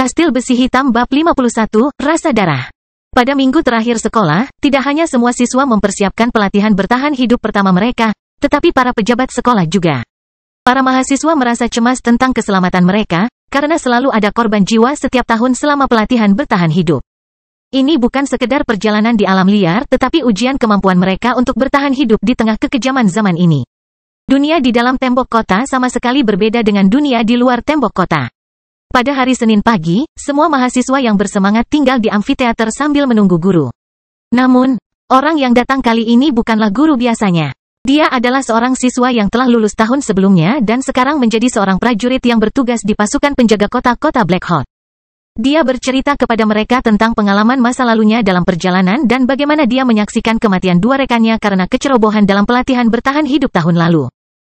Kastil Besi Hitam Bab 51, Rasa Darah. Pada minggu terakhir sekolah, tidak hanya semua siswa mempersiapkan pelatihan bertahan hidup pertama mereka, tetapi para pejabat sekolah juga. Para mahasiswa merasa cemas tentang keselamatan mereka, karena selalu ada korban jiwa setiap tahun selama pelatihan bertahan hidup. Ini bukan sekedar perjalanan di alam liar, tetapi ujian kemampuan mereka untuk bertahan hidup di tengah kekejaman zaman ini. Dunia di dalam tembok kota sama sekali berbeda dengan dunia di luar tembok kota. Pada hari Senin pagi, semua mahasiswa yang bersemangat tinggal di amfiteater sambil menunggu guru. Namun, orang yang datang kali ini bukanlah guru biasanya. Dia adalah seorang siswa yang telah lulus tahun sebelumnya dan sekarang menjadi seorang prajurit yang bertugas di pasukan penjaga kota Blackhawk. Dia bercerita kepada mereka tentang pengalaman masa lalunya dalam perjalanan dan bagaimana dia menyaksikan kematian dua rekannya karena kecerobohan dalam pelatihan bertahan hidup tahun lalu.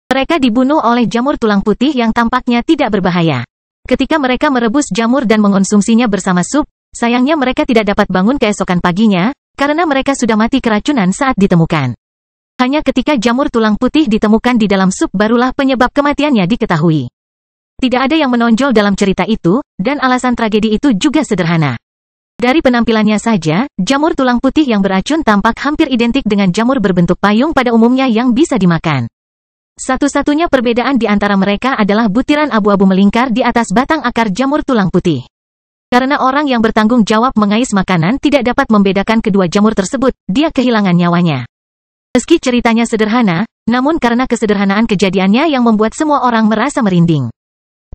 Mereka dibunuh oleh jamur tulang putih yang tampaknya tidak berbahaya. Ketika mereka merebus jamur dan mengonsumsinya bersama sup, sayangnya mereka tidak dapat bangun keesokan paginya, karena mereka sudah mati keracunan saat ditemukan. Hanya ketika jamur tulang putih ditemukan di dalam sup barulah penyebab kematiannya diketahui. Tidak ada yang menonjol dalam cerita itu, dan alasan tragedi itu juga sederhana. Dari penampilannya saja, jamur tulang putih yang beracun tampak hampir identik dengan jamur berbentuk payung pada umumnya yang bisa dimakan. Satu-satunya perbedaan di antara mereka adalah butiran abu-abu melingkar di atas batang akar jamur tulang putih. Karena orang yang bertanggung jawab mengais makanan tidak dapat membedakan kedua jamur tersebut, dia kehilangan nyawanya. Meski ceritanya sederhana, namun karena kesederhanaan kejadiannya yang membuat semua orang merasa merinding.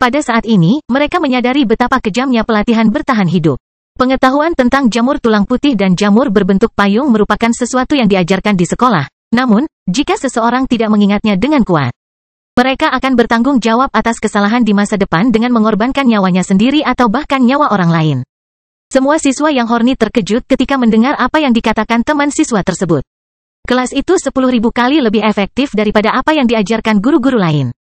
Pada saat ini, mereka menyadari betapa kejamnya pelatihan bertahan hidup. Pengetahuan tentang jamur tulang putih dan jamur berbentuk payung merupakan sesuatu yang diajarkan di sekolah. Namun, jika seseorang tidak mengingatnya dengan kuat, mereka akan bertanggung jawab atas kesalahan di masa depan dengan mengorbankan nyawanya sendiri atau bahkan nyawa orang lain. Semua siswa yang horny terkejut ketika mendengar apa yang dikatakan teman siswa tersebut. Kelas itu 10.000 kali lebih efektif daripada apa yang diajarkan guru-guru lain.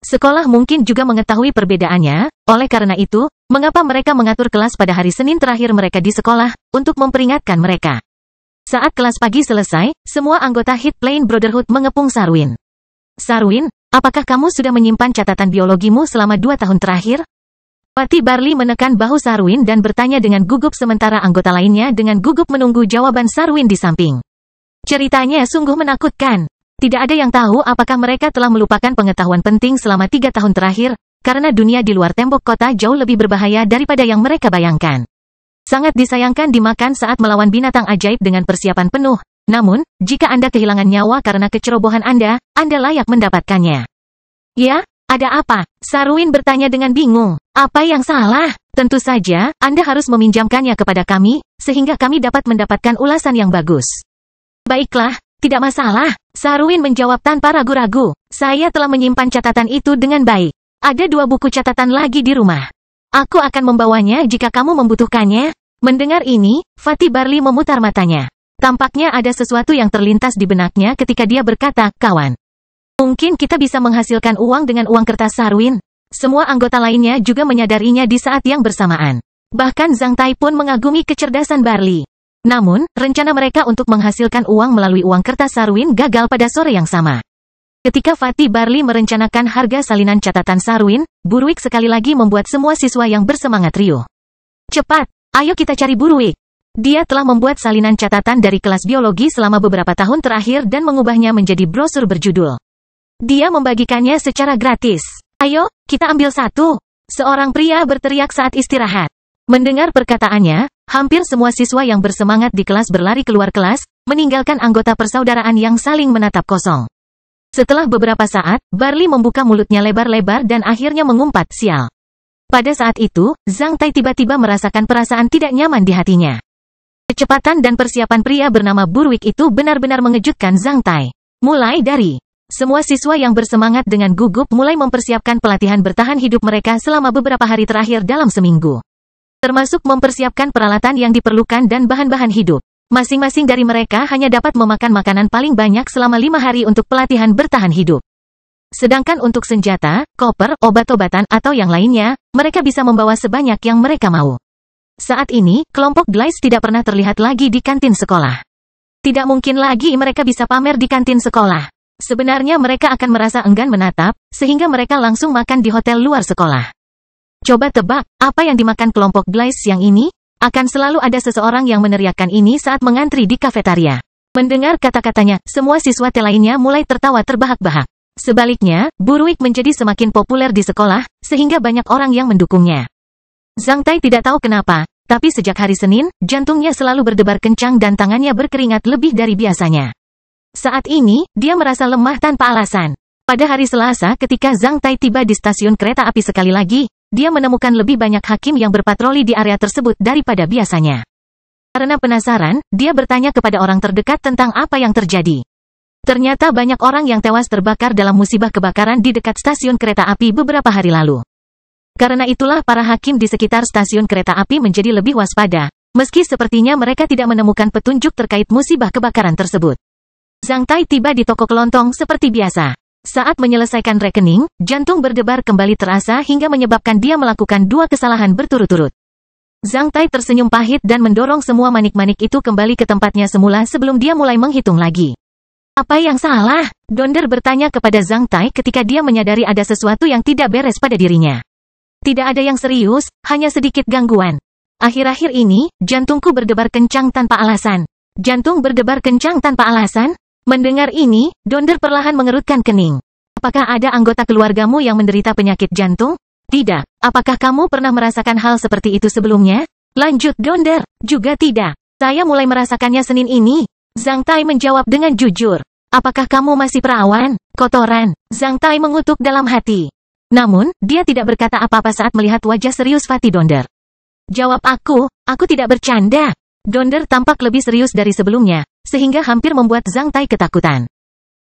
Sekolah mungkin juga mengetahui perbedaannya, oleh karena itu, mengapa mereka mengatur kelas pada hari Senin terakhir mereka di sekolah, untuk memperingatkan mereka. Saat kelas pagi selesai, semua anggota Hit Plain Brotherhood mengepung Sarwin. Sarwin, apakah kamu sudah menyimpan catatan biologimu selama 2 tahun terakhir? Patty Barley menekan bahu Sarwin dan bertanya dengan gugup sementara anggota lainnya dengan gugup menunggu jawaban Sarwin di samping. Ceritanya sungguh menakutkan. Tidak ada yang tahu apakah mereka telah melupakan pengetahuan penting selama 3 tahun terakhir, karena dunia di luar tembok kota jauh lebih berbahaya daripada yang mereka bayangkan. Sangat disayangkan dimakan saat melawan binatang ajaib dengan persiapan penuh. Namun, jika Anda kehilangan nyawa karena kecerobohan Anda layak mendapatkannya. Ya, ada apa? Sarwin bertanya dengan bingung. Apa yang salah? Tentu saja, Anda harus meminjamkannya kepada kami, sehingga kami dapat mendapatkan ulasan yang bagus. Baiklah, tidak masalah. Sarwin menjawab tanpa ragu-ragu. Saya telah menyimpan catatan itu dengan baik. Ada 2 buku catatan lagi di rumah. Aku akan membawanya jika kamu membutuhkannya. Mendengar ini, Patty Barley memutar matanya. Tampaknya ada sesuatu yang terlintas di benaknya ketika dia berkata, kawan. Mungkin kita bisa menghasilkan uang dengan uang kertas Sarwin. Semua anggota lainnya juga menyadarinya di saat yang bersamaan. Bahkan Zhang Tai pun mengagumi kecerdasan Barley. Namun, rencana mereka untuk menghasilkan uang melalui uang kertas Sarwin gagal pada sore yang sama. Ketika Patty Barley merencanakan harga salinan catatan Sarwin, Burwick sekali lagi membuat semua siswa yang bersemangat riuh. Cepat, ayo kita cari Burwick. Dia telah membuat salinan catatan dari kelas biologi selama beberapa tahun terakhir dan mengubahnya menjadi brosur berjudul. Dia membagikannya secara gratis. Ayo, kita ambil satu. Seorang pria berteriak saat istirahat. Mendengar perkataannya, hampir semua siswa yang bersemangat di kelas berlari keluar kelas, meninggalkan anggota persaudaraan yang saling menatap kosong. Setelah beberapa saat, Barley membuka mulutnya lebar-lebar dan akhirnya mengumpat, sial. Pada saat itu, Zhang Tai tiba-tiba merasakan perasaan tidak nyaman di hatinya. Kecepatan dan persiapan pria bernama Burwick itu benar-benar mengejutkan Zhang Tai. Mulai dari semua siswa yang bersemangat dengan gugup mulai mempersiapkan pelatihan bertahan hidup mereka selama beberapa hari terakhir dalam seminggu. Termasuk mempersiapkan peralatan yang diperlukan dan bahan-bahan hidup. Masing-masing dari mereka hanya dapat memakan makanan paling banyak selama 5 hari untuk pelatihan bertahan hidup. Sedangkan untuk senjata, koper, obat-obatan, atau yang lainnya, mereka bisa membawa sebanyak yang mereka mau. Saat ini, kelompok Glice tidak pernah terlihat lagi di kantin sekolah. Tidak mungkin lagi mereka bisa pamer di kantin sekolah. Sebenarnya mereka akan merasa enggan menatap, sehingga mereka langsung makan di hotel luar sekolah. Coba tebak, apa yang dimakan kelompok Glaze siang ini? Akan selalu ada seseorang yang meneriakkan ini saat mengantri di kafetaria. Mendengar kata-katanya, semua siswa lainnya mulai tertawa terbahak-bahak. Sebaliknya, Buruik menjadi semakin populer di sekolah, sehingga banyak orang yang mendukungnya. Zhang Tai tidak tahu kenapa, tapi sejak hari Senin, jantungnya selalu berdebar kencang dan tangannya berkeringat lebih dari biasanya. Saat ini, dia merasa lemah tanpa alasan. Pada hari Selasa ketika Zhang Tai tiba di stasiun kereta api sekali lagi, dia menemukan lebih banyak hakim yang berpatroli di area tersebut daripada biasanya. Karena penasaran, dia bertanya kepada orang terdekat tentang apa yang terjadi. Ternyata banyak orang yang tewas terbakar dalam musibah kebakaran di dekat stasiun kereta api beberapa hari lalu. Karena itulah para hakim di sekitar stasiun kereta api menjadi lebih waspada, meski sepertinya mereka tidak menemukan petunjuk terkait musibah kebakaran tersebut. Zhang Tai tiba di toko kelontong seperti biasa. Saat menyelesaikan rekening, jantung berdebar kembali terasa hingga menyebabkan dia melakukan 2 kesalahan berturut-turut. Zhang Tai tersenyum pahit dan mendorong semua manik-manik itu kembali ke tempatnya semula sebelum dia mulai menghitung lagi. Apa yang salah? Donder bertanya kepada Zhang Tai ketika dia menyadari ada sesuatu yang tidak beres pada dirinya. Tidak ada yang serius, hanya sedikit gangguan. Akhir-akhir ini, jantungku berdebar kencang tanpa alasan. Jantung berdebar kencang tanpa alasan? Mendengar ini, Donder perlahan mengerutkan kening. Apakah ada anggota keluargamu yang menderita penyakit jantung? Tidak. Apakah kamu pernah merasakan hal seperti itu sebelumnya? Lanjut Donder. Juga tidak. Saya mulai merasakannya Senin ini. Zhang Tai menjawab dengan jujur. Apakah kamu masih perawan? Kotoran. Zhang Tai mengutuk dalam hati. Namun, dia tidak berkata apa-apa saat melihat wajah serius Fatih Donder. Jawab aku tidak bercanda. Donder tampak lebih serius dari sebelumnya, sehingga hampir membuat Zhang Tai ketakutan.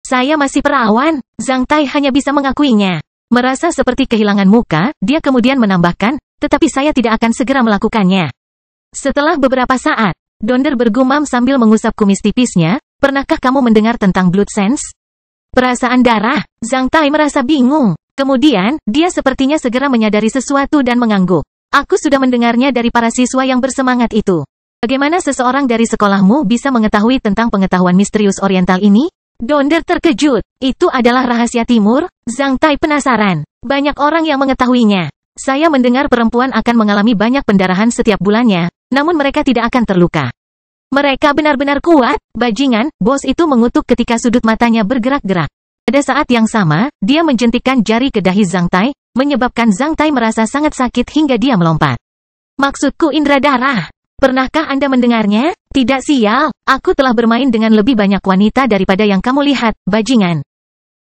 Saya masih perawan. Zhang Tai hanya bisa mengakuinya. Merasa seperti kehilangan muka, dia kemudian menambahkan, tetapi saya tidak akan segera melakukannya. Setelah beberapa saat, Donder bergumam sambil mengusap kumis tipisnya, pernahkah kamu mendengar tentang blood sense? Perasaan darah. Zhang Tai merasa bingung. Kemudian, dia sepertinya segera menyadari sesuatu dan mengangguk. Aku sudah mendengarnya dari para siswa yang bersemangat itu. Bagaimana seseorang dari sekolahmu bisa mengetahui tentang pengetahuan misterius oriental ini? Donder terkejut. Itu adalah rahasia timur? Zhang Tai penasaran. Banyak orang yang mengetahuinya. Saya mendengar perempuan akan mengalami banyak pendarahan setiap bulannya, namun mereka tidak akan terluka. Mereka benar-benar kuat, bajingan, bos itu mengutuk ketika sudut matanya bergerak-gerak. Pada saat yang sama, dia menjentikkan jari ke dahi Zhang Tai, menyebabkan Zhang Tai merasa sangat sakit hingga dia melompat. Maksudku indera darah. Pernahkah Anda mendengarnya? Tidak sial, aku telah bermain dengan lebih banyak wanita daripada yang kamu lihat, bajingan.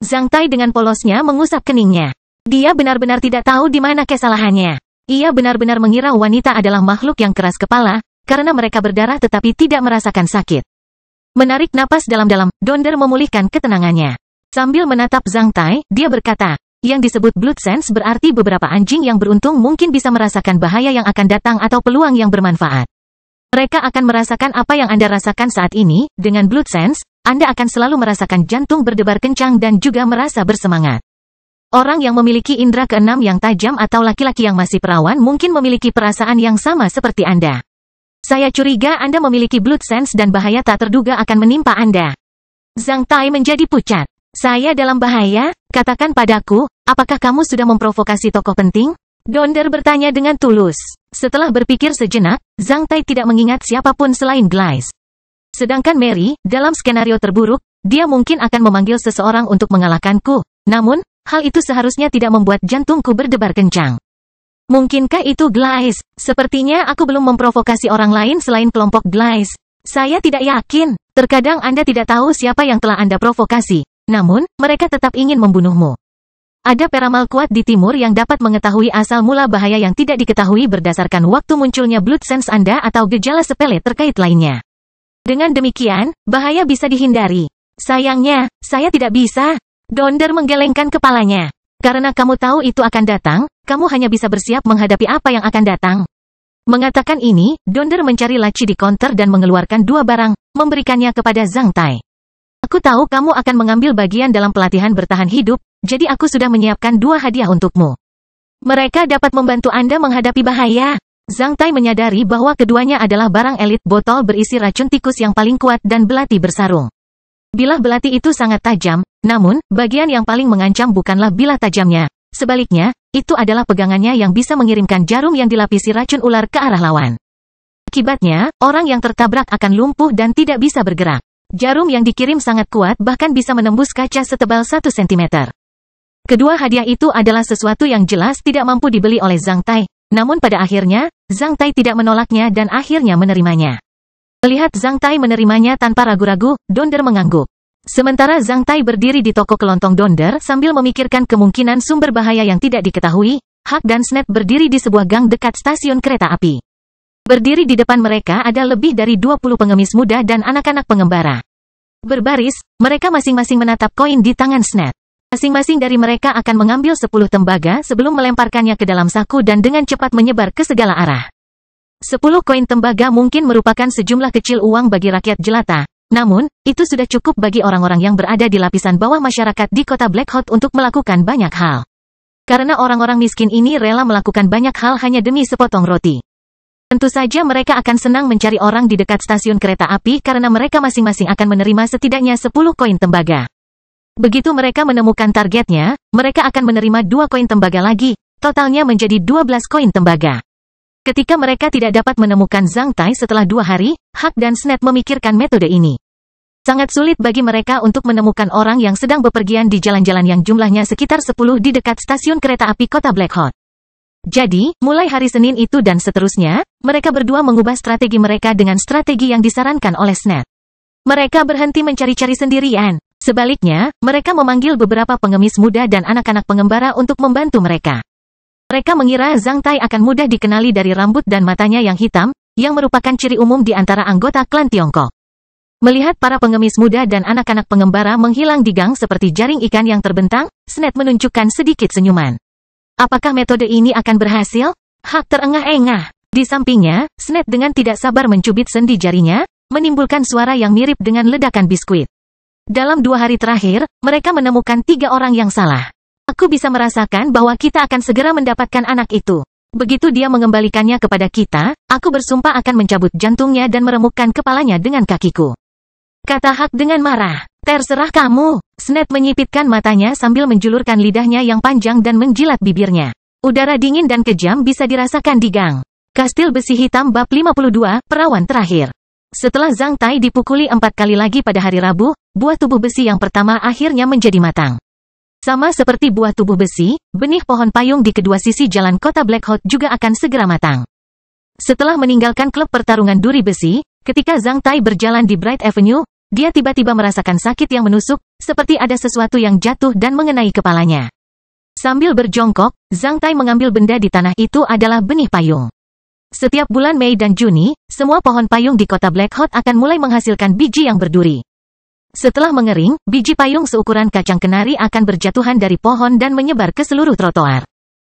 Zhang Tai dengan polosnya mengusap keningnya. Dia benar-benar tidak tahu di mana kesalahannya. Ia benar-benar mengira wanita adalah makhluk yang keras kepala, karena mereka berdarah tetapi tidak merasakan sakit. Menarik napas dalam-dalam, Donder memulihkan ketenangannya. Sambil menatap Zhang Tai, dia berkata, yang disebut blood sense berarti beberapa anjing yang beruntung mungkin bisa merasakan bahaya yang akan datang atau peluang yang bermanfaat. Mereka akan merasakan apa yang Anda rasakan saat ini. Dengan blood sense, Anda akan selalu merasakan jantung berdebar kencang dan juga merasa bersemangat. Orang yang memiliki indera keenam yang tajam atau laki-laki yang masih perawan mungkin memiliki perasaan yang sama seperti Anda. Saya curiga Anda memiliki blood sense dan bahaya tak terduga akan menimpa Anda. Zhang Tai menjadi pucat. Saya dalam bahaya? Katakan padaku, apakah kamu sudah memprovokasi tokoh penting? Donder bertanya dengan tulus. Setelah berpikir sejenak, Zhang Tai tidak mengingat siapapun selain Glaze. Sedangkan Mary, dalam skenario terburuk, dia mungkin akan memanggil seseorang untuk mengalahkanku. Namun, hal itu seharusnya tidak membuat jantungku berdebar kencang. Mungkinkah itu Glaze? Sepertinya aku belum memprovokasi orang lain selain kelompok Glaze. Saya tidak yakin. Terkadang Anda tidak tahu siapa yang telah Anda provokasi. Namun, mereka tetap ingin membunuhmu. Ada peramal kuat di timur yang dapat mengetahui asal mula bahaya yang tidak diketahui berdasarkan waktu munculnya blood sense Anda atau gejala sepele terkait lainnya. Dengan demikian, bahaya bisa dihindari. Sayangnya, saya tidak bisa. Donder menggelengkan kepalanya. Karena kamu tahu itu akan datang, kamu hanya bisa bersiap menghadapi apa yang akan datang. Mengatakan ini, Donder mencari laci di counter dan mengeluarkan 2 barang, memberikannya kepada Zhang Tai. Aku tahu kamu akan mengambil bagian dalam pelatihan bertahan hidup, jadi aku sudah menyiapkan 2 hadiah untukmu. Mereka dapat membantu Anda menghadapi bahaya. Zhang Tai menyadari bahwa keduanya adalah barang elit, botol berisi racun tikus yang paling kuat dan belati bersarung. Bilah belati itu sangat tajam, namun, bagian yang paling mengancam bukanlah bilah tajamnya, Sebaliknya, itu adalah pegangannya yang bisa mengirimkan jarum yang dilapisi racun ular ke arah lawan. Akibatnya, orang yang tertabrak akan lumpuh dan tidak bisa bergerak. Jarum yang dikirim sangat kuat bahkan bisa menembus kaca setebal 1 cm. Kedua hadiah itu adalah sesuatu yang jelas tidak mampu dibeli oleh Zhang Tai. Namun pada akhirnya, Zhang Tai tidak menolaknya dan akhirnya menerimanya. Melihat Zhang Tai menerimanya tanpa ragu-ragu, Donder mengangguk. Sementara Zhang Tai berdiri di toko kelontong Donder sambil memikirkan kemungkinan sumber bahaya yang tidak diketahui, Hak dan Snap berdiri di sebuah gang dekat stasiun kereta api. Berdiri di depan mereka ada lebih dari 20 pengemis muda dan anak-anak pengembara. Berbaris, mereka masing-masing menatap koin di tangan Snap. Masing-masing dari mereka akan mengambil 10 tembaga sebelum melemparkannya ke dalam saku dan dengan cepat menyebar ke segala arah. 10 koin tembaga mungkin merupakan sejumlah kecil uang bagi rakyat jelata. Namun, itu sudah cukup bagi orang-orang yang berada di lapisan bawah masyarakat di kota Black Hot untuk melakukan banyak hal. Karena orang-orang miskin ini rela melakukan banyak hal hanya demi sepotong roti. Tentu saja mereka akan senang mencari orang di dekat stasiun kereta api karena mereka masing-masing akan menerima setidaknya 10 koin tembaga. Begitu mereka menemukan targetnya, mereka akan menerima 2 koin tembaga lagi, totalnya menjadi 12 koin tembaga. Ketika mereka tidak dapat menemukan Zhang Tai setelah 2 hari, Hak dan Snap memikirkan metode ini. Sangat sulit bagi mereka untuk menemukan orang yang sedang bepergian di jalan-jalan yang jumlahnya sekitar 10 di dekat stasiun kereta api kota Black Hot. Jadi, mulai hari Senin itu dan seterusnya, mereka berdua mengubah strategi mereka dengan strategi yang disarankan oleh Snap. Mereka berhenti mencari-cari sendirian. Sebaliknya, mereka memanggil beberapa pengemis muda dan anak-anak pengembara untuk membantu mereka. Mereka mengira Zhang Tai akan mudah dikenali dari rambut dan matanya yang hitam, yang merupakan ciri umum di antara anggota klan Tiongkok. Melihat para pengemis muda dan anak-anak pengembara menghilang di gang seperti jaring ikan yang terbentang, Snap menunjukkan sedikit senyuman. Apakah metode ini akan berhasil? Hak terengah-engah. Di sampingnya, Snap dengan tidak sabar mencubit sendi jarinya, menimbulkan suara yang mirip dengan ledakan biskuit. Dalam 2 hari terakhir, mereka menemukan 3 orang yang salah. Aku bisa merasakan bahwa kita akan segera mendapatkan anak itu. Begitu dia mengembalikannya kepada kita, aku bersumpah akan mencabut jantungnya dan meremukkan kepalanya dengan kakiku. Kata Hak dengan marah. Terserah kamu. Snap menyipitkan matanya sambil menjulurkan lidahnya yang panjang dan menjilat bibirnya. Udara dingin dan kejam bisa dirasakan di gang. Kastil Besi Hitam bab 52, perawan terakhir. Setelah Zhang Tai dipukuli 4 kali lagi pada hari Rabu, buah tubuh besi yang pertama akhirnya menjadi matang. Sama seperti buah tubuh besi, benih pohon payung di kedua sisi jalan kota Black Hot juga akan segera matang. Setelah meninggalkan klub pertarungan duri besi, ketika Zhang Tai berjalan di Bright Avenue, dia tiba-tiba merasakan sakit yang menusuk, seperti ada sesuatu yang jatuh dan mengenai kepalanya. Sambil berjongkok, Zhang Tai mengambil benda di tanah itu adalah benih payung. Setiap bulan Mei dan Juni, semua pohon payung di kota Black Hot akan mulai menghasilkan biji yang berduri. Setelah mengering, biji payung seukuran kacang kenari akan berjatuhan dari pohon dan menyebar ke seluruh trotoar.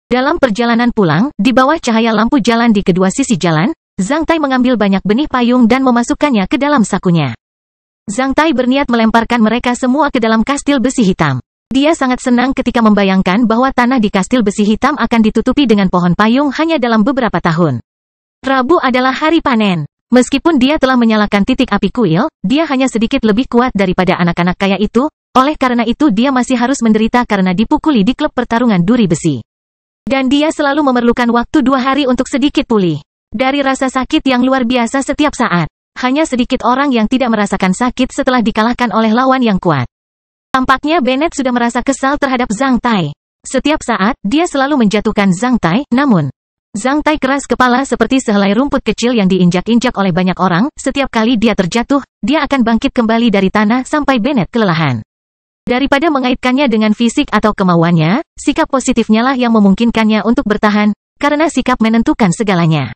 Dalam perjalanan pulang, di bawah cahaya lampu jalan di kedua sisi jalan, Zhang Tai mengambil banyak benih payung dan memasukkannya ke dalam sakunya. Zhang Tai berniat melemparkan mereka semua ke dalam kastil besi hitam. Dia sangat senang ketika membayangkan bahwa tanah di kastil besi hitam akan ditutupi dengan pohon payung hanya dalam beberapa tahun. Rabu adalah hari panen. Meskipun dia telah menyalakan titik api kuil, dia hanya sedikit lebih kuat daripada anak-anak kaya itu, oleh karena itu dia masih harus menderita karena dipukuli di klub pertarungan duri besi. Dan dia selalu memerlukan waktu 2 hari untuk sedikit pulih. Dari rasa sakit yang luar biasa setiap saat. Hanya sedikit orang yang tidak merasakan sakit setelah dikalahkan oleh lawan yang kuat. Tampaknya Bennett sudah merasa kesal terhadap Zhang Tai. Setiap saat, dia selalu menjatuhkan Zhang Tai, namun Zhang Tai keras kepala seperti sehelai rumput kecil yang diinjak-injak oleh banyak orang. Setiap kali dia terjatuh, dia akan bangkit kembali dari tanah sampai Bennett kelelahan. Daripada mengaitkannya dengan fisik atau kemauannya, sikap positifnya lah yang memungkinkannya untuk bertahan, karena sikap menentukan segalanya.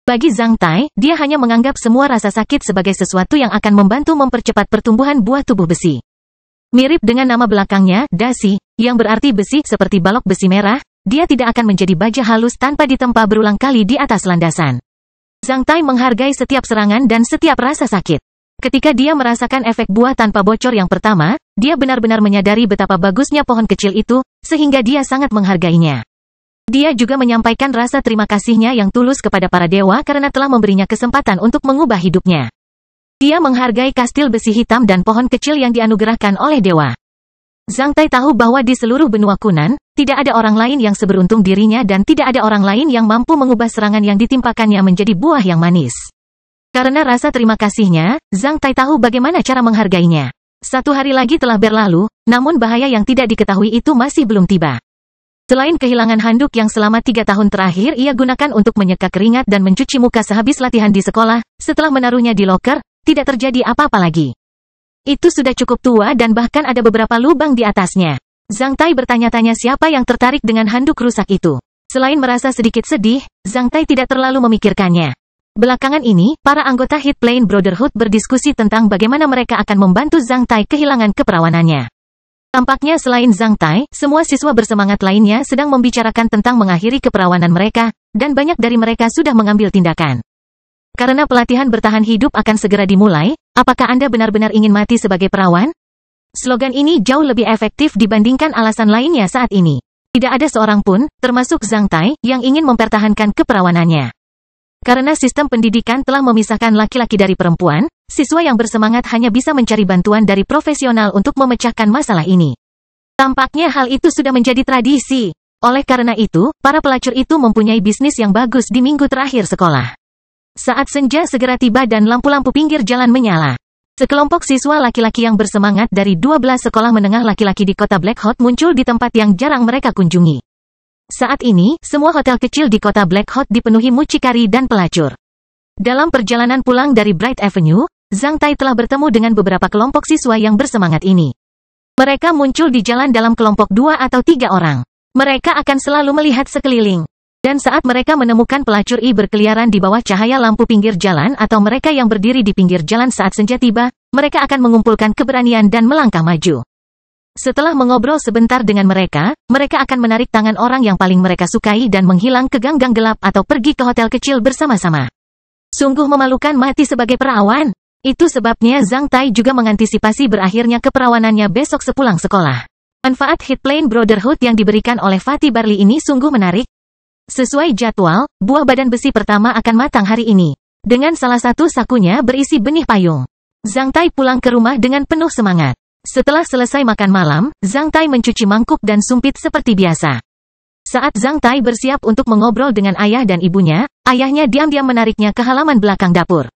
Bagi Zhang Tai, dia hanya menganggap semua rasa sakit sebagai sesuatu yang akan membantu mempercepat pertumbuhan buah tubuh besi. Mirip dengan nama belakangnya, Dasi, yang berarti besi seperti balok besi merah, dia tidak akan menjadi baja halus tanpa ditempa berulang kali di atas landasan. Zhang Tai menghargai setiap serangan dan setiap rasa sakit. Ketika dia merasakan efek buah tanpa bocor yang pertama, dia benar-benar menyadari betapa bagusnya pohon kecil itu, sehingga dia sangat menghargainya. Dia juga menyampaikan rasa terima kasihnya yang tulus kepada para dewa karena telah memberinya kesempatan untuk mengubah hidupnya. Dia menghargai kastil besi hitam dan pohon kecil yang dianugerahkan oleh dewa. Zhang Tai tahu bahwa di seluruh benua Kunan, tidak ada orang lain yang seberuntung dirinya dan tidak ada orang lain yang mampu mengubah serangan yang ditimpakannya menjadi buah yang manis. Karena rasa terima kasihnya, Zhang Tai tahu bagaimana cara menghargainya. 1 hari lagi telah berlalu, namun bahaya yang tidak diketahui itu masih belum tiba. Selain kehilangan handuk yang selama 3 tahun terakhir ia gunakan untuk menyeka keringat dan mencuci muka sehabis latihan di sekolah, setelah menaruhnya di loker, tidak terjadi apa-apa lagi. Itu sudah cukup tua dan bahkan ada beberapa lubang di atasnya. Zhang Tai bertanya-tanya siapa yang tertarik dengan handuk rusak itu. Selain merasa sedikit sedih, Zhang Tai tidak terlalu memikirkannya. Belakangan ini, para anggota Hit Plain Brotherhood berdiskusi tentang bagaimana mereka akan membantu Zhang Tai kehilangan keperawanannya. Tampaknya selain Zhang Tai, semua siswa bersemangat lainnya sedang membicarakan tentang mengakhiri keperawanan mereka, dan banyak dari mereka sudah mengambil tindakan. Karena pelatihan bertahan hidup akan segera dimulai, apakah Anda benar-benar ingin mati sebagai perawan? Slogan ini jauh lebih efektif dibandingkan alasan lainnya saat ini. Tidak ada seorang pun, termasuk Zhang Tai, yang ingin mempertahankan keperawanannya. Karena sistem pendidikan telah memisahkan laki-laki dari perempuan, siswa yang bersemangat hanya bisa mencari bantuan dari profesional untuk memecahkan masalah ini. Tampaknya hal itu sudah menjadi tradisi. Oleh karena itu, para pelacur itu mempunyai bisnis yang bagus di minggu terakhir sekolah. Saat senja segera tiba dan lampu-lampu pinggir jalan menyala. Sekelompok siswa laki-laki yang bersemangat dari 12 sekolah menengah laki-laki di kota Black Hot muncul di tempat yang jarang mereka kunjungi. Saat ini, semua hotel kecil di kota Black Hot dipenuhi mucikari dan pelacur. Dalam perjalanan pulang dari Bright Avenue, Zhang Tai telah bertemu dengan beberapa kelompok siswa yang bersemangat ini. Mereka muncul di jalan dalam kelompok 2 atau 3 orang. Mereka akan selalu melihat sekeliling. Dan saat mereka menemukan pelacur berkeliaran di bawah cahaya lampu pinggir jalan atau mereka yang berdiri di pinggir jalan saat senja tiba, mereka akan mengumpulkan keberanian dan melangkah maju. Setelah mengobrol sebentar dengan mereka, mereka akan menarik tangan orang yang paling mereka sukai dan menghilang ke gang-gang gelap atau pergi ke hotel kecil bersama-sama. Sungguh memalukan mati sebagai perawan. Itu sebabnya Zhang Tai juga mengantisipasi berakhirnya keperawanannya besok sepulang sekolah. Manfaat Hit Plain Brotherhood yang diberikan oleh Fatih Barli ini sungguh menarik. Sesuai jadwal, buah badan besi pertama akan matang hari ini. Dengan salah satu sakunya berisi benih payung. Zhang Tai pulang ke rumah dengan penuh semangat. Setelah selesai makan malam, Zhang Tai mencuci mangkuk dan sumpit seperti biasa. Saat Zhang Tai bersiap untuk mengobrol dengan ayah dan ibunya, ayahnya diam-diam menariknya ke halaman belakang dapur.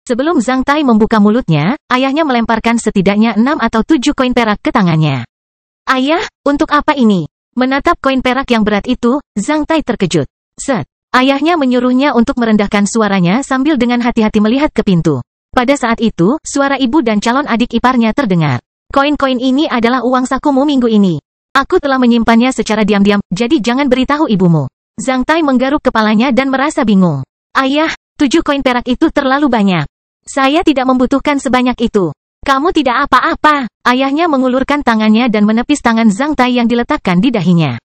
Sebelum Zhang Tai membuka mulutnya, ayahnya melemparkan setidaknya 6 atau 7 koin perak ke tangannya. Ayah, untuk apa ini? Menatap koin perak yang berat itu, Zhang Tai terkejut. Set. Ayahnya menyuruhnya untuk merendahkan suaranya sambil dengan hati-hati melihat ke pintu. Pada saat itu, suara ibu dan calon adik iparnya terdengar. Koin-koin ini adalah uang sakumu minggu ini. Aku telah menyimpannya secara diam-diam, jadi jangan beritahu ibumu. Zhang Tai menggaruk kepalanya dan merasa bingung. Ayah, 7 koin perak itu terlalu banyak. Saya tidak membutuhkan sebanyak itu. Kamu tidak apa-apa. Ayahnya mengulurkan tangannya dan menepis tangan Zhang Tai yang diletakkan di dahinya.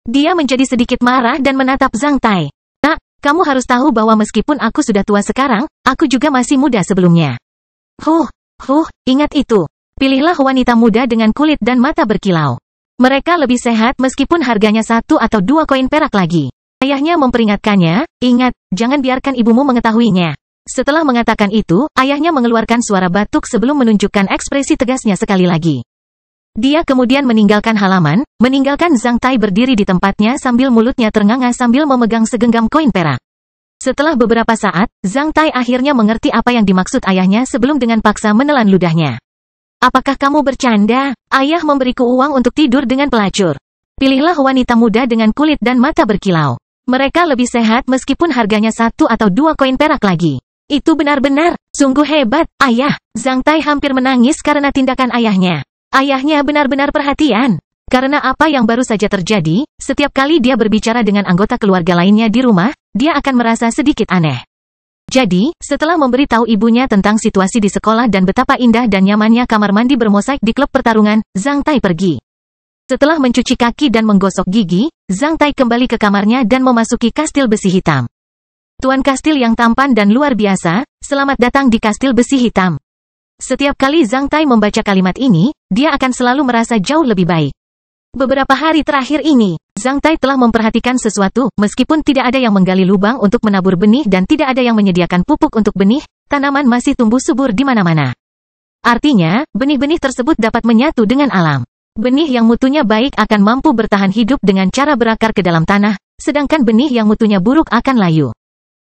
Dia menjadi sedikit marah dan menatap Zhang Tai. Nak, kamu harus tahu bahwa meskipun aku sudah tua sekarang, aku juga masih muda sebelumnya. Ingat itu. Pilihlah wanita muda dengan kulit dan mata berkilau. Mereka lebih sehat meskipun harganya 1 atau 2 koin perak lagi. Ayahnya memperingatkannya, ingat, jangan biarkan ibumu mengetahuinya. Setelah mengatakan itu, ayahnya mengeluarkan suara batuk sebelum menunjukkan ekspresi tegasnya sekali lagi. Dia kemudian meninggalkan halaman, meninggalkan Zhang Tai berdiri di tempatnya sambil mulutnya ternganga sambil memegang segenggam koin perak. Setelah beberapa saat, Zhang Tai akhirnya mengerti apa yang dimaksud ayahnya sebelum dengan paksa menelan ludahnya. Apakah kamu bercanda? Ayah memberiku uang untuk tidur dengan pelacur. Pilihlah wanita muda dengan kulit dan mata berkilau. Mereka lebih sehat meskipun harganya 1 atau 2 koin perak lagi. Itu benar-benar, sungguh hebat, ayah. Zhang Tai hampir menangis karena tindakan ayahnya. Ayahnya benar-benar perhatian. Karena apa yang baru saja terjadi, setiap kali dia berbicara dengan anggota keluarga lainnya di rumah, dia akan merasa sedikit aneh. Jadi, setelah memberitahu ibunya tentang situasi di sekolah dan betapa indah dan nyamannya kamar mandi bermosaik di klub pertarungan, Zhang Tai pergi. Setelah mencuci kaki dan menggosok gigi, Zhang Tai kembali ke kamarnya dan memasuki kastil besi hitam. Tuan kastil yang tampan dan luar biasa, selamat datang di kastil besi hitam. Setiap kali Zhang Tai membaca kalimat ini, dia akan selalu merasa jauh lebih baik. Beberapa hari terakhir ini, Zhang Tai telah memperhatikan sesuatu, meskipun tidak ada yang menggali lubang untuk menabur benih dan tidak ada yang menyediakan pupuk untuk benih, tanaman masih tumbuh subur di mana-mana. Artinya, benih-benih tersebut dapat menyatu dengan alam. Benih yang mutunya baik akan mampu bertahan hidup dengan cara berakar ke dalam tanah, sedangkan benih yang mutunya buruk akan layu.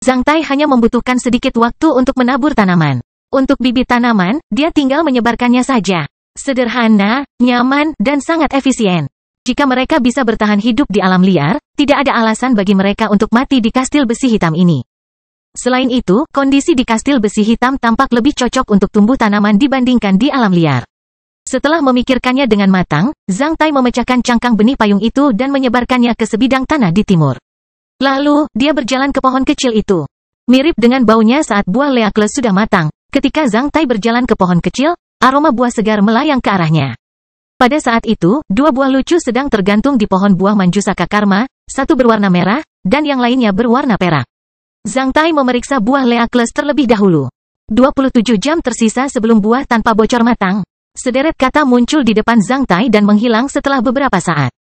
Zhang Tai hanya membutuhkan sedikit waktu untuk menabur tanaman. Untuk bibit tanaman, dia tinggal menyebarkannya saja. Sederhana, nyaman, dan sangat efisien. Jika mereka bisa bertahan hidup di alam liar, tidak ada alasan bagi mereka untuk mati di kastil besi hitam ini. Selain itu, kondisi di kastil besi hitam tampak lebih cocok untuk tumbuh tanaman dibandingkan di alam liar. Setelah memikirkannya dengan matang, Zhang Tai memecahkan cangkang benih payung itu dan menyebarkannya ke sebidang tanah di timur. Lalu, dia berjalan ke pohon kecil itu. Mirip dengan baunya saat buah Leakles sudah matang, ketika Zhang Tai berjalan ke pohon kecil, aroma buah segar melayang ke arahnya. Pada saat itu, dua buah lucu sedang tergantung di pohon buah Manjusaka Karma, satu berwarna merah, dan yang lainnya berwarna perak. Zhang Tai memeriksa buah Leakles terlebih dahulu. 27 jam tersisa sebelum buah tanpa bocor matang. Sederet kata muncul di depan Zhang Tai dan menghilang setelah beberapa saat.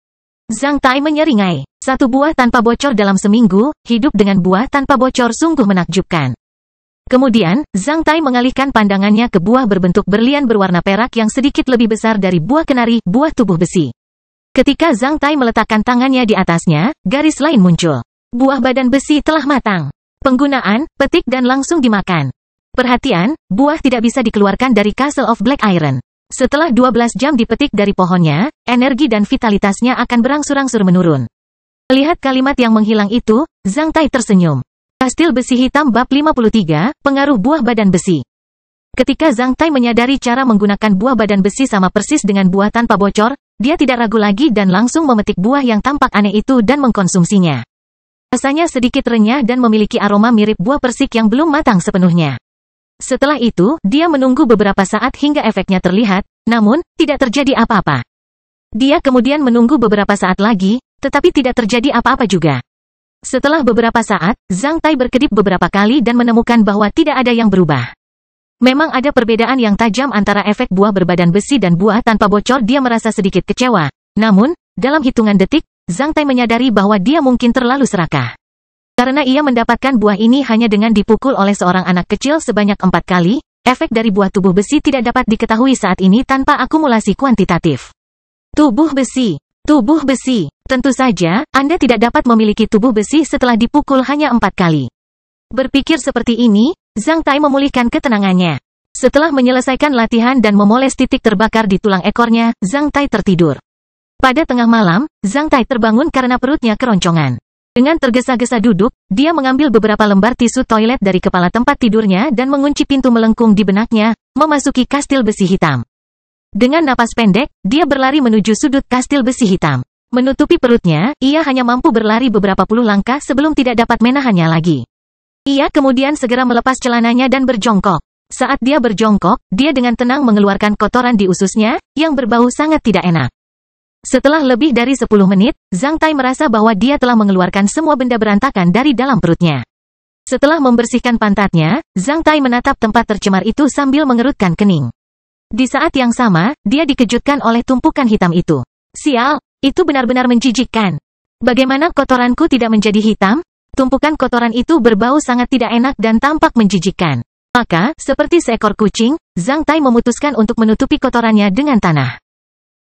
Zhang Tai menyeringai. Satu buah tanpa bocor dalam seminggu, hidup dengan buah tanpa bocor sungguh menakjubkan. Kemudian, Zhang Tai mengalihkan pandangannya ke buah berbentuk berlian berwarna perak yang sedikit lebih besar dari buah kenari, buah tubuh besi. Ketika Zhang Tai meletakkan tangannya di atasnya, garis lain muncul. Buah badan besi telah matang. Penggunaan, petik dan langsung dimakan. Perhatian, buah tidak bisa dikeluarkan dari Castle of Black Iron. Setelah 12 jam dipetik dari pohonnya, energi dan vitalitasnya akan berangsur-angsur menurun. Melihat kalimat yang menghilang itu, Zhang Tai tersenyum. Kastil Besi Hitam Bab 53, Pengaruh Buah Badan Besi. Ketika Zhang Tai menyadari cara menggunakan buah badan besi sama persis dengan buah tanpa bocor, dia tidak ragu lagi dan langsung memetik buah yang tampak aneh itu dan mengkonsumsinya. Rasanya sedikit renyah dan memiliki aroma mirip buah persik yang belum matang sepenuhnya. Setelah itu, dia menunggu beberapa saat hingga efeknya terlihat, namun, tidak terjadi apa-apa. Dia kemudian menunggu beberapa saat lagi, tetapi tidak terjadi apa-apa juga. Setelah beberapa saat, Zhang Tai berkedip beberapa kali dan menemukan bahwa tidak ada yang berubah. Memang ada perbedaan yang tajam antara efek buah berbadan besi dan buah tanpa bocor. Dia merasa sedikit kecewa. Namun, dalam hitungan detik, Zhang Tai menyadari bahwa dia mungkin terlalu serakah. Karena ia mendapatkan buah ini hanya dengan dipukul oleh seorang anak kecil sebanyak 4 kali, efek dari buah tubuh besi tidak dapat diketahui saat ini tanpa akumulasi kuantitatif. Tubuh besi. Tubuh besi. Tentu saja, Anda tidak dapat memiliki tubuh besi setelah dipukul hanya 4 kali. Berpikir seperti ini, Zhang Tai memulihkan ketenangannya. Setelah menyelesaikan latihan dan memoles titik terbakar di tulang ekornya, Zhang Tai tertidur. Pada tengah malam, Zhang Tai terbangun karena perutnya keroncongan. Dengan tergesa-gesa duduk, dia mengambil beberapa lembar tisu toilet dari kepala tempat tidurnya dan mengunci pintu melengkung di benaknya, memasuki kastil besi hitam. Dengan napas pendek, dia berlari menuju sudut kastil besi hitam. Menutupi perutnya, ia hanya mampu berlari beberapa puluh langkah sebelum tidak dapat menahannya lagi. Ia kemudian segera melepas celananya dan berjongkok. Saat dia berjongkok, dia dengan tenang mengeluarkan kotoran di ususnya, yang berbau sangat tidak enak. Setelah lebih dari 10 menit, Zhang Tai merasa bahwa dia telah mengeluarkan semua benda berantakan dari dalam perutnya. Setelah membersihkan pantatnya, Zhang Tai menatap tempat tercemar itu sambil mengerutkan kening. Di saat yang sama, dia dikejutkan oleh tumpukan hitam itu. Sial, itu benar-benar menjijikkan. Bagaimana kotoranku tidak menjadi hitam? Tumpukan kotoran itu berbau sangat tidak enak dan tampak menjijikkan. Maka, seperti seekor kucing, Zhang Tai memutuskan untuk menutupi kotorannya dengan tanah.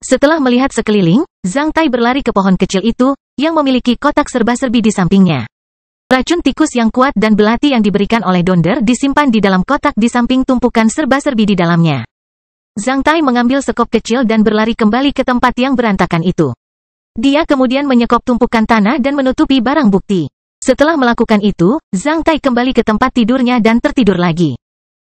Setelah melihat sekeliling, Zhang Tai berlari ke pohon kecil itu, yang memiliki kotak serba-serbi di sampingnya. Racun tikus yang kuat dan belati yang diberikan oleh Donder disimpan di dalam kotak di samping tumpukan serba-serbi di dalamnya. Zhang Tai mengambil sekop kecil dan berlari kembali ke tempat yang berantakan itu. Dia kemudian menyekop tumpukan tanah dan menutupi barang bukti. Setelah melakukan itu, Zhang Tai kembali ke tempat tidurnya dan tertidur lagi.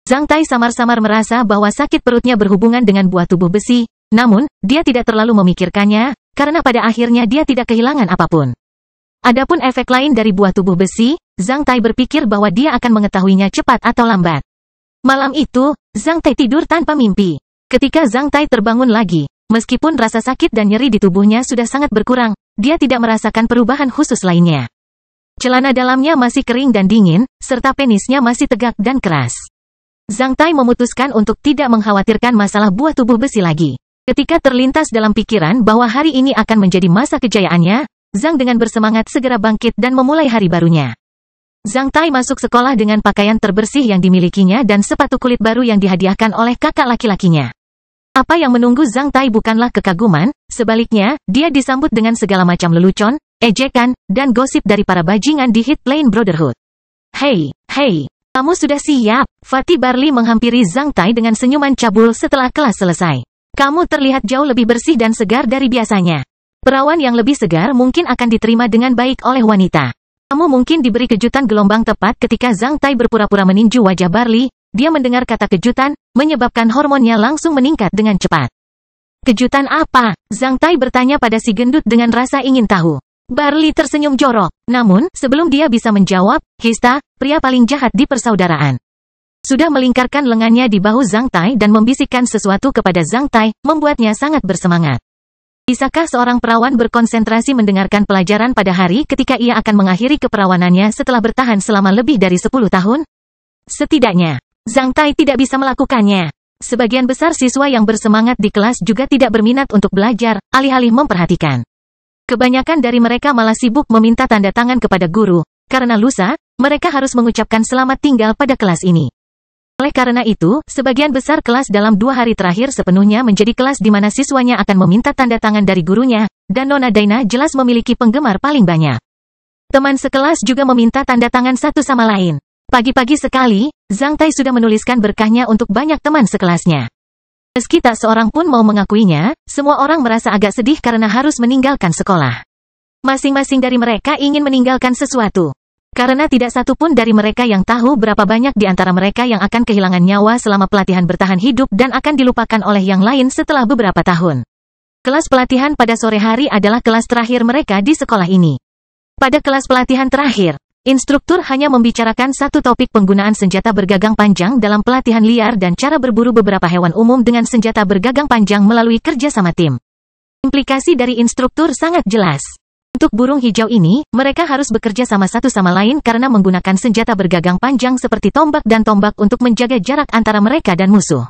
Zhang Tai samar-samar merasa bahwa sakit perutnya berhubungan dengan buah tubuh besi. Namun, dia tidak terlalu memikirkannya, karena pada akhirnya dia tidak kehilangan apapun. Adapun efek lain dari buah tubuh besi, Zhang Tai berpikir bahwa dia akan mengetahuinya cepat atau lambat. Malam itu, Zhang Tai tidur tanpa mimpi. Ketika Zhang Tai terbangun lagi, meskipun rasa sakit dan nyeri di tubuhnya sudah sangat berkurang, dia tidak merasakan perubahan khusus lainnya. Celana dalamnya masih kering dan dingin, serta penisnya masih tegak dan keras. Zhang Tai memutuskan untuk tidak mengkhawatirkan masalah buah tubuh besi lagi. Ketika terlintas dalam pikiran bahwa hari ini akan menjadi masa kejayaannya, Zhang dengan bersemangat segera bangkit dan memulai hari barunya. Zhang Tai masuk sekolah dengan pakaian terbersih yang dimilikinya dan sepatu kulit baru yang dihadiahkan oleh kakak laki-lakinya. Apa yang menunggu Zhang Tai bukanlah kekaguman, sebaliknya, dia disambut dengan segala macam lelucon, ejekan, dan gosip dari para bajingan di Hit Lane Brotherhood. Hei, kamu sudah siap? Fatih Barley menghampiri Zhang Tai dengan senyuman cabul setelah kelas selesai. Kamu terlihat jauh lebih bersih dan segar dari biasanya. Perawan yang lebih segar mungkin akan diterima dengan baik oleh wanita. Kamu mungkin diberi kejutan gelombang tepat ketika Zhang Tai berpura-pura meninju wajah Barley. Dia mendengar kata kejutan, menyebabkan hormonnya langsung meningkat dengan cepat. Kejutan apa? Zhang Tai bertanya pada si gendut dengan rasa ingin tahu. Barley tersenyum jorok. Namun, sebelum dia bisa menjawab, Hista, pria paling jahat di persaudaraan, sudah melingkarkan lengannya di bahu Zhang Tai dan membisikkan sesuatu kepada Zhang Tai, membuatnya sangat bersemangat. Bisakah seorang perawan berkonsentrasi mendengarkan pelajaran pada hari ketika ia akan mengakhiri keperawanannya setelah bertahan selama lebih dari 10 tahun? Setidaknya, Zhang Tai tidak bisa melakukannya. Sebagian besar siswa yang bersemangat di kelas juga tidak berminat untuk belajar, alih-alih memperhatikan. Kebanyakan dari mereka malah sibuk meminta tanda tangan kepada guru. Karena lusa, mereka harus mengucapkan selamat tinggal pada kelas ini. Oleh karena itu, sebagian besar kelas dalam 2 hari terakhir sepenuhnya menjadi kelas di mana siswanya akan meminta tanda tangan dari gurunya, dan Nona Daina jelas memiliki penggemar paling banyak. Teman sekelas juga meminta tanda tangan satu sama lain. Pagi-pagi sekali, Zhang Tai sudah menuliskan berkahnya untuk banyak teman sekelasnya. Meski tak seorang pun mau mengakuinya, semua orang merasa agak sedih karena harus meninggalkan sekolah. Masing-masing dari mereka ingin meninggalkan sesuatu. Karena tidak satu pun dari mereka yang tahu berapa banyak di antara mereka yang akan kehilangan nyawa selama pelatihan bertahan hidup dan akan dilupakan oleh yang lain setelah beberapa tahun. Kelas pelatihan pada sore hari adalah kelas terakhir mereka di sekolah ini. Pada kelas pelatihan terakhir, instruktur hanya membicarakan satu topik penggunaan senjata bergagang panjang dalam pelatihan liar dan cara berburu beberapa hewan umum dengan senjata bergagang panjang melalui kerja sama tim. Implikasi dari instruktur sangat jelas. Untuk burung hijau ini, mereka harus bekerja sama satu sama lain karena menggunakan senjata bergagang panjang seperti tombak dan tombak untuk menjaga jarak antara mereka dan musuh.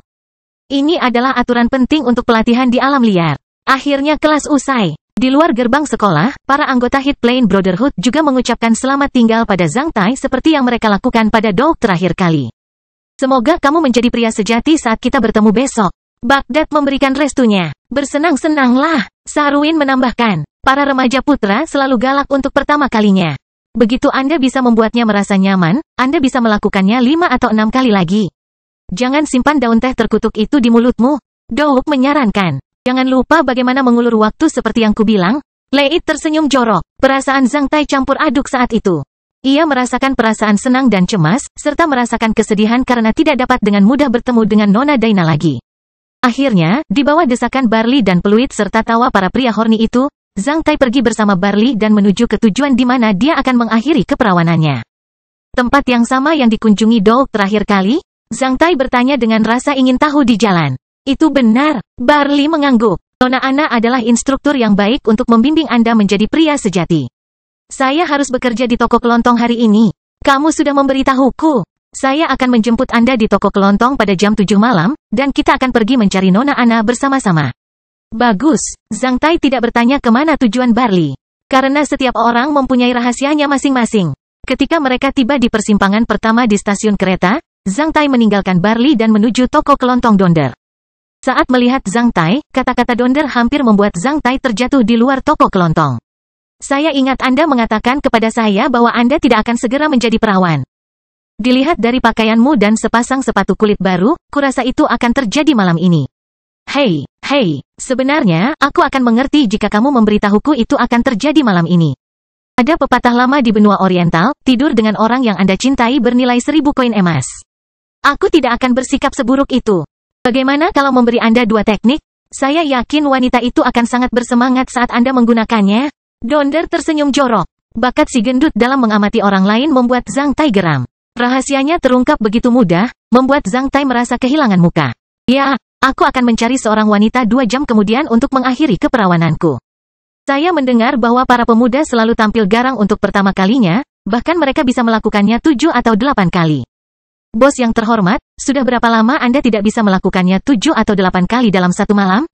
Ini adalah aturan penting untuk pelatihan di alam liar. Akhirnya kelas usai. Di luar gerbang sekolah, para anggota Hit Lane Brotherhood juga mengucapkan selamat tinggal pada Zhang Tai seperti yang mereka lakukan pada Dog terakhir kali. Semoga kamu menjadi pria sejati saat kita bertemu besok. Baghdad memberikan restunya. Bersenang-senanglah, Saruin menambahkan. Para remaja putra selalu galak untuk pertama kalinya. Begitu Anda bisa membuatnya merasa nyaman, Anda bisa melakukannya 5 atau 6 kali lagi. Jangan simpan daun teh terkutuk itu di mulutmu. Dog menyarankan. Jangan lupa bagaimana mengulur waktu seperti yang kubilang. Leit tersenyum jorok. Perasaan Zhang Tai campur aduk saat itu. Ia merasakan perasaan senang dan cemas, serta merasakan kesedihan karena tidak dapat dengan mudah bertemu dengan Nona Daina lagi. Akhirnya, di bawah desakan Barley dan peluit serta tawa para pria horny itu, Zhang Tai pergi bersama Barley dan menuju ke tujuan di mana dia akan mengakhiri keperawanannya. Tempat yang sama yang dikunjungi Dog terakhir kali, Zhang Tai bertanya dengan rasa ingin tahu di jalan. Itu benar, Barley mengangguk. Nona Ana adalah instruktur yang baik untuk membimbing Anda menjadi pria sejati. Saya harus bekerja di toko kelontong hari ini. Kamu sudah memberitahuku. Saya akan menjemput Anda di toko kelontong pada jam 7 malam, dan kita akan pergi mencari Nona Ana bersama-sama. Bagus, Zhang Tai tidak bertanya kemana tujuan Barley. Karena setiap orang mempunyai rahasianya masing-masing. Ketika mereka tiba di persimpangan pertama di stasiun kereta, Zhang Tai meninggalkan Barley dan menuju toko kelontong Donder. Saat melihat Zhang Tai, kata-kata Donder hampir membuat Zhang Tai terjatuh di luar toko kelontong. Saya ingat Anda mengatakan kepada saya bahwa Anda tidak akan segera menjadi perawan. Dilihat dari pakaianmu dan sepasang sepatu kulit baru, kurasa itu akan terjadi malam ini. Hei, sebenarnya, aku akan mengerti jika kamu memberitahuku itu akan terjadi malam ini. Ada pepatah lama di benua Oriental, tidur dengan orang yang Anda cintai bernilai 1000 koin emas. Aku tidak akan bersikap seburuk itu. Bagaimana kalau memberi Anda 2 teknik? Saya yakin wanita itu akan sangat bersemangat saat Anda menggunakannya. Donder tersenyum jorok. Bakat si gendut dalam mengamati orang lain membuat Zhang Tai geram. Rahasianya terungkap begitu mudah, membuat Zhang Tai merasa kehilangan muka. Ya, aku akan mencari seorang wanita 2 jam kemudian untuk mengakhiri keperawananku. Saya mendengar bahwa para pemuda selalu tampil garang untuk pertama kalinya, bahkan mereka bisa melakukannya 7 atau 8 kali. Bos yang terhormat, sudah berapa lama Anda tidak bisa melakukannya 7 atau 8 kali dalam satu malam?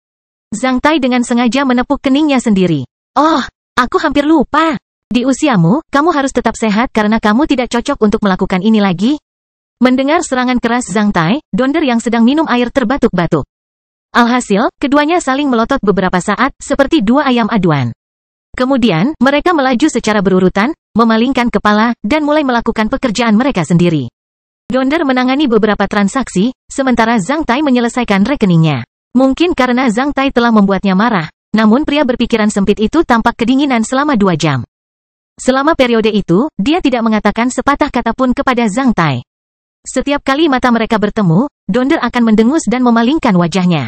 Zhang Tai dengan sengaja menepuk keningnya sendiri. Oh, aku hampir lupa. Di usiamu, kamu harus tetap sehat karena kamu tidak cocok untuk melakukan ini lagi. Mendengar serangan keras Zhang Tai, Donder yang sedang minum air terbatuk-batuk. Alhasil, keduanya saling melotot beberapa saat, seperti dua ayam aduan. Kemudian, mereka melaju secara berurutan, memalingkan kepala, dan mulai melakukan pekerjaan mereka sendiri. Donder menangani beberapa transaksi, sementara Zhang Tai menyelesaikan rekeningnya. Mungkin karena Zhang Tai telah membuatnya marah, namun pria berpikiran sempit itu tampak kedinginan selama 2 jam. Selama periode itu, dia tidak mengatakan sepatah kata pun kepada Zhang Tai. Setiap kali mata mereka bertemu, Donder akan mendengus dan memalingkan wajahnya.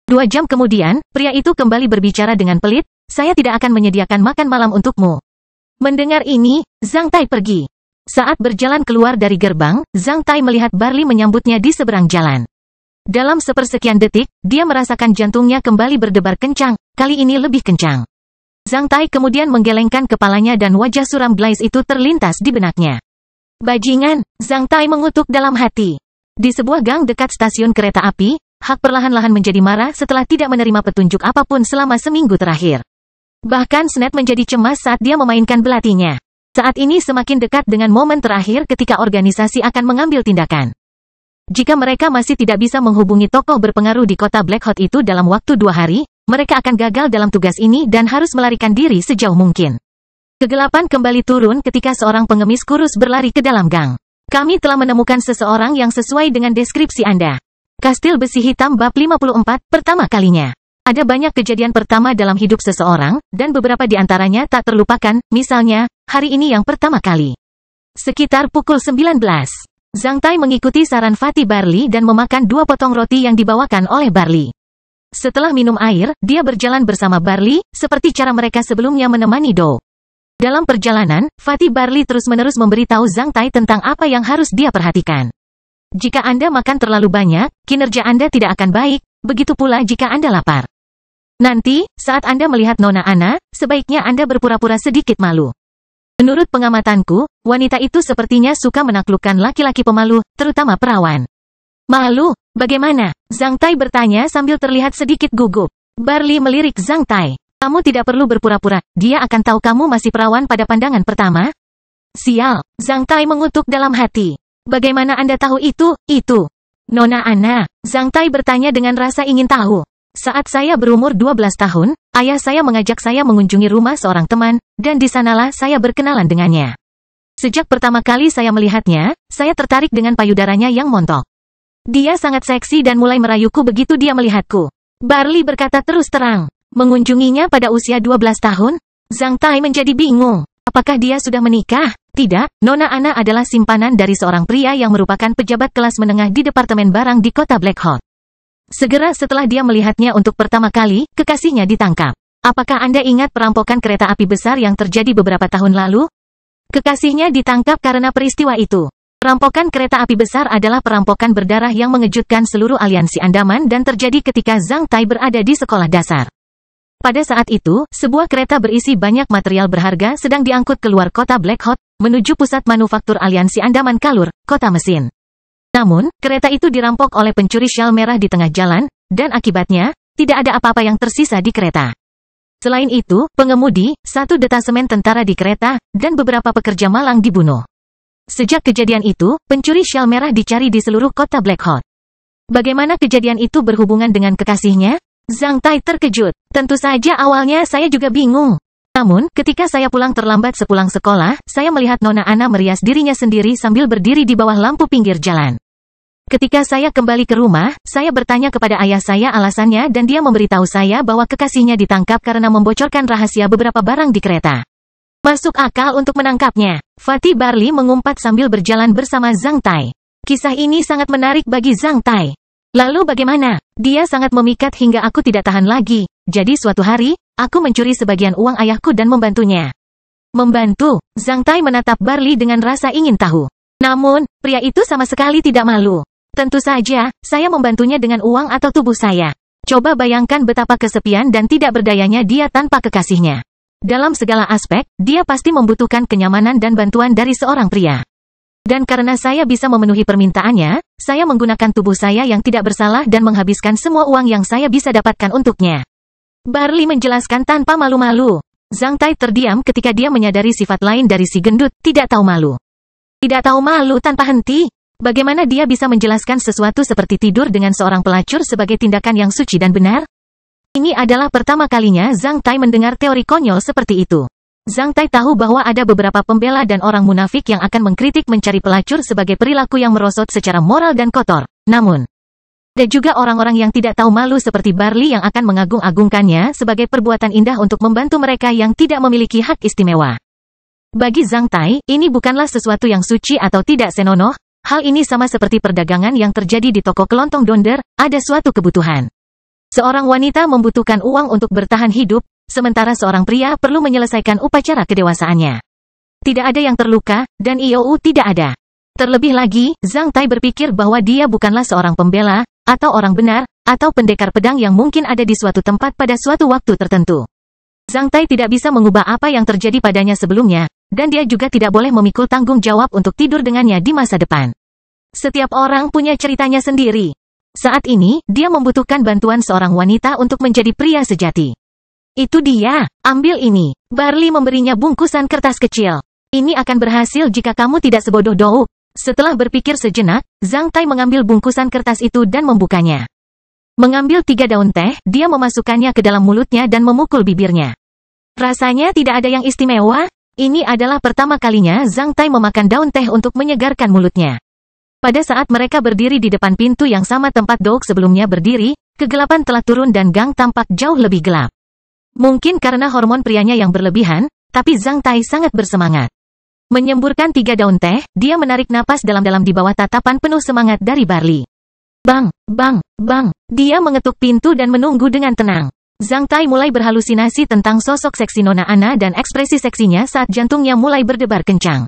2 jam kemudian, pria itu kembali berbicara dengan pelit, "Saya tidak akan menyediakan makan malam untukmu." Mendengar ini, Zhang Tai pergi. Saat berjalan keluar dari gerbang, Zhang Tai melihat Barley menyambutnya di seberang jalan. Dalam sepersekian detik, dia merasakan jantungnya kembali berdebar kencang, kali ini lebih kencang. Zhang Tai kemudian menggelengkan kepalanya dan wajah suram Blaise itu terlintas di benaknya. "Bajingan," Zhang Tai mengutuk dalam hati. Di sebuah gang dekat stasiun kereta api, Hak perlahan-lahan menjadi marah setelah tidak menerima petunjuk apapun selama seminggu terakhir. Bahkan Snap menjadi cemas saat dia memainkan belatinya. Saat ini semakin dekat dengan momen terakhir ketika organisasi akan mengambil tindakan. Jika mereka masih tidak bisa menghubungi tokoh berpengaruh di kota Black Hot itu dalam waktu 2 hari, mereka akan gagal dalam tugas ini dan harus melarikan diri sejauh mungkin. Kegelapan kembali turun ketika seorang pengemis kurus berlari ke dalam gang. "Kami telah menemukan seseorang yang sesuai dengan deskripsi Anda." Kastil Besi Hitam bab 54, pertama kalinya. Ada banyak kejadian pertama dalam hidup seseorang, dan beberapa di antaranya tak terlupakan, misalnya, hari ini yang pertama kali. Sekitar pukul 19. Zhang Tai mengikuti saran Fatih Barley dan memakan 2 potong roti yang dibawakan oleh Barley. Setelah minum air, dia berjalan bersama Barley, seperti cara mereka sebelumnya menemani Dou. Dalam perjalanan, Fatih Barley terus-menerus memberitahu Zhang Tai tentang apa yang harus dia perhatikan. Jika Anda makan terlalu banyak, kinerja Anda tidak akan baik, begitu pula jika Anda lapar. Nanti, saat Anda melihat Nona Ana, sebaiknya Anda berpura-pura sedikit malu. Menurut pengamatanku, wanita itu sepertinya suka menaklukkan laki-laki pemalu, terutama perawan. "Malu? Bagaimana?" Zhang Tai bertanya sambil terlihat sedikit gugup. Barley melirik Zhang Tai. "Kamu tidak perlu berpura-pura, dia akan tahu kamu masih perawan pada pandangan pertama." "Sial," Zhang Tai mengutuk dalam hati. "Bagaimana Anda tahu itu? Nona Ana?" Zhang Tai bertanya dengan rasa ingin tahu. "Saat saya berumur 12 tahun, ayah saya mengajak saya mengunjungi rumah seorang teman, dan di sanalah saya berkenalan dengannya. Sejak pertama kali saya melihatnya, saya tertarik dengan payudaranya yang montok. Dia sangat seksi dan mulai merayuku begitu dia melihatku." Barley berkata terus terang. "Mengunjunginya pada usia 12 tahun? Zhang Tai menjadi bingung. Apakah dia sudah menikah? Tidak, Nona Ana adalah simpanan dari seorang pria yang merupakan pejabat kelas menengah di departemen barang di kota Black Hot. Segera setelah dia melihatnya untuk pertama kali, kekasihnya ditangkap. Apakah Anda ingat perampokan kereta api besar yang terjadi beberapa tahun lalu? Kekasihnya ditangkap karena peristiwa itu. Perampokan kereta api besar adalah perampokan berdarah yang mengejutkan seluruh aliansi Andaman dan terjadi ketika Zhang Tai berada di sekolah dasar. Pada saat itu, sebuah kereta berisi banyak material berharga sedang diangkut keluar kota Black Hot, menuju pusat manufaktur aliansi Andaman Kalur, kota mesin. Namun, kereta itu dirampok oleh pencuri syal merah di tengah jalan, dan akibatnya, tidak ada apa-apa yang tersisa di kereta. Selain itu, pengemudi, 1 detasemen tentara di kereta, dan beberapa pekerja malang dibunuh. Sejak kejadian itu, pencuri syal merah dicari di seluruh kota Black Hot. Bagaimana kejadian itu berhubungan dengan kekasihnya? Zhang Tai terkejut. Tentu saja awalnya saya juga bingung. Namun, ketika saya pulang terlambat sepulang sekolah, saya melihat Nona Ana merias dirinya sendiri sambil berdiri di bawah lampu pinggir jalan. Ketika saya kembali ke rumah, saya bertanya kepada ayah saya alasannya dan dia memberitahu saya bahwa kekasihnya ditangkap karena membocorkan rahasia beberapa barang di kereta. Masuk akal untuk menangkapnya. Fatih Barley mengumpat sambil berjalan bersama Zhang Tai. Kisah ini sangat menarik bagi Zhang Tai. Lalu bagaimana? Dia sangat memikat hingga aku tidak tahan lagi. Jadi suatu hari, aku mencuri sebagian uang ayahku dan membantunya. Membantu? Zhang Tai menatap Barley dengan rasa ingin tahu. Namun, pria itu sama sekali tidak malu. Tentu saja, saya membantunya dengan uang atau tubuh saya. Coba bayangkan betapa kesepian dan tidak berdayanya dia tanpa kekasihnya. Dalam segala aspek, dia pasti membutuhkan kenyamanan dan bantuan dari seorang pria. Dan karena saya bisa memenuhi permintaannya, saya menggunakan tubuh saya yang tidak bersalah dan menghabiskan semua uang yang saya bisa dapatkan untuknya. Barley menjelaskan tanpa malu-malu. Zhang Tai terdiam ketika dia menyadari sifat lain dari si gendut, tidak tahu malu. Tidak tahu malu tanpa henti. Bagaimana dia bisa menjelaskan sesuatu seperti tidur dengan seorang pelacur sebagai tindakan yang suci dan benar? Ini adalah pertama kalinya Zhang Tai mendengar teori konyol seperti itu. Zhang Tai tahu bahwa ada beberapa pembela dan orang munafik yang akan mengkritik mencari pelacur sebagai perilaku yang merosot secara moral dan kotor. Namun, ada juga orang-orang yang tidak tahu malu seperti Barley yang akan mengagung-agungkannya sebagai perbuatan indah untuk membantu mereka yang tidak memiliki hak istimewa. Bagi Zhang Tai, ini bukanlah sesuatu yang suci atau tidak senonoh. Hal ini sama seperti perdagangan yang terjadi di toko kelontong Donder, ada suatu kebutuhan. Seorang wanita membutuhkan uang untuk bertahan hidup, sementara seorang pria perlu menyelesaikan upacara kedewasaannya. Tidak ada yang terluka, dan Iou tidak ada. Terlebih lagi, Zhang Tai berpikir bahwa dia bukanlah seorang pembela, atau orang benar, atau pendekar pedang yang mungkin ada di suatu tempat pada suatu waktu tertentu. Zhang Tai tidak bisa mengubah apa yang terjadi padanya sebelumnya, dan dia juga tidak boleh memikul tanggung jawab untuk tidur dengannya di masa depan. Setiap orang punya ceritanya sendiri. Saat ini, dia membutuhkan bantuan seorang wanita untuk menjadi pria sejati. Itu dia, ambil ini. Barley memberinya bungkusan kertas kecil. Ini akan berhasil jika kamu tidak sebodoh Dou. Setelah berpikir sejenak, Zhang Tai mengambil bungkusan kertas itu dan membukanya. Mengambil 3 daun teh, dia memasukkannya ke dalam mulutnya dan memukul bibirnya. Rasanya tidak ada yang istimewa. Ini adalah pertama kalinya Zhang Tai memakan daun teh untuk menyegarkan mulutnya. Pada saat mereka berdiri di depan pintu yang sama tempat Doug sebelumnya berdiri, kegelapan telah turun dan gang tampak jauh lebih gelap. Mungkin karena hormon prianya yang berlebihan, tapi Zhang Tai sangat bersemangat. Menyemburkan 3 daun teh, dia menarik napas dalam-dalam di bawah tatapan penuh semangat dari Barley. Bang, bang, bang, dia mengetuk pintu dan menunggu dengan tenang. Zhang Tai mulai berhalusinasi tentang sosok seksi Nona Ana dan ekspresi seksinya saat jantungnya mulai berdebar kencang.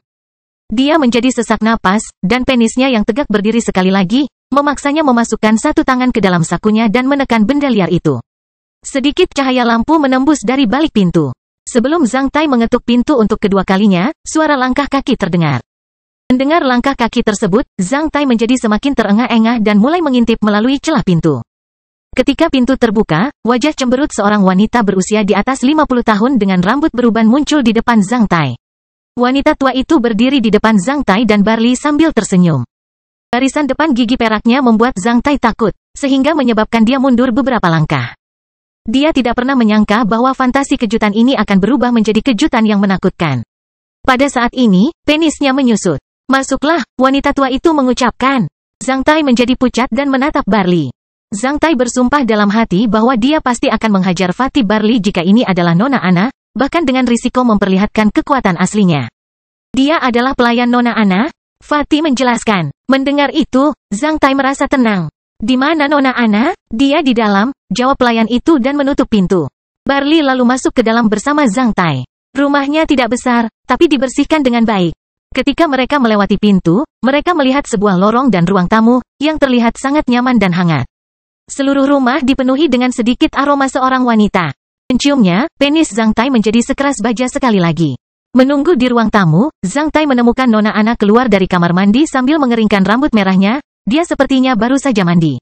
Dia menjadi sesak napas, dan penisnya yang tegak berdiri sekali lagi, memaksanya memasukkan satu tangan ke dalam sakunya dan menekan benda liar itu. Sedikit cahaya lampu menembus dari balik pintu. Sebelum Zhang Tai mengetuk pintu untuk kedua kalinya, suara langkah kaki terdengar. Mendengar langkah kaki tersebut, Zhang Tai menjadi semakin terengah-engah dan mulai mengintip melalui celah pintu. Ketika pintu terbuka, wajah cemberut seorang wanita berusia di atas 50 tahun dengan rambut beruban muncul di depan Zhang Tai. Wanita tua itu berdiri di depan Zhang Tai dan Barley sambil tersenyum. Barisan depan gigi peraknya membuat Zhang Tai takut, sehingga menyebabkan dia mundur beberapa langkah. Dia tidak pernah menyangka bahwa fantasi kejutan ini akan berubah menjadi kejutan yang menakutkan. Pada saat ini, penisnya menyusut. Masuklah, wanita tua itu mengucapkan. Zhang Tai menjadi pucat dan menatap Barley. Zhang Tai bersumpah dalam hati bahwa dia pasti akan menghajar Fatih Barley jika ini adalah Nona Ana, bahkan dengan risiko memperlihatkan kekuatan aslinya. Dia adalah pelayan Nona Ana? Fatih menjelaskan. Mendengar itu, Zhang Tai merasa tenang. Di mana Nona Ana? Dia di dalam, jawab pelayan itu dan menutup pintu. Barley lalu masuk ke dalam bersama Zhang Tai. Rumahnya tidak besar, tapi dibersihkan dengan baik. Ketika mereka melewati pintu, mereka melihat sebuah lorong dan ruang tamu, yang terlihat sangat nyaman dan hangat. Seluruh rumah dipenuhi dengan sedikit aroma seorang wanita. Menciumnya, penis Zhang Tai menjadi sekeras baja sekali lagi. Menunggu di ruang tamu, Zhang Tai menemukan Nona Ana keluar dari kamar mandi sambil mengeringkan rambut merahnya. Dia sepertinya baru saja mandi.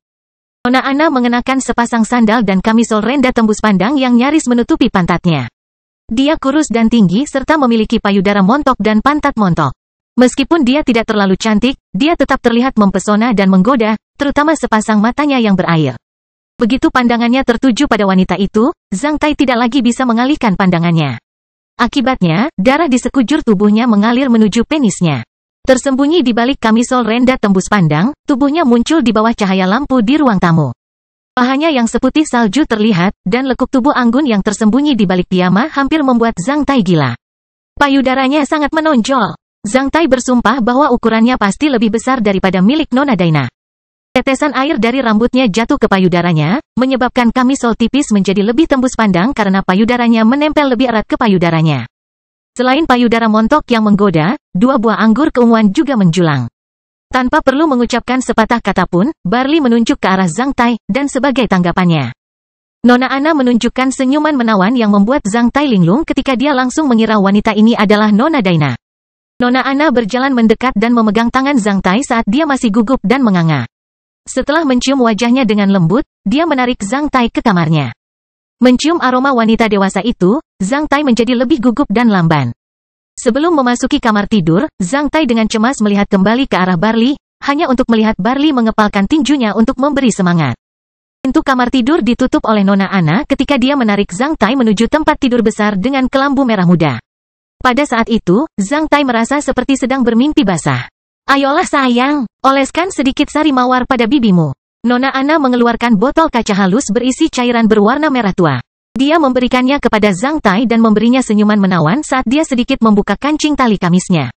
Nona Ana mengenakan sepasang sandal dan kamisol renda tembus pandang yang nyaris menutupi pantatnya. Dia kurus dan tinggi serta memiliki payudara montok dan pantat montok. Meskipun dia tidak terlalu cantik, dia tetap terlihat mempesona dan menggoda, terutama sepasang matanya yang berair. Begitu pandangannya tertuju pada wanita itu, Zhang Tai tidak lagi bisa mengalihkan pandangannya. Akibatnya, darah di sekujur tubuhnya mengalir menuju penisnya. Tersembunyi di balik kamisol renda tembus pandang, tubuhnya muncul di bawah cahaya lampu di ruang tamu. Pahanya yang seputih salju terlihat, dan lekuk tubuh anggun yang tersembunyi di balik piyama hampir membuat Zhang Tai gila. Payudaranya sangat menonjol. Zhang Tai bersumpah bahwa ukurannya pasti lebih besar daripada milik Nona Daina. Tetesan air dari rambutnya jatuh ke payudaranya, menyebabkan kamisol tipis menjadi lebih tembus pandang karena payudaranya menempel lebih erat ke payudaranya. Selain payudara montok yang menggoda, 2 buah anggur keunguan juga menjulang. Tanpa perlu mengucapkan sepatah kata pun, Barley menunjuk ke arah Zhang Tai, dan sebagai tanggapannya. Nona Ana menunjukkan senyuman menawan yang membuat Zhang Tai linglung ketika dia langsung mengira wanita ini adalah Nona Daina. Nona Ana berjalan mendekat dan memegang tangan Zhang Tai saat dia masih gugup dan menganga. Setelah mencium wajahnya dengan lembut, dia menarik Zhang Tai ke kamarnya. Mencium aroma wanita dewasa itu, Zhang Tai menjadi lebih gugup dan lamban. Sebelum memasuki kamar tidur, Zhang Tai dengan cemas melihat kembali ke arah Barley, hanya untuk melihat Barley mengepalkan tinjunya untuk memberi semangat. Pintu kamar tidur ditutup oleh Nona Ana ketika dia menarik Zhang Tai menuju tempat tidur besar dengan kelambu merah muda. Pada saat itu, Zhang Tai merasa seperti sedang bermimpi basah. Ayolah sayang, oleskan sedikit sari mawar pada bibimu. Nona Ana mengeluarkan botol kaca halus berisi cairan berwarna merah tua. Dia memberikannya kepada Zhang Tai dan memberinya senyuman menawan saat dia sedikit membuka kancing tali kamisnya.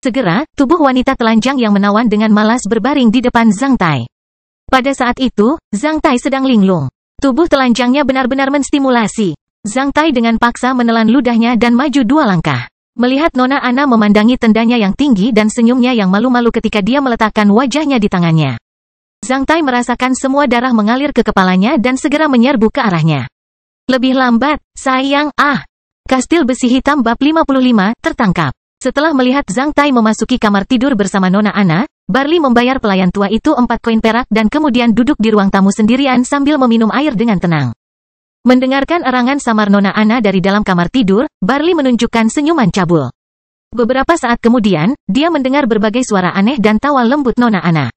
Segera, tubuh wanita telanjang yang menawan dengan malas berbaring di depan Zhang Tai. Pada saat itu, Zhang Tai sedang linglung. Tubuh telanjangnya benar-benar menstimulasi. Zhang Tai dengan paksa menelan ludahnya dan maju 2 langkah. Melihat Nona Ana memandangi tendanya yang tinggi dan senyumnya yang malu-malu ketika dia meletakkan wajahnya di tangannya. Zhang Tai merasakan semua darah mengalir ke kepalanya dan segera menyerbu ke arahnya. Lebih lambat, sayang, Kastil besi hitam bab 55, tertangkap. Setelah melihat Zhang Tai memasuki kamar tidur bersama Nona Ana, Barley membayar pelayan tua itu 4 koin perak dan kemudian duduk di ruang tamu sendirian sambil meminum air dengan tenang. Mendengarkan erangan samar Nona Ana dari dalam kamar tidur, Barley menunjukkan senyuman cabul. Beberapa saat kemudian, dia mendengar berbagai suara aneh dan tawa lembut Nona Ana.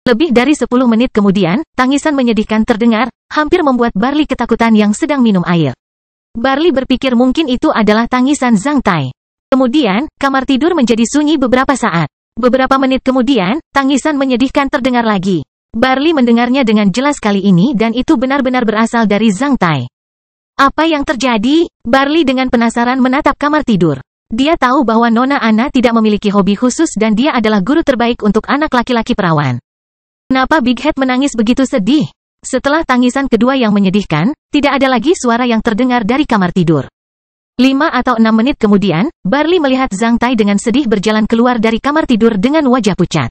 Lebih dari 10 menit kemudian, tangisan menyedihkan terdengar, hampir membuat Barley ketakutan yang sedang minum air. Barley berpikir mungkin itu adalah tangisan Zhang Tai. Kemudian, kamar tidur menjadi sunyi beberapa saat. Beberapa menit kemudian, tangisan menyedihkan terdengar lagi. Barley mendengarnya dengan jelas kali ini dan itu benar-benar berasal dari Zhang Tai. Apa yang terjadi? Barley dengan penasaran menatap kamar tidur. Dia tahu bahwa Nona Ana tidak memiliki hobi khusus dan dia adalah guru terbaik untuk anak laki-laki perawan. Kenapa Big Head menangis begitu sedih? Setelah tangisan kedua yang menyedihkan, tidak ada lagi suara yang terdengar dari kamar tidur. 5 atau 6 menit kemudian, Barley melihat Zhang Tai dengan sedih berjalan keluar dari kamar tidur dengan wajah pucat.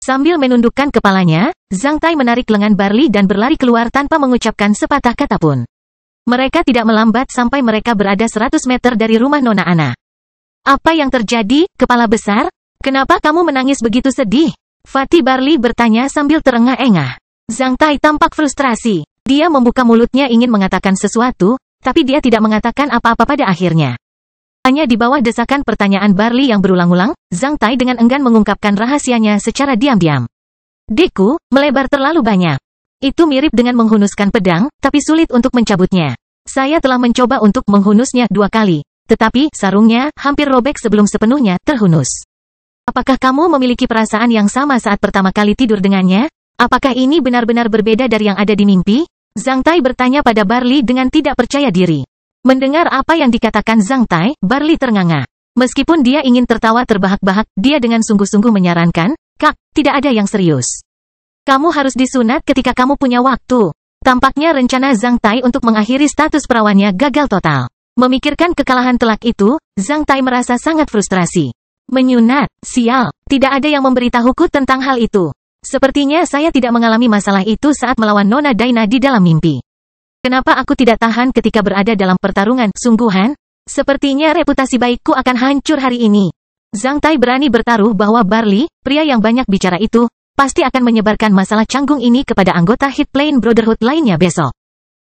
Sambil menundukkan kepalanya, Zhang Tai menarik lengan Barley dan berlari keluar tanpa mengucapkan sepatah kata pun. Mereka tidak melambat sampai mereka berada 100 meter dari rumah Nona Ana. Apa yang terjadi, kepala besar? Kenapa kamu menangis begitu sedih? Fatih Barley bertanya sambil terengah-engah. Zhang Tai tampak frustrasi. Dia membuka mulutnya ingin mengatakan sesuatu, tapi dia tidak mengatakan apa-apa pada akhirnya. Hanya di bawah desakan pertanyaan Barley yang berulang-ulang, Zhang Tai dengan enggan mengungkapkan rahasianya secara diam-diam. Deku, melebar terlalu banyak. Itu mirip dengan menghunuskan pedang, tapi sulit untuk mencabutnya. Saya telah mencoba untuk menghunusnya 2 kali, tetapi sarungnya hampir robek sebelum sepenuhnya terhunus. Apakah kamu memiliki perasaan yang sama saat pertama kali tidur dengannya? Apakah ini benar-benar berbeda dari yang ada di mimpi? Zhang Tai bertanya pada Barley dengan tidak percaya diri. Mendengar apa yang dikatakan Zhang Tai, Barley ternganga. Meskipun dia ingin tertawa terbahak-bahak, dia dengan sungguh-sungguh menyarankan, "Kak, tidak ada yang serius. Kamu harus disunat ketika kamu punya waktu." Tampaknya rencana Zhang Tai untuk mengakhiri status perawannya gagal total. Memikirkan kekalahan telak itu, Zhang Tai merasa sangat frustrasi. Menyunat, sial, tidak ada yang memberitahuku tentang hal itu. Sepertinya saya tidak mengalami masalah itu saat melawan Nona Daina di dalam mimpi. Kenapa aku tidak tahan ketika berada dalam pertarungan sungguhan? Sepertinya reputasi baikku akan hancur hari ini. Zhang Tai berani bertaruh bahwa Barley, pria yang banyak bicara itu, pasti akan menyebarkan masalah canggung ini kepada anggota Hit Plain Brotherhood lainnya besok.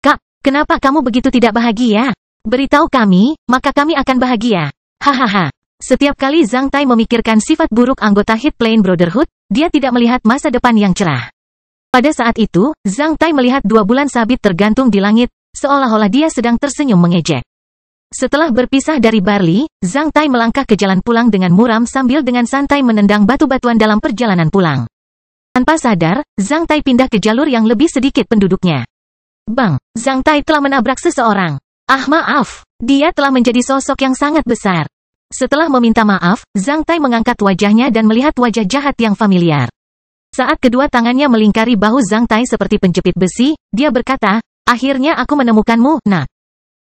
Kak, kenapa kamu begitu tidak bahagia? Beritahu kami, maka kami akan bahagia. Hahaha. Setiap kali Zhang Tai memikirkan sifat buruk anggota Hit Plain Brotherhood, dia tidak melihat masa depan yang cerah. Pada saat itu, Zhang Tai melihat 2 bulan sabit tergantung di langit, seolah-olah dia sedang tersenyum mengejek. Setelah berpisah dari Barley, Zhang Tai melangkah ke jalan pulang dengan muram sambil dengan santai menendang batu-batuan dalam perjalanan pulang. Tanpa sadar, Zhang Tai pindah ke jalur yang lebih sedikit penduduknya. Bang, Zhang Tai telah menabrak seseorang. Maaf, dia telah menjadi sosok yang sangat besar. Setelah meminta maaf, Zhang Tai mengangkat wajahnya dan melihat wajah jahat yang familiar. Saat kedua tangannya melingkari bahu Zhang Tai seperti penjepit besi, dia berkata, "Akhirnya aku menemukanmu, nak."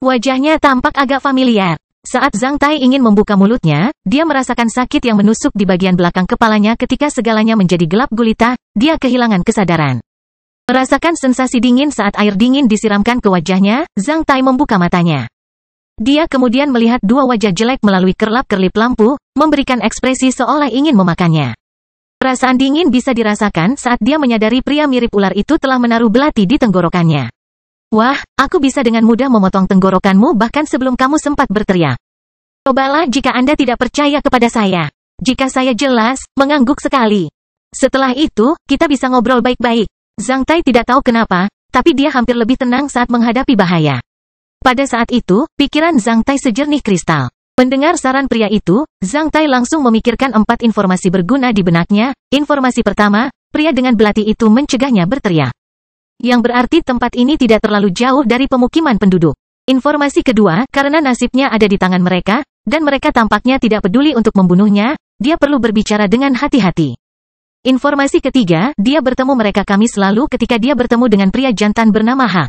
Wajahnya tampak agak familiar. Saat Zhang Tai ingin membuka mulutnya, dia merasakan sakit yang menusuk di bagian belakang kepalanya ketika segalanya menjadi gelap gulita, dia kehilangan kesadaran. Merasakan sensasi dingin saat air dingin disiramkan ke wajahnya, Zhang Tai membuka matanya. Dia kemudian melihat 2 wajah jelek melalui kerlap-kerlip lampu, memberikan ekspresi seolah ingin memakannya. Perasaan dingin bisa dirasakan saat dia menyadari pria mirip ular itu telah menaruh belati di tenggorokannya. Wah, aku bisa dengan mudah memotong tenggorokanmu bahkan sebelum kamu sempat berteriak. Cobalah jika Anda tidak percaya kepada saya. Jika saya jelas, mengangguk sekali. Setelah itu, kita bisa ngobrol baik-baik. Zhang Tai tidak tahu kenapa, tapi dia hampir lebih tenang saat menghadapi bahaya. Pada saat itu, pikiran Zhang Tai sejernih kristal. Mendengar saran pria itu, Zhang Tai langsung memikirkan 4 informasi berguna di benaknya. Informasi pertama, pria dengan belati itu mencegahnya berteriak. Yang berarti tempat ini tidak terlalu jauh dari pemukiman penduduk. Informasi kedua, karena nasibnya ada di tangan mereka, dan mereka tampaknya tidak peduli untuk membunuhnya, dia perlu berbicara dengan hati-hati. Informasi ketiga, dia bertemu mereka Kamis lalu ketika dia bertemu dengan pria jantan bernama Ha.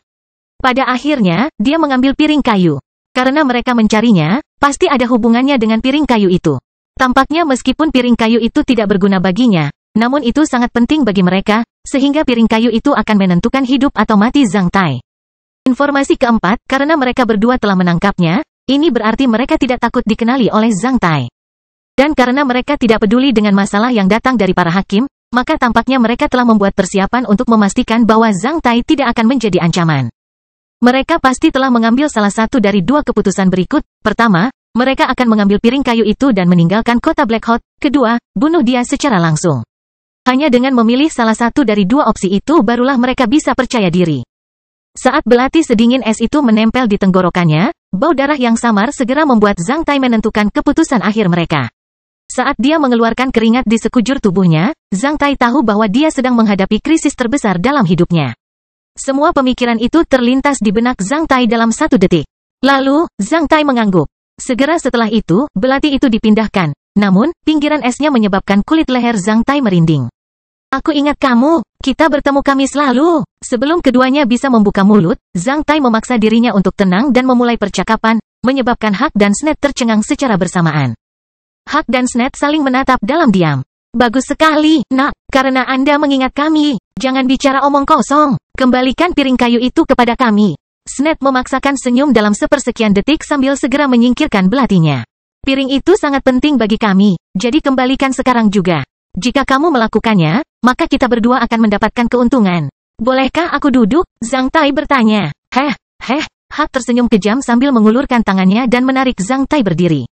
Pada akhirnya, dia mengambil piring kayu. Karena mereka mencarinya, pasti ada hubungannya dengan piring kayu itu. Tampaknya meskipun piring kayu itu tidak berguna baginya, namun itu sangat penting bagi mereka, sehingga piring kayu itu akan menentukan hidup atau mati Zhang Tai. Informasi keempat, karena mereka berdua telah menangkapnya, ini berarti mereka tidak takut dikenali oleh Zhang Tai. Dan karena mereka tidak peduli dengan masalah yang datang dari para hakim, maka tampaknya mereka telah membuat persiapan untuk memastikan bahwa Zhang Tai tidak akan menjadi ancaman. Mereka pasti telah mengambil salah satu dari 2 keputusan berikut. Pertama, mereka akan mengambil piring kayu itu dan meninggalkan kota Black Hot. Kedua, bunuh dia secara langsung. Hanya dengan memilih salah satu dari 2 opsi itu barulah mereka bisa percaya diri. Saat belati sedingin es itu menempel di tenggorokannya, bau darah yang samar segera membuat Zhang Tai menentukan keputusan akhir mereka. Saat dia mengeluarkan keringat di sekujur tubuhnya, Zhang Tai tahu bahwa dia sedang menghadapi krisis terbesar dalam hidupnya. Semua pemikiran itu terlintas di benak Zhang Tai dalam 1 detik. Lalu, Zhang Tai mengangguk. Segera setelah itu, belati itu dipindahkan. Namun, pinggiran esnya menyebabkan kulit leher Zhang Tai merinding. Aku ingat kamu, kita bertemu Kamis lalu. Sebelum keduanya bisa membuka mulut, Zhang Tai memaksa dirinya untuk tenang dan memulai percakapan, menyebabkan Hak dan Sned tercengang secara bersamaan. Hak dan Sned saling menatap dalam diam. Bagus sekali, nak, karena Anda mengingat kami. Jangan bicara omong kosong, kembalikan piring kayu itu kepada kami. Sned memaksakan senyum dalam sepersekian detik sambil segera menyingkirkan belatinya. Piring itu sangat penting bagi kami, jadi kembalikan sekarang juga. Jika kamu melakukannya, maka kita berdua akan mendapatkan keuntungan. Bolehkah aku duduk? Zhang Tai bertanya. Hak tersenyum kejam sambil mengulurkan tangannya dan menarik Zhang Tai berdiri.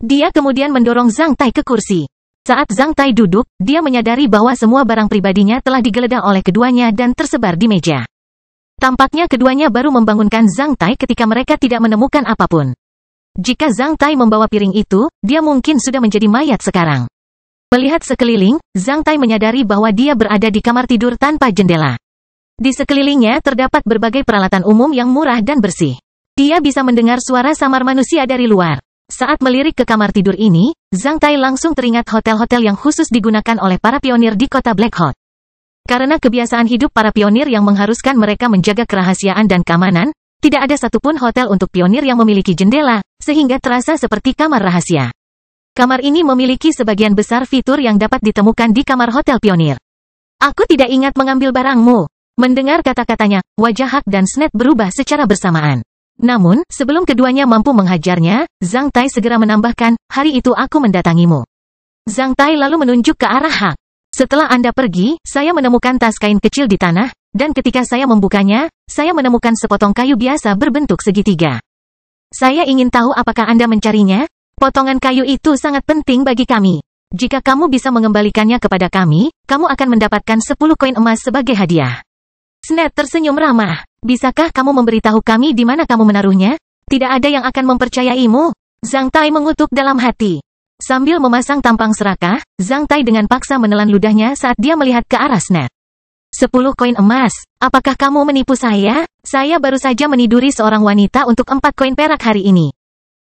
Dia kemudian mendorong Zhang Tai ke kursi. Saat Zhang Tai duduk, dia menyadari bahwa semua barang pribadinya telah digeledah oleh keduanya dan tersebar di meja. Tampaknya keduanya baru membangunkan Zhang Tai ketika mereka tidak menemukan apapun. Jika Zhang Tai membawa piring itu, dia mungkin sudah menjadi mayat sekarang. Melihat sekeliling, Zhang Tai menyadari bahwa dia berada di kamar tidur tanpa jendela. Di sekelilingnya terdapat berbagai peralatan umum yang murah dan bersih. Dia bisa mendengar suara samar manusia dari luar. Saat melirik ke kamar tidur ini, Zhang Tai langsung teringat hotel-hotel yang khusus digunakan oleh para pionir di kota Black Hot. Karena kebiasaan hidup para pionir yang mengharuskan mereka menjaga kerahasiaan dan keamanan, tidak ada satupun hotel untuk pionir yang memiliki jendela, sehingga terasa seperti kamar rahasia. Kamar ini memiliki sebagian besar fitur yang dapat ditemukan di kamar hotel pionir. Aku tidak ingat mengambil barangmu. Mendengar kata-katanya, wajah Hak dan Sned berubah secara bersamaan. Namun, sebelum keduanya mampu menghajarnya, Zhang Tai segera menambahkan, hari itu aku mendatangimu. Zhang Tai lalu menunjuk ke arah Hak. Setelah Anda pergi, saya menemukan tas kain kecil di tanah, dan ketika saya membukanya, saya menemukan sepotong kayu biasa berbentuk segitiga. Saya ingin tahu apakah Anda mencarinya? Potongan kayu itu sangat penting bagi kami. Jika kamu bisa mengembalikannya kepada kami, kamu akan mendapatkan 10 koin emas sebagai hadiah. Sned tersenyum ramah. Bisakah kamu memberitahu kami di mana kamu menaruhnya? Tidak ada yang akan mempercayaimu. Zhang Tai mengutuk dalam hati. Sambil memasang tampang serakah, Zhang Tai dengan paksa menelan ludahnya saat dia melihat ke arah Sned. 10 koin emas. Apakah kamu menipu saya? Saya baru saja meniduri seorang wanita untuk 4 koin perak hari ini.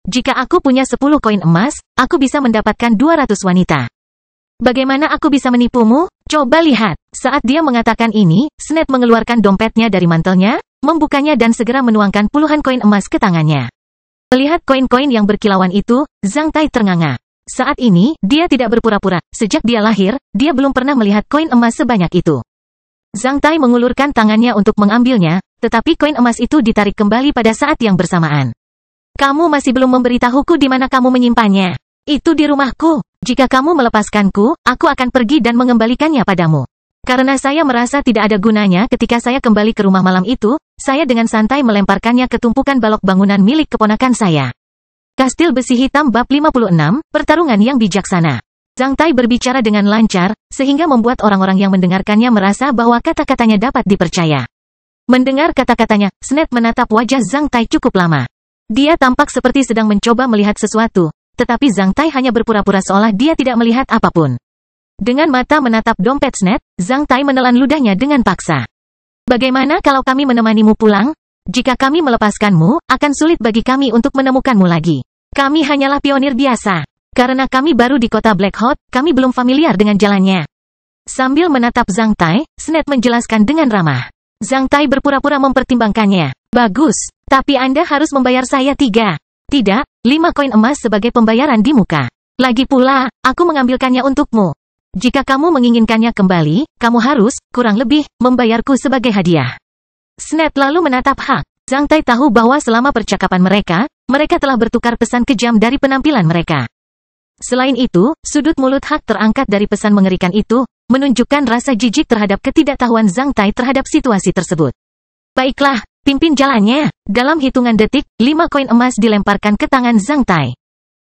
Jika aku punya 10 koin emas, aku bisa mendapatkan 200 wanita. Bagaimana aku bisa menipumu? Coba lihat. Saat dia mengatakan ini, Sned mengeluarkan dompetnya dari mantelnya, membukanya dan segera menuangkan puluhan koin emas ke tangannya. Melihat koin-koin yang berkilauan itu, Zhang Tai ternganga. Saat ini, dia tidak berpura-pura. Sejak dia lahir, dia belum pernah melihat koin emas sebanyak itu. Zhang Tai mengulurkan tangannya untuk mengambilnya, tetapi koin emas itu ditarik kembali pada saat yang bersamaan. Kamu masih belum memberitahuku di mana kamu menyimpannya. Itu di rumahku. Jika kamu melepaskanku, aku akan pergi dan mengembalikannya padamu. Karena saya merasa tidak ada gunanya ketika saya kembali ke rumah malam itu, saya dengan santai melemparkannya ke tumpukan balok bangunan milik keponakan saya. Kastil Besi Hitam Bab 56, Pertarungan yang Bijaksana. Zhang Tai berbicara dengan lancar, sehingga membuat orang-orang yang mendengarkannya merasa bahwa kata-katanya dapat dipercaya. Mendengar kata-katanya, Snap menatap wajah Zhang Tai cukup lama. Dia tampak seperti sedang mencoba melihat sesuatu, tetapi Zhang Tai hanya berpura-pura seolah dia tidak melihat apapun. Dengan mata menatap dompet Snap, Zhang Tai menelan ludahnya dengan paksa. Bagaimana kalau kami menemanimu pulang? Jika kami melepaskanmu, akan sulit bagi kami untuk menemukanmu lagi. Kami hanyalah pionir biasa. Karena kami baru di kota Black Hot, kami belum familiar dengan jalannya. Sambil menatap Zhang Tai, Snap menjelaskan dengan ramah. Zhang Tai berpura-pura mempertimbangkannya. Bagus, tapi Anda harus membayar saya 5 koin emas sebagai pembayaran di muka. Lagi pula, aku mengambilkannya untukmu. Jika kamu menginginkannya kembali, kamu harus, kurang lebih, membayarku sebagai hadiah. Snap lalu menatap Hak. Zhang Tai tahu bahwa selama percakapan mereka telah bertukar pesan kejam dari penampilan mereka. Selain itu, sudut mulut Hak terangkat dari pesan mengerikan itu, menunjukkan rasa jijik terhadap ketidaktahuan Zhang Tai terhadap situasi tersebut. Baiklah, pimpin jalannya. Dalam hitungan detik, 5 koin emas dilemparkan ke tangan Zhang Tai.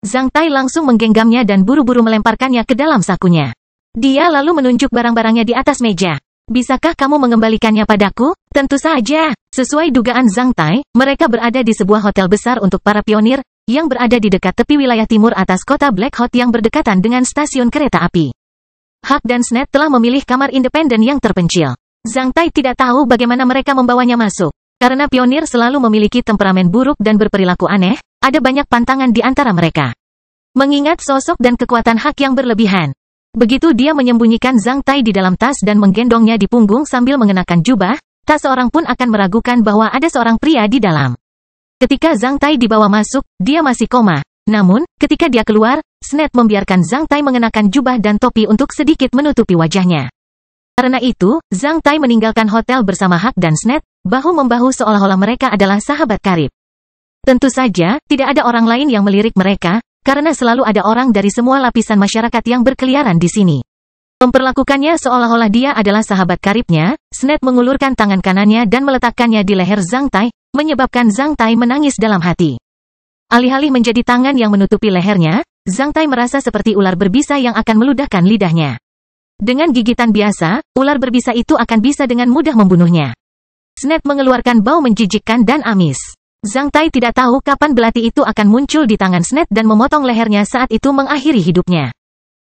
Zhang Tai langsung menggenggamnya dan buru-buru melemparkannya ke dalam sakunya. Dia lalu menunjuk barang-barangnya di atas meja. Bisakah kamu mengembalikannya padaku? Tentu saja. Sesuai dugaan Zhang Tai, mereka berada di sebuah hotel besar untuk para pionir, yang berada di dekat tepi wilayah timur atas kota Black Hot yang berdekatan dengan stasiun kereta api. Hak dan Snap telah memilih kamar independen yang terpencil. Zhang Tai tidak tahu bagaimana mereka membawanya masuk. Karena pionir selalu memiliki temperamen buruk dan berperilaku aneh, ada banyak pantangan di antara mereka. Mengingat sosok dan kekuatan Hak yang berlebihan. Begitu dia menyembunyikan Zhang Tai di dalam tas dan menggendongnya di punggung sambil mengenakan jubah, tak seorang pun akan meragukan bahwa ada seorang pria di dalam. Ketika Zhang Tai dibawa masuk, dia masih koma. Namun, ketika dia keluar, Snap membiarkan Zhang Tai mengenakan jubah dan topi untuk sedikit menutupi wajahnya. Karena itu, Zhang Tai meninggalkan hotel bersama Hak dan Snap, bahu-membahu seolah-olah mereka adalah sahabat karib. Tentu saja, tidak ada orang lain yang melirik mereka, karena selalu ada orang dari semua lapisan masyarakat yang berkeliaran di sini. Memperlakukannya seolah-olah dia adalah sahabat karibnya, Snap mengulurkan tangan kanannya dan meletakkannya di leher Zhang Tai, menyebabkan Zhang Tai menangis dalam hati. Alih-alih menjadi tangan yang menutupi lehernya, Zhang Tai merasa seperti ular berbisa yang akan meludahkan lidahnya. Dengan gigitan biasa, ular berbisa itu akan bisa dengan mudah membunuhnya. Snap mengeluarkan bau menjijikkan dan amis. Zhang Tai tidak tahu kapan belati itu akan muncul di tangan Snap dan memotong lehernya saat itu mengakhiri hidupnya.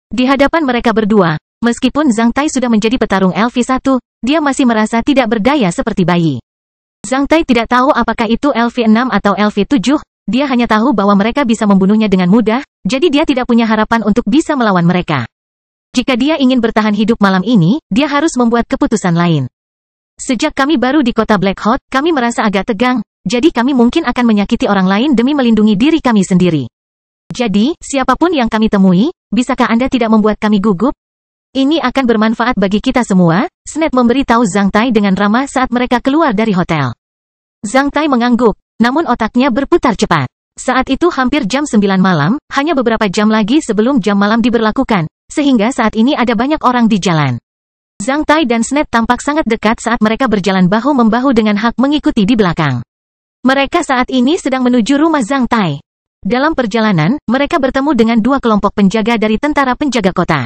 Di hadapan mereka berdua, meskipun Zhang Tai sudah menjadi petarung LV1, dia masih merasa tidak berdaya seperti bayi. Zhang Tai tidak tahu apakah itu LV6 atau LV7, dia hanya tahu bahwa mereka bisa membunuhnya dengan mudah, jadi dia tidak punya harapan untuk bisa melawan mereka. Jika dia ingin bertahan hidup malam ini, dia harus membuat keputusan lain. Sejak kami baru di kota Black Hot, kami merasa agak tegang, jadi kami mungkin akan menyakiti orang lain demi melindungi diri kami sendiri. Jadi, siapapun yang kami temui, bisakah Anda tidak membuat kami gugup? Ini akan bermanfaat bagi kita semua, Snap memberitahu Zhang Tai dengan ramah saat mereka keluar dari hotel. Zhang Tai mengangguk, namun otaknya berputar cepat. Saat itu hampir jam 9 malam, hanya beberapa jam lagi sebelum jam malam diberlakukan, sehingga saat ini ada banyak orang di jalan. Zhang Tai dan Snap tampak sangat dekat saat mereka berjalan bahu-membahu dengan Hak mengikuti di belakang. Mereka saat ini sedang menuju rumah Zhang Tai. Dalam perjalanan, mereka bertemu dengan 2 kelompok penjaga dari tentara penjaga kota.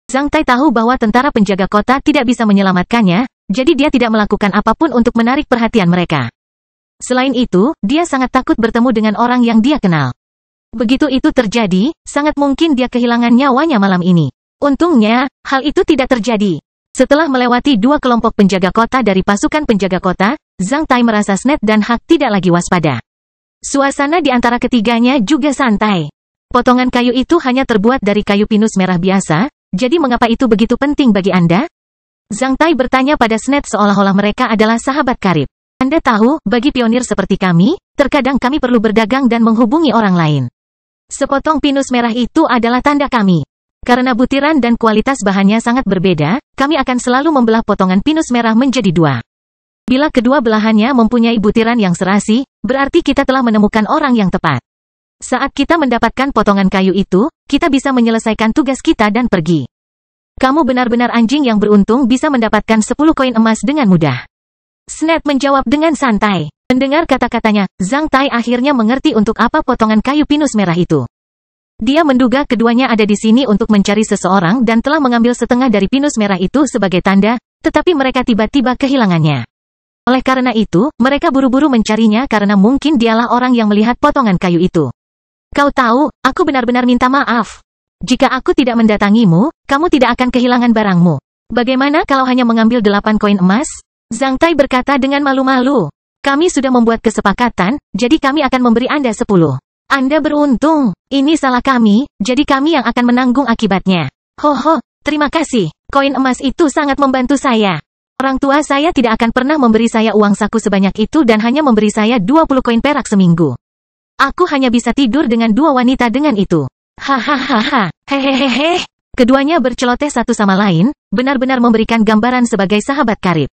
Zhang Tai tahu bahwa tentara penjaga kota tidak bisa menyelamatkannya, jadi dia tidak melakukan apapun untuk menarik perhatian mereka. Selain itu, dia sangat takut bertemu dengan orang yang dia kenal. Begitu itu terjadi, sangat mungkin dia kehilangan nyawanya malam ini. Untungnya, hal itu tidak terjadi. Setelah melewati 2 kelompok penjaga kota dari pasukan penjaga kota, Zhang Tai merasa Snap dan Hak tidak lagi waspada. Suasana di antara ketiganya juga santai. Potongan kayu itu hanya terbuat dari kayu pinus merah biasa, jadi mengapa itu begitu penting bagi Anda? Zhang Tai bertanya pada Snap seolah-olah mereka adalah sahabat karib. Anda tahu, bagi pionir seperti kami, terkadang kami perlu berdagang dan menghubungi orang lain. Sepotong pinus merah itu adalah tanda kami. Karena butiran dan kualitas bahannya sangat berbeda, kami akan selalu membelah potongan pinus merah menjadi 2. Bila kedua belahannya mempunyai butiran yang serasi, berarti kita telah menemukan orang yang tepat. Saat kita mendapatkan potongan kayu itu, kita bisa menyelesaikan tugas kita dan pergi. Kamu benar-benar anjing yang beruntung bisa mendapatkan 10 koin emas dengan mudah. Snap menjawab dengan santai. Mendengar kata-katanya, Zhang Tai akhirnya mengerti untuk apa potongan kayu pinus merah itu. Dia menduga keduanya ada di sini untuk mencari seseorang dan telah mengambil setengah dari pinus merah itu sebagai tanda, tetapi mereka tiba-tiba kehilangannya. Oleh karena itu, mereka buru-buru mencarinya karena mungkin dialah orang yang melihat potongan kayu itu. Kau tahu, aku benar-benar minta maaf. Jika aku tidak mendatangimu, kamu tidak akan kehilangan barangmu. Bagaimana kalau hanya mengambil 8 koin emas? Zhang Tai berkata dengan malu-malu. Kami sudah membuat kesepakatan, jadi kami akan memberi Anda 10. Anda beruntung. Ini salah kami, jadi kami yang akan menanggung akibatnya. Ho, terima kasih. Koin emas itu sangat membantu saya. Orang tua saya tidak akan pernah memberi saya uang saku sebanyak itu dan hanya memberi saya 20 koin perak seminggu. Aku hanya bisa tidur dengan 2 wanita dengan itu. Hahaha, hehehehe. Keduanya berceloteh satu sama lain, benar-benar memberikan gambaran sebagai sahabat karib.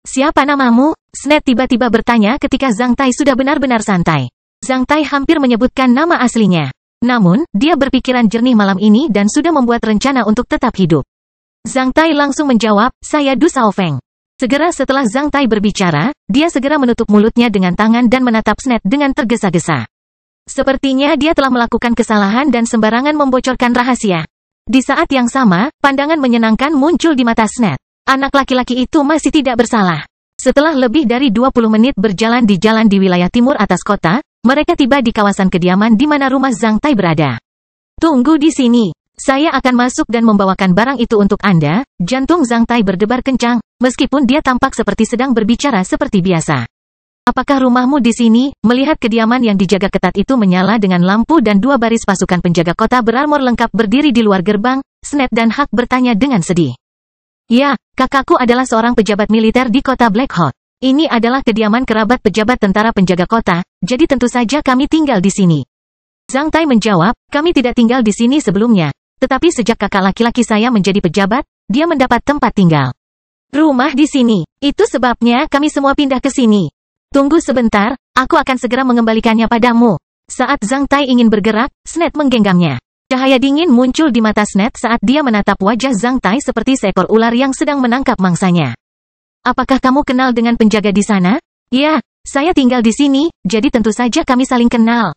Siapa namamu? Sned tiba-tiba bertanya ketika Zhang Tai sudah benar-benar santai. Zhang Tai hampir menyebutkan nama aslinya. Namun, dia berpikiran jernih malam ini dan sudah membuat rencana untuk tetap hidup. Zhang Tai langsung menjawab, saya Du Xiaofeng. Segera setelah Zhang Tai berbicara, dia segera menutup mulutnya dengan tangan dan menatap Sned dengan tergesa-gesa. Sepertinya dia telah melakukan kesalahan dan sembarangan membocorkan rahasia. Di saat yang sama, pandangan menyenangkan muncul di mata Sned. Anak laki-laki itu masih tidak bersalah. Setelah lebih dari 20 menit berjalan di jalan di wilayah timur atas kota, mereka tiba di kawasan kediaman di mana rumah Zhang Tai berada. Tunggu di sini. Saya akan masuk dan membawakan barang itu untuk Anda. Jantung Zhang Tai berdebar kencang, meskipun dia tampak seperti sedang berbicara seperti biasa. Apakah rumahmu di sini? Melihat kediaman yang dijaga ketat itu menyala dengan lampu dan 2 baris pasukan penjaga kota berarmor lengkap berdiri di luar gerbang, Sned dan Hak bertanya dengan sedih. Ya, kakakku adalah seorang pejabat militer di kota Blackhawk. Ini adalah kediaman kerabat pejabat tentara penjaga kota, jadi tentu saja kami tinggal di sini. Zhang Tai menjawab, kami tidak tinggal di sini sebelumnya, tetapi sejak kakak laki-laki saya menjadi pejabat, dia mendapat tempat tinggal. Rumah di sini, itu sebabnya kami semua pindah ke sini. Tunggu sebentar, aku akan segera mengembalikannya padamu. Saat Zhang Tai ingin bergerak, Sned menggenggamnya. Cahaya dingin muncul di mata Sned saat dia menatap wajah Zhang Tai seperti seekor ular yang sedang menangkap mangsanya. Apakah kamu kenal dengan penjaga di sana? Ya, saya tinggal di sini, jadi tentu saja kami saling kenal.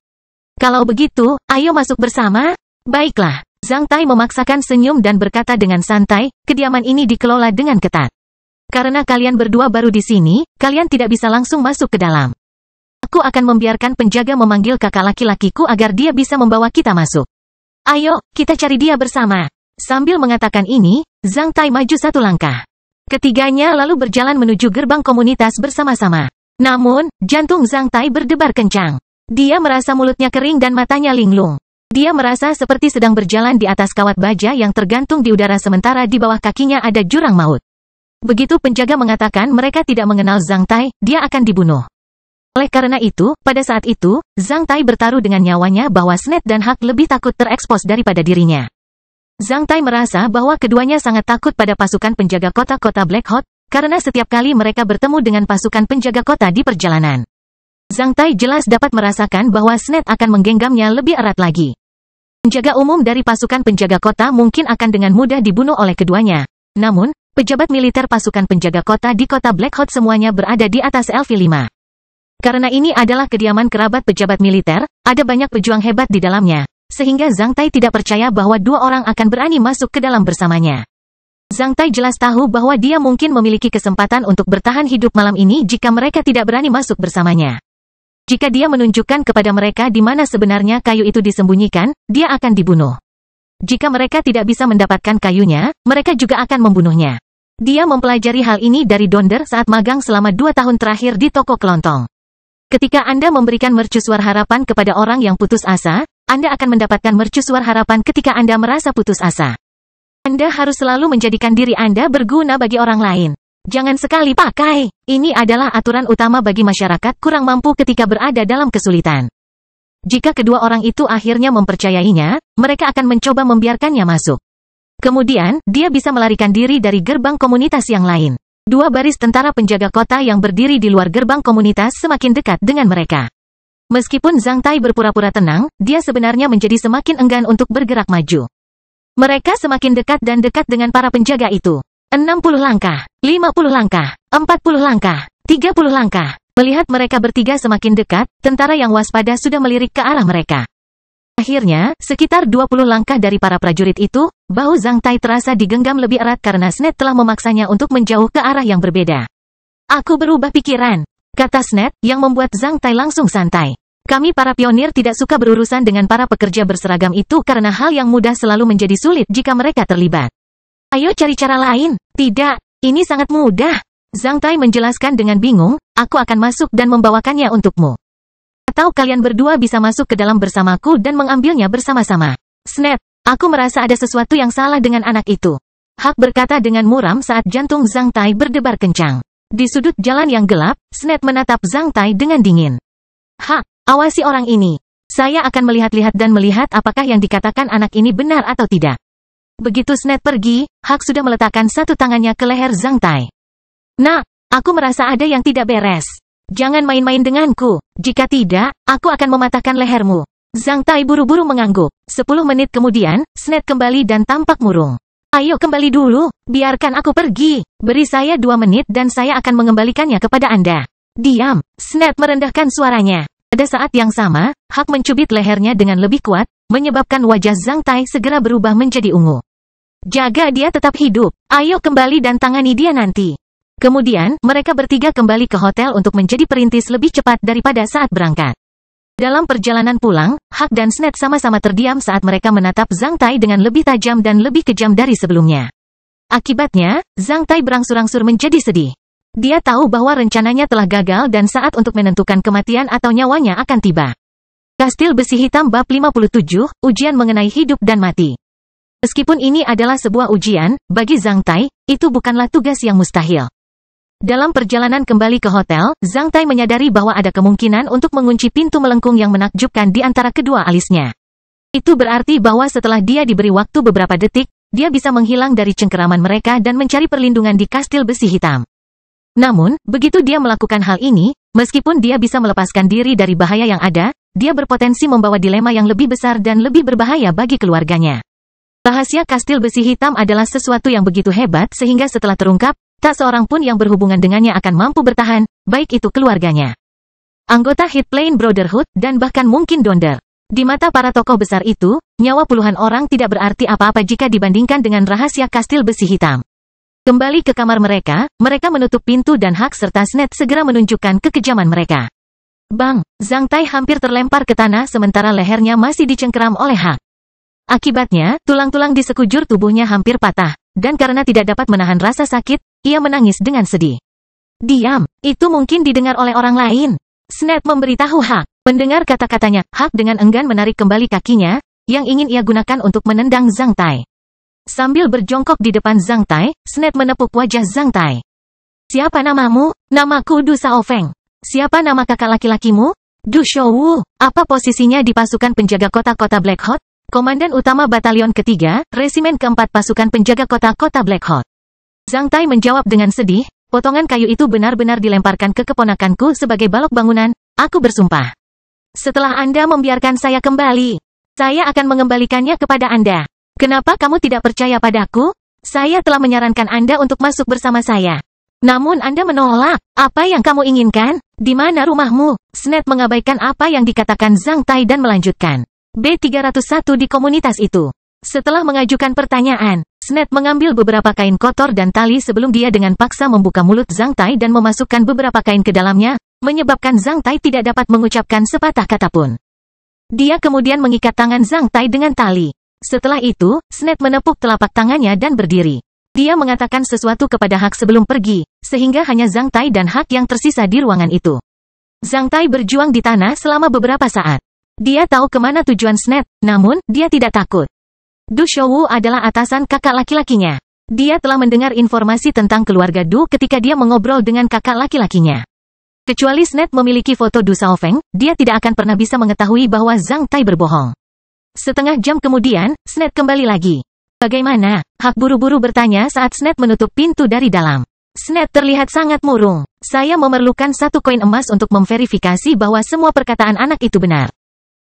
Kalau begitu, ayo masuk bersama. Baiklah, Zhang Tai memaksakan senyum dan berkata dengan santai, kediaman ini dikelola dengan ketat. Karena kalian berdua baru di sini, kalian tidak bisa langsung masuk ke dalam. Aku akan membiarkan penjaga memanggil kakak laki-lakiku agar dia bisa membawa kita masuk. Ayo, kita cari dia bersama. Sambil mengatakan ini, Zhang Tai maju 1 langkah. Ketiganya lalu berjalan menuju gerbang komunitas bersama-sama. Namun, jantung Zhang Tai berdebar kencang. Dia merasa mulutnya kering dan matanya linglung. Dia merasa seperti sedang berjalan di atas kawat baja yang tergantung di udara sementara di bawah kakinya ada jurang maut. Begitu penjaga mengatakan mereka tidak mengenal Zhang Tai, dia akan dibunuh. Oleh karena itu, pada saat itu, Zhang Tai bertaruh dengan nyawanya bahwa Sned dan Hak lebih takut terekspos daripada dirinya. Zhang Tai merasa bahwa keduanya sangat takut pada pasukan penjaga kota-kota Blackhawk, karena setiap kali mereka bertemu dengan pasukan penjaga kota di perjalanan. Zhang Tai jelas dapat merasakan bahwa Sned akan menggenggamnya lebih erat lagi. Penjaga umum dari pasukan penjaga kota mungkin akan dengan mudah dibunuh oleh keduanya. Namun, pejabat militer pasukan penjaga kota di kota Blackhawk semuanya berada di atas LV5. Karena ini adalah kediaman kerabat pejabat militer, ada banyak pejuang hebat di dalamnya. Sehingga Zhang Tai tidak percaya bahwa 2 orang akan berani masuk ke dalam bersamanya. Zhang Tai jelas tahu bahwa dia mungkin memiliki kesempatan untuk bertahan hidup malam ini jika mereka tidak berani masuk bersamanya. Jika dia menunjukkan kepada mereka di mana sebenarnya kayu itu disembunyikan, dia akan dibunuh. Jika mereka tidak bisa mendapatkan kayunya, mereka juga akan membunuhnya. Dia mempelajari hal ini dari Donder saat magang selama 2 tahun terakhir di toko kelontong. Ketika Anda memberikan mercusuar harapan kepada orang yang putus asa, Anda akan mendapatkan mercusuar harapan ketika Anda merasa putus asa. Anda harus selalu menjadikan diri Anda berguna bagi orang lain. Jangan sekali pakai. Ini adalah aturan utama bagi masyarakat kurang mampu ketika berada dalam kesulitan. Jika kedua orang itu akhirnya mempercayainya, mereka akan mencoba membiarkannya masuk. Kemudian, dia bisa melarikan diri dari gerbang komunitas yang lain. 2 baris tentara penjaga kota yang berdiri di luar gerbang komunitas semakin dekat dengan mereka. Meskipun Zhang Tai berpura-pura tenang, dia sebenarnya menjadi semakin enggan untuk bergerak maju. Mereka semakin dekat dan dekat dengan para penjaga itu. 60 langkah, 50 langkah, 40 langkah, 30 langkah. Melihat mereka bertiga semakin dekat, tentara yang waspada sudah melirik ke arah mereka. Akhirnya, sekitar 20 langkah dari para prajurit itu, bahu Zhang Tai terasa digenggam lebih erat karena Sned telah memaksanya untuk menjauh ke arah yang berbeda. Aku berubah pikiran, kata Sned, yang membuat Zhang Tai langsung santai. Kami para pionir tidak suka berurusan dengan para pekerja berseragam itu karena hal yang mudah selalu menjadi sulit jika mereka terlibat. Ayo cari cara lain. Tidak, ini sangat mudah. Zhang Tai menjelaskan dengan bingung, aku akan masuk dan membawakannya untukmu. Atau kalian berdua bisa masuk ke dalam bersamaku dan mengambilnya bersama-sama. Sned, aku merasa ada sesuatu yang salah dengan anak itu. Hak berkata dengan muram saat jantung Zhang Tai berdebar kencang. Di sudut jalan yang gelap, Sned menatap Zhang Tai dengan dingin. Hak, awasi orang ini. Saya akan melihat-lihat dan melihat apakah yang dikatakan anak ini benar atau tidak. Begitu Sned pergi, Hak sudah meletakkan satu tangannya ke leher Zhang Tai. Nah, aku merasa ada yang tidak beres. Jangan main-main denganku. Jika tidak, aku akan mematahkan lehermu. Zhang Tai buru-buru mengangguk. 10 menit kemudian, Sned kembali dan tampak murung. Ayo kembali dulu, biarkan aku pergi. Beri saya 2 menit dan saya akan mengembalikannya kepada Anda. Diam, Sned merendahkan suaranya. Pada saat yang sama, Hak mencubit lehernya dengan lebih kuat, menyebabkan wajah Zhang Tai segera berubah menjadi ungu. Jaga dia tetap hidup. Ayo kembali dan tangani dia nanti. Kemudian, mereka bertiga kembali ke hotel untuk menjadi perintis lebih cepat daripada saat berangkat. Dalam perjalanan pulang, Hak dan Sned sama-sama terdiam saat mereka menatap Zhang Tai dengan lebih tajam dan lebih kejam dari sebelumnya. Akibatnya, Zhang Tai berangsur-angsur menjadi sedih. Dia tahu bahwa rencananya telah gagal dan saat untuk menentukan kematian atau nyawanya akan tiba. Kastil Besi Hitam Bab 57, Ujian Mengenai Hidup dan Mati. Meskipun ini adalah sebuah ujian, bagi Zhang Tai, itu bukanlah tugas yang mustahil. Dalam perjalanan kembali ke hotel, Zhang Tai menyadari bahwa ada kemungkinan untuk mengunci pintu melengkung yang menakjubkan di antara kedua alisnya. Itu berarti bahwa setelah dia diberi waktu beberapa detik, dia bisa menghilang dari cengkeraman mereka dan mencari perlindungan di Kastil Besi Hitam. Namun, begitu dia melakukan hal ini, meskipun dia bisa melepaskan diri dari bahaya yang ada, dia berpotensi membawa dilema yang lebih besar dan lebih berbahaya bagi keluarganya. Rahasia Kastil Besi Hitam adalah sesuatu yang begitu hebat sehingga setelah terungkap, tak seorang pun yang berhubungan dengannya akan mampu bertahan, baik itu keluarganya, anggota Hit Plain Brotherhood, dan bahkan mungkin Donder. Di mata para tokoh besar itu, nyawa puluhan orang tidak berarti apa-apa jika dibandingkan dengan rahasia Kastil Besi Hitam. Kembali ke kamar mereka menutup pintu dan Hak serta Sned segera menunjukkan kekejaman mereka. Bang, Zhang Tai hampir terlempar ke tanah sementara lehernya masih dicengkeram oleh Hak. Akibatnya, tulang-tulang di sekujur tubuhnya hampir patah, dan karena tidak dapat menahan rasa sakit, ia menangis dengan sedih. Diam, itu mungkin didengar oleh orang lain. Sned memberitahu Hak. Mendengar kata-katanya, Hak dengan enggan menarik kembali kakinya, yang ingin ia gunakan untuk menendang Zhang Tai. Sambil berjongkok di depan Zhang Tai, Sned menepuk wajah Zhang Tai. Siapa namamu? Namaku Du Xiaofeng. Siapa nama kakak laki-lakimu? Du Shouwu. Apa posisinya di pasukan penjaga kota-kota Black Hot? Komandan utama Batalion Ketiga, Resimen Keempat Pasukan Penjaga Kota-Kota Black Hot. Zhang Tai menjawab dengan sedih, potongan kayu itu benar-benar dilemparkan ke keponakanku sebagai balok bangunan, aku bersumpah. Setelah Anda membiarkan saya kembali, saya akan mengembalikannya kepada Anda. Kenapa kamu tidak percaya padaku? Saya telah menyarankan Anda untuk masuk bersama saya. Namun Anda menolak. Apa yang kamu inginkan? Di mana rumahmu? Sned mengabaikan apa yang dikatakan Zhang Tai dan melanjutkan. B301 di komunitas itu. Setelah mengajukan pertanyaan, Sned mengambil beberapa kain kotor dan tali sebelum dia dengan paksa membuka mulut Zhang Tai dan memasukkan beberapa kain ke dalamnya, menyebabkan Zhang Tai tidak dapat mengucapkan sepatah kata pun. Dia kemudian mengikat tangan Zhang Tai dengan tali. Setelah itu, Sned menepuk telapak tangannya dan berdiri. Dia mengatakan sesuatu kepada Hak sebelum pergi, sehingga hanya Zhang Tai dan Hak yang tersisa di ruangan itu. Zhang Tai berjuang di tanah selama beberapa saat. Dia tahu kemana tujuan Sned, namun, dia tidak takut. Du Shouwu adalah atasan kakak laki-lakinya. Dia telah mendengar informasi tentang keluarga Du ketika dia mengobrol dengan kakak laki-lakinya. Kecuali Sned memiliki foto Du Xiaofeng, dia tidak akan pernah bisa mengetahui bahwa Zhang Tai berbohong. Setengah jam kemudian, Sned kembali lagi. Bagaimana? Hak buru-buru bertanya saat Sned menutup pintu dari dalam. Sned terlihat sangat murung. Saya memerlukan 1 koin emas untuk memverifikasi bahwa semua perkataan anak itu benar.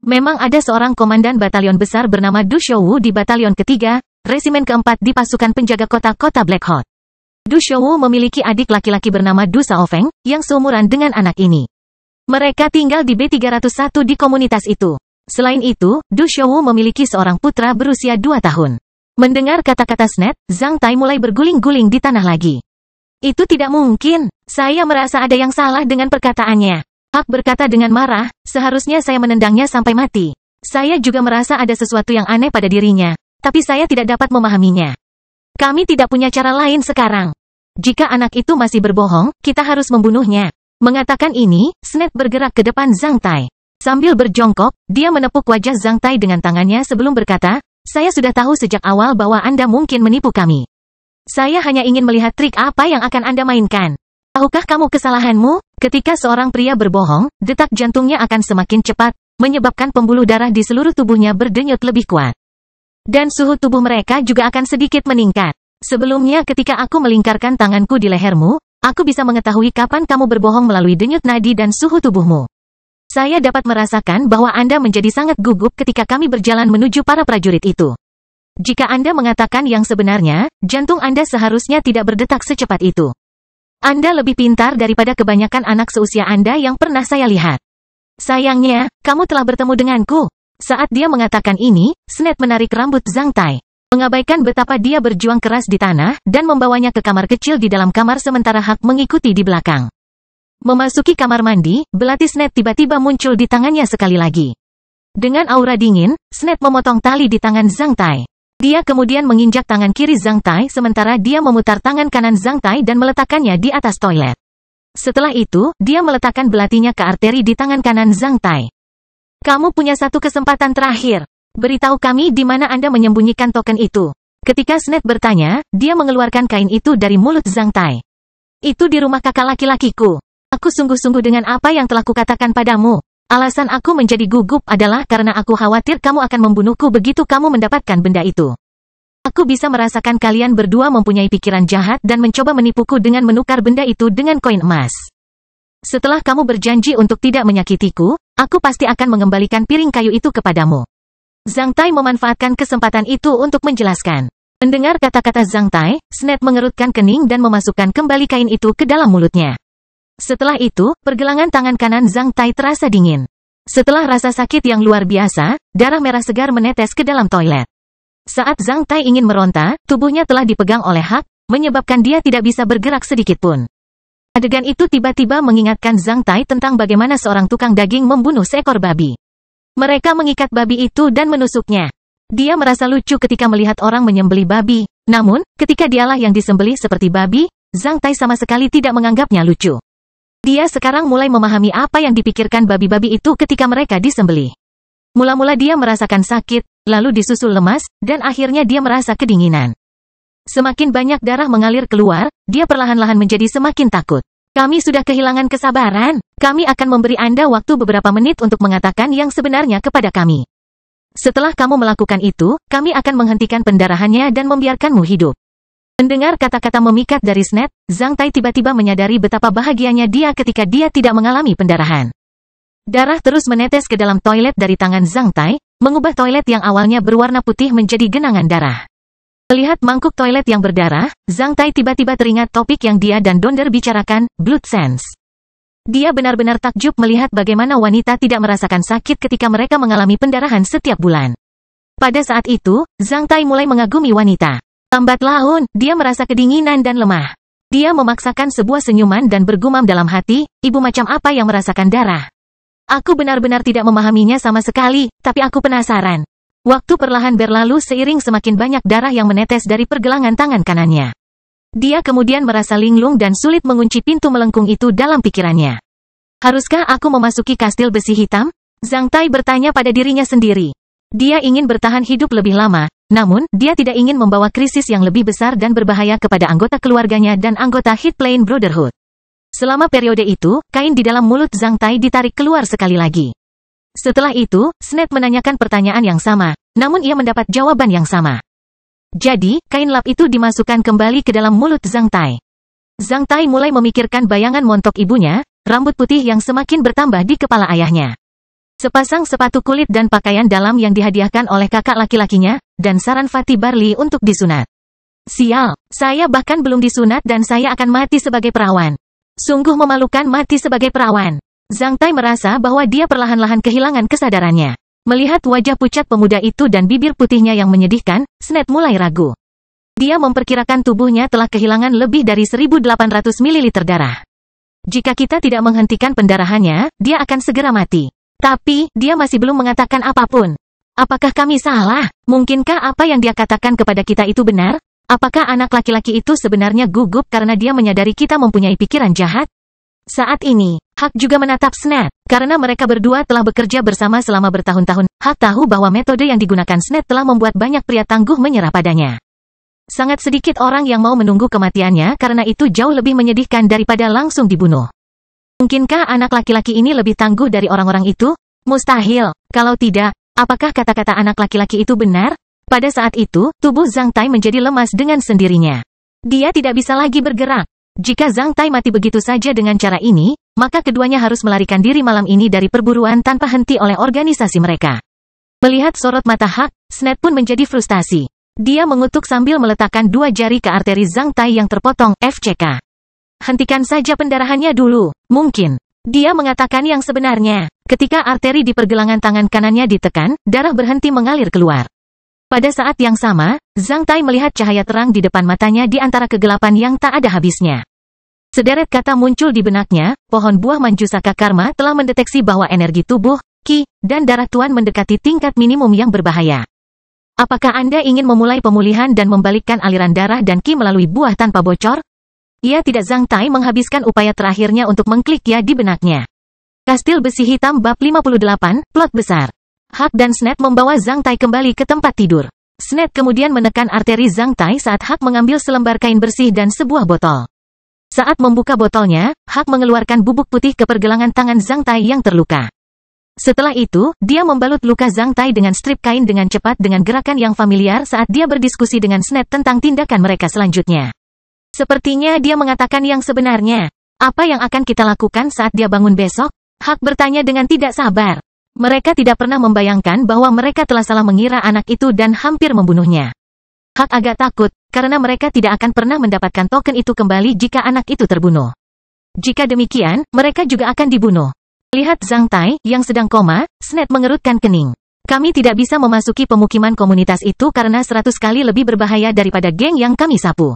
Memang ada seorang komandan batalion besar bernama Du Shouwu di Batalion Ketiga, Resimen Keempat di pasukan penjaga kota-kota Black Hot. Du Shouwu memiliki adik laki-laki bernama Du Xiaofeng, yang seumuran dengan anak ini. Mereka tinggal di B301 di komunitas itu. Selain itu, Du Shouwu memiliki seorang putra berusia 2 tahun. Mendengar kata-kata Sned, Zhang Tai mulai berguling-guling di tanah lagi. Itu tidak mungkin. Saya merasa ada yang salah dengan perkataannya. Hak berkata dengan marah, seharusnya saya menendangnya sampai mati. Saya juga merasa ada sesuatu yang aneh pada dirinya, tapi saya tidak dapat memahaminya. Kami tidak punya cara lain sekarang. Jika anak itu masih berbohong, kita harus membunuhnya. Mengatakan ini, Sned bergerak ke depan Zhang Tai. Sambil berjongkok, dia menepuk wajah Zhang Tai dengan tangannya sebelum berkata, saya sudah tahu sejak awal bahwa Anda mungkin menipu kami. Saya hanya ingin melihat trik apa yang akan Anda mainkan. Tahukah kamu kesalahanmu? Ketika seorang pria berbohong, detak jantungnya akan semakin cepat, menyebabkan pembuluh darah di seluruh tubuhnya berdenyut lebih kuat. Dan suhu tubuh mereka juga akan sedikit meningkat. Sebelumnya ketika aku melingkarkan tanganku di lehermu, aku bisa mengetahui kapan kamu berbohong melalui denyut nadi dan suhu tubuhmu. Saya dapat merasakan bahwa Anda menjadi sangat gugup ketika kami berjalan menuju para prajurit itu. Jika Anda mengatakan yang sebenarnya, jantung Anda seharusnya tidak berdetak secepat itu. Anda lebih pintar daripada kebanyakan anak seusia Anda yang pernah saya lihat. Sayangnya, kamu telah bertemu denganku. Saat dia mengatakan ini, Sned menarik rambut Zhang Tai. Mengabaikan betapa dia berjuang keras di tanah, dan membawanya ke kamar kecil di dalam kamar sementara Hak mengikuti di belakang. Memasuki kamar mandi, belati Sned tiba-tiba muncul di tangannya sekali lagi. Dengan aura dingin, Sned memotong tali di tangan Zhang Tai. Dia kemudian menginjak tangan kiri Zhang Tai sementara dia memutar tangan kanan Zhang Tai dan meletakkannya di atas toilet. Setelah itu, dia meletakkan belatinya ke arteri di tangan kanan Zhang Tai. Kamu punya satu kesempatan terakhir. Beritahu kami di mana Anda menyembunyikan token itu. Ketika Sned bertanya, dia mengeluarkan kain itu dari mulut Zhang Tai. Itu di rumah kakak laki-lakiku. Aku sungguh-sungguh dengan apa yang telah kukatakan padamu. Alasan aku menjadi gugup adalah karena aku khawatir kamu akan membunuhku begitu kamu mendapatkan benda itu. Aku bisa merasakan kalian berdua mempunyai pikiran jahat dan mencoba menipuku dengan menukar benda itu dengan koin emas. Setelah kamu berjanji untuk tidak menyakitiku, aku pasti akan mengembalikan piring kayu itu kepadamu. Zhang Tai memanfaatkan kesempatan itu untuk menjelaskan. Mendengar kata-kata Zhang Tai, Sned mengerutkan kening dan memasukkan kembali kain itu ke dalam mulutnya. Setelah itu, pergelangan tangan kanan Zhang Tai terasa dingin. Setelah rasa sakit yang luar biasa, darah merah segar menetes ke dalam toilet. Saat Zhang Tai ingin meronta, tubuhnya telah dipegang oleh Hak, menyebabkan dia tidak bisa bergerak sedikit pun. Adegan itu tiba-tiba mengingatkan Zhang Tai tentang bagaimana seorang tukang daging membunuh seekor babi. Mereka mengikat babi itu dan menusuknya. Dia merasa lucu ketika melihat orang menyembelih babi, namun, ketika dialah yang disembelih seperti babi, Zhang Tai sama sekali tidak menganggapnya lucu. Dia sekarang mulai memahami apa yang dipikirkan babi-babi itu ketika mereka disembelih. Mula-mula dia merasakan sakit, lalu disusul lemas, dan akhirnya dia merasa kedinginan. Semakin banyak darah mengalir keluar, dia perlahan-lahan menjadi semakin takut. Kami sudah kehilangan kesabaran. Kami akan memberi Anda waktu beberapa menit untuk mengatakan yang sebenarnya kepada kami. Setelah kamu melakukan itu, kami akan menghentikan pendarahannya dan membiarkanmu hidup. Mendengar kata-kata memikat dari Sned, Zhang Tai tiba-tiba menyadari betapa bahagianya dia ketika dia tidak mengalami pendarahan. Darah terus menetes ke dalam toilet dari tangan Zhang Tai, mengubah toilet yang awalnya berwarna putih menjadi genangan darah. Melihat mangkuk toilet yang berdarah, Zhang Tai tiba-tiba teringat topik yang dia dan Donder bicarakan, blood sense. Dia benar-benar takjub melihat bagaimana wanita tidak merasakan sakit ketika mereka mengalami pendarahan setiap bulan. Pada saat itu, Zhang Tai mulai mengagumi wanita. Lambat laun, dia merasa kedinginan dan lemah. Dia memaksakan sebuah senyuman dan bergumam dalam hati, ibu macam apa yang merasakan darah? Aku benar-benar tidak memahaminya sama sekali, tapi aku penasaran. Waktu perlahan berlalu seiring semakin banyak darah yang menetes dari pergelangan tangan kanannya. Dia kemudian merasa linglung dan sulit mengunci pintu melengkung itu dalam pikirannya. Haruskah aku memasuki kastil besi hitam? Zhang Tai bertanya pada dirinya sendiri. Dia ingin bertahan hidup lebih lama, namun, dia tidak ingin membawa krisis yang lebih besar dan berbahaya kepada anggota keluarganya dan anggota Hit Plain Brotherhood. Selama periode itu, kain di dalam mulut Zhang Tai ditarik keluar sekali lagi. Setelah itu, Sned menanyakan pertanyaan yang sama, namun ia mendapat jawaban yang sama. Jadi, kain lap itu dimasukkan kembali ke dalam mulut Zhang Tai. Zhang Tai mulai memikirkan bayangan montok ibunya, rambut putih yang semakin bertambah di kepala ayahnya. Sepasang sepatu kulit dan pakaian dalam yang dihadiahkan oleh kakak laki-lakinya, dan saran Fatih Barli untuk disunat. Sial, saya bahkan belum disunat dan saya akan mati sebagai perawan. Sungguh memalukan mati sebagai perawan. Zhang Tai merasa bahwa dia perlahan-lahan kehilangan kesadarannya. Melihat wajah pucat pemuda itu dan bibir putihnya yang menyedihkan, Sned mulai ragu. Dia memperkirakan tubuhnya telah kehilangan lebih dari 1.800 ml darah. Jika kita tidak menghentikan pendarahannya, dia akan segera mati. Tapi, dia masih belum mengatakan apapun. Apakah kami salah? Mungkinkah apa yang dia katakan kepada kita itu benar? Apakah anak laki-laki itu sebenarnya gugup karena dia menyadari kita mempunyai pikiran jahat? Saat ini, Huck juga menatap Sned. Karena mereka berdua telah bekerja bersama selama bertahun-tahun, Huck tahu bahwa metode yang digunakan Sned telah membuat banyak pria tangguh menyerah padanya. Sangat sedikit orang yang mau menunggu kematiannya karena itu jauh lebih menyedihkan daripada langsung dibunuh. Mungkinkah anak laki-laki ini lebih tangguh dari orang-orang itu? Mustahil. Kalau tidak, apakah kata-kata anak laki-laki itu benar? Pada saat itu, tubuh Zhang Tai menjadi lemas dengan sendirinya. Dia tidak bisa lagi bergerak. Jika Zhang Tai mati begitu saja dengan cara ini, maka keduanya harus melarikan diri malam ini dari perburuan tanpa henti oleh organisasi mereka. Melihat sorot mata Huck, Sned pun menjadi frustasi. Dia mengutuk sambil meletakkan dua jari ke arteri Zhang Tai yang terpotong, FCK. Hentikan saja pendarahannya dulu, mungkin. Dia mengatakan yang sebenarnya. Ketika arteri di pergelangan tangan kanannya ditekan, darah berhenti mengalir keluar. Pada saat yang sama, Zhang Tai melihat cahaya terang di depan matanya di antara kegelapan yang tak ada habisnya. Sederet kata muncul di benaknya, pohon buah Manjusaka Karma telah mendeteksi bahwa energi tubuh, ki, dan darah Tuan mendekati tingkat minimum yang berbahaya. Apakah Anda ingin memulai pemulihan dan membalikkan aliran darah dan ki melalui buah tanpa bocor? Ia tidak. Zhang Tai menghabiskan upaya terakhirnya untuk mengklik ya di benaknya. Kastil Besi Hitam bab 58, plot besar. Huck dan Sned membawa Zhang Tai kembali ke tempat tidur. Sned kemudian menekan arteri Zhang Tai saat Huck mengambil selembar kain bersih dan sebuah botol. Saat membuka botolnya, Huck mengeluarkan bubuk putih ke pergelangan tangan Zhang Tai yang terluka. Setelah itu, dia membalut luka Zhang Tai dengan strip kain dengan cepat dengan gerakan yang familiar saat dia berdiskusi dengan Sned tentang tindakan mereka selanjutnya. Sepertinya dia mengatakan yang sebenarnya. Apa yang akan kita lakukan saat dia bangun besok? Huck bertanya dengan tidak sabar. Mereka tidak pernah membayangkan bahwa mereka telah salah mengira anak itu dan hampir membunuhnya. Huck agak takut, karena mereka tidak akan pernah mendapatkan token itu kembali jika anak itu terbunuh. Jika demikian, mereka juga akan dibunuh. Lihat Zhang Tai, yang sedang koma, Sned mengerutkan kening. Kami tidak bisa memasuki pemukiman komunitas itu karena 100 kali lebih berbahaya daripada geng yang kami sapu.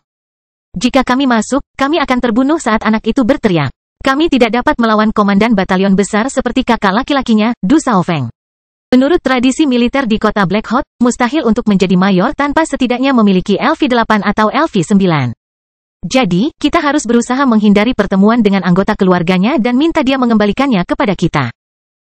Jika kami masuk, kami akan terbunuh saat anak itu berteriak. Kami tidak dapat melawan komandan batalion besar seperti kakak laki-lakinya, Du Xiaofeng. Menurut tradisi militer di kota Black Hawk, mustahil untuk menjadi mayor tanpa setidaknya memiliki LV8 atau LV9. Jadi, kita harus berusaha menghindari pertemuan dengan anggota keluarganya dan minta dia mengembalikannya kepada kita.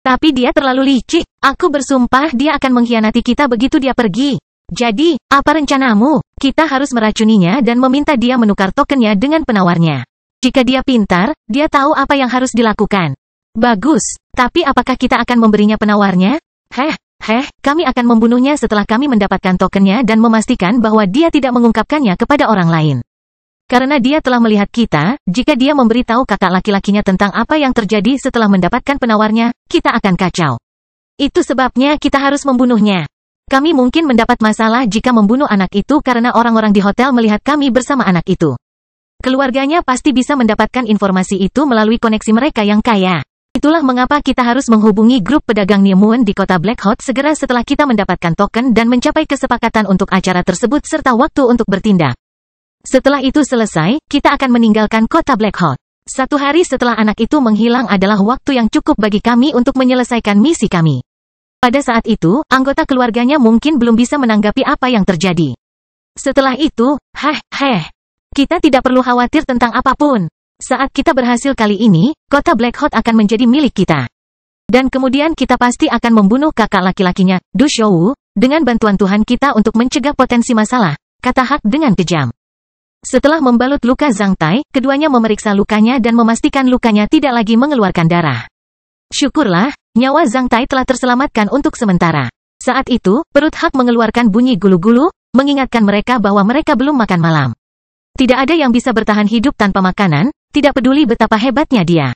Tapi dia terlalu licik. Aku bersumpah dia akan mengkhianati kita begitu dia pergi. Jadi, apa rencanamu? Kita harus meracuninya dan meminta dia menukar tokennya dengan penawarnya. Jika dia pintar, dia tahu apa yang harus dilakukan. Bagus, tapi apakah kita akan memberinya penawarnya? Kami akan membunuhnya setelah kami mendapatkan tokennya dan memastikan bahwa dia tidak mengungkapkannya kepada orang lain. Karena dia telah melihat kita, jika dia memberitahu kakak laki-lakinya tentang apa yang terjadi setelah mendapatkan penawarnya, kita akan kacau. Itu sebabnya kita harus membunuhnya. Kami mungkin mendapat masalah jika membunuh anak itu karena orang-orang di hotel melihat kami bersama anak itu. Keluarganya pasti bisa mendapatkan informasi itu melalui koneksi mereka yang kaya. Itulah mengapa kita harus menghubungi grup pedagang Niemuan di kota Black Hawk segera setelah kita mendapatkan token dan mencapai kesepakatan untuk acara tersebut serta waktu untuk bertindak. Setelah itu selesai, kita akan meninggalkan kota Black Hawk. 1 hari setelah anak itu menghilang adalah waktu yang cukup bagi kami untuk menyelesaikan misi kami. Pada saat itu, anggota keluarganya mungkin belum bisa menanggapi apa yang terjadi. Setelah itu, kita tidak perlu khawatir tentang apapun. Saat kita berhasil kali ini, kota Black Hawk akan menjadi milik kita. Dan kemudian kita pasti akan membunuh kakak laki-lakinya, Du Shouwu, dengan bantuan Tuhan kita untuk mencegah potensi masalah, kata Huck dengan kejam. Setelah membalut luka Zhang Tai, keduanya memeriksa lukanya dan memastikan lukanya tidak lagi mengeluarkan darah. Syukurlah, nyawa Zhang Tai telah terselamatkan untuk sementara. Saat itu, perut Huck mengeluarkan bunyi gulu-gulu, mengingatkan mereka bahwa mereka belum makan malam. Tidak ada yang bisa bertahan hidup tanpa makanan, tidak peduli betapa hebatnya dia.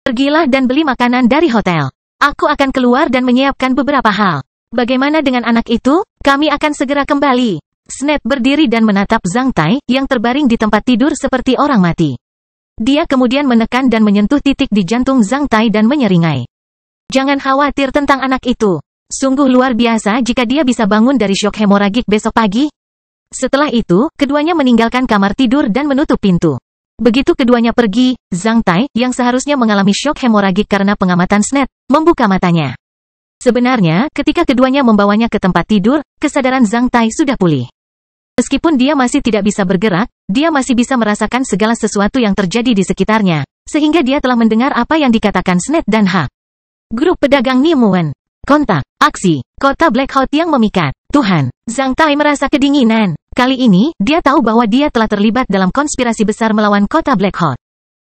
Pergilah dan beli makanan dari hotel. Aku akan keluar dan menyiapkan beberapa hal. Bagaimana dengan anak itu? Kami akan segera kembali. Sned berdiri dan menatap Zhang Tai, yang terbaring di tempat tidur seperti orang mati. Dia kemudian menekan dan menyentuh titik di jantung Zhang Tai dan menyeringai. Jangan khawatir tentang anak itu. Sungguh luar biasa jika dia bisa bangun dari syok hemoragik besok pagi. Setelah itu, keduanya meninggalkan kamar tidur dan menutup pintu. Begitu keduanya pergi, Zhang Tai, yang seharusnya mengalami syok hemoragik karena pengamatan Sned, membuka matanya. Sebenarnya, ketika keduanya membawanya ke tempat tidur, kesadaran Zhang Tai sudah pulih. Meskipun dia masih tidak bisa bergerak, dia masih bisa merasakan segala sesuatu yang terjadi di sekitarnya, sehingga dia telah mendengar apa yang dikatakan Sned dan Hak. Grup pedagang Nimuen. Kontak, aksi, kota Black Hot yang memikat. Tuhan, Zhang Tai merasa kedinginan. Kali ini, dia tahu bahwa dia telah terlibat dalam konspirasi besar melawan kota Black Hot.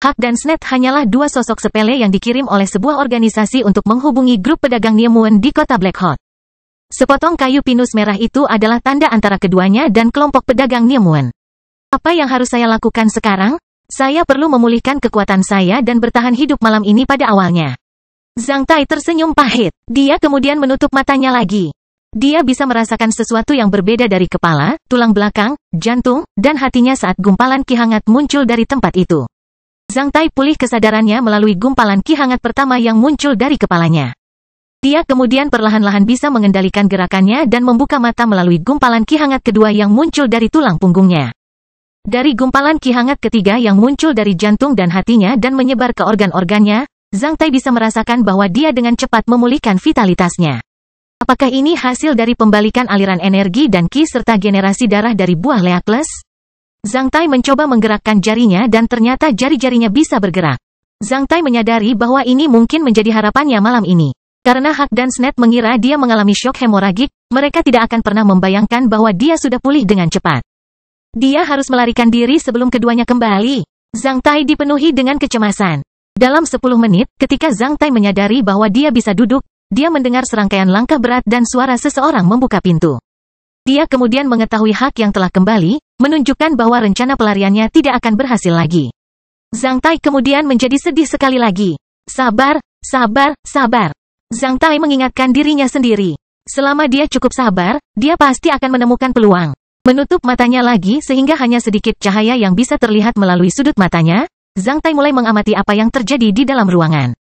Hak dan Sned hanyalah dua sosok sepele yang dikirim oleh sebuah organisasi untuk menghubungi grup pedagang Nimuen di kota Black Hot. Sepotong kayu pinus merah itu adalah tanda antara keduanya dan kelompok pedagang Nimuen. Apa yang harus saya lakukan sekarang? Saya perlu memulihkan kekuatan saya dan bertahan hidup malam ini pada awalnya. Zhang Tai tersenyum pahit. Dia kemudian menutup matanya lagi. Dia bisa merasakan sesuatu yang berbeda dari kepala, tulang belakang, jantung, dan hatinya saat gumpalan ki hangat muncul dari tempat itu. Zhang Tai pulih kesadarannya melalui gumpalan ki hangat pertama yang muncul dari kepalanya. Dia kemudian perlahan-lahan bisa mengendalikan gerakannya dan membuka mata melalui gumpalan ki hangat kedua yang muncul dari tulang punggungnya. Dari gumpalan ki hangat ketiga yang muncul dari jantung dan hatinya dan menyebar ke organ-organnya, Zhang Tai bisa merasakan bahwa dia dengan cepat memulihkan vitalitasnya. Apakah ini hasil dari pembalikan aliran energi dan ki serta generasi darah dari buah Leakles? Zhang Tai mencoba menggerakkan jarinya dan ternyata jari-jarinya bisa bergerak. Zhang Tai menyadari bahwa ini mungkin menjadi harapannya malam ini. Karena Hak dan Sned mengira dia mengalami syok hemoragik, mereka tidak akan pernah membayangkan bahwa dia sudah pulih dengan cepat. Dia harus melarikan diri sebelum keduanya kembali. Zhang Tai dipenuhi dengan kecemasan. Dalam 10 menit, ketika Zhang Tai menyadari bahwa dia bisa duduk, dia mendengar serangkaian langkah berat dan suara seseorang membuka pintu. Dia kemudian mengetahui Hak yang telah kembali, menunjukkan bahwa rencana pelariannya tidak akan berhasil lagi. Zhang Tai kemudian menjadi sedih sekali lagi. Sabar, sabar, sabar. Zhang Tai mengingatkan dirinya sendiri. Selama dia cukup sabar, dia pasti akan menemukan peluang. Menutup matanya lagi sehingga hanya sedikit cahaya yang bisa terlihat melalui sudut matanya, Zhang Tai mulai mengamati apa yang terjadi di dalam ruangan.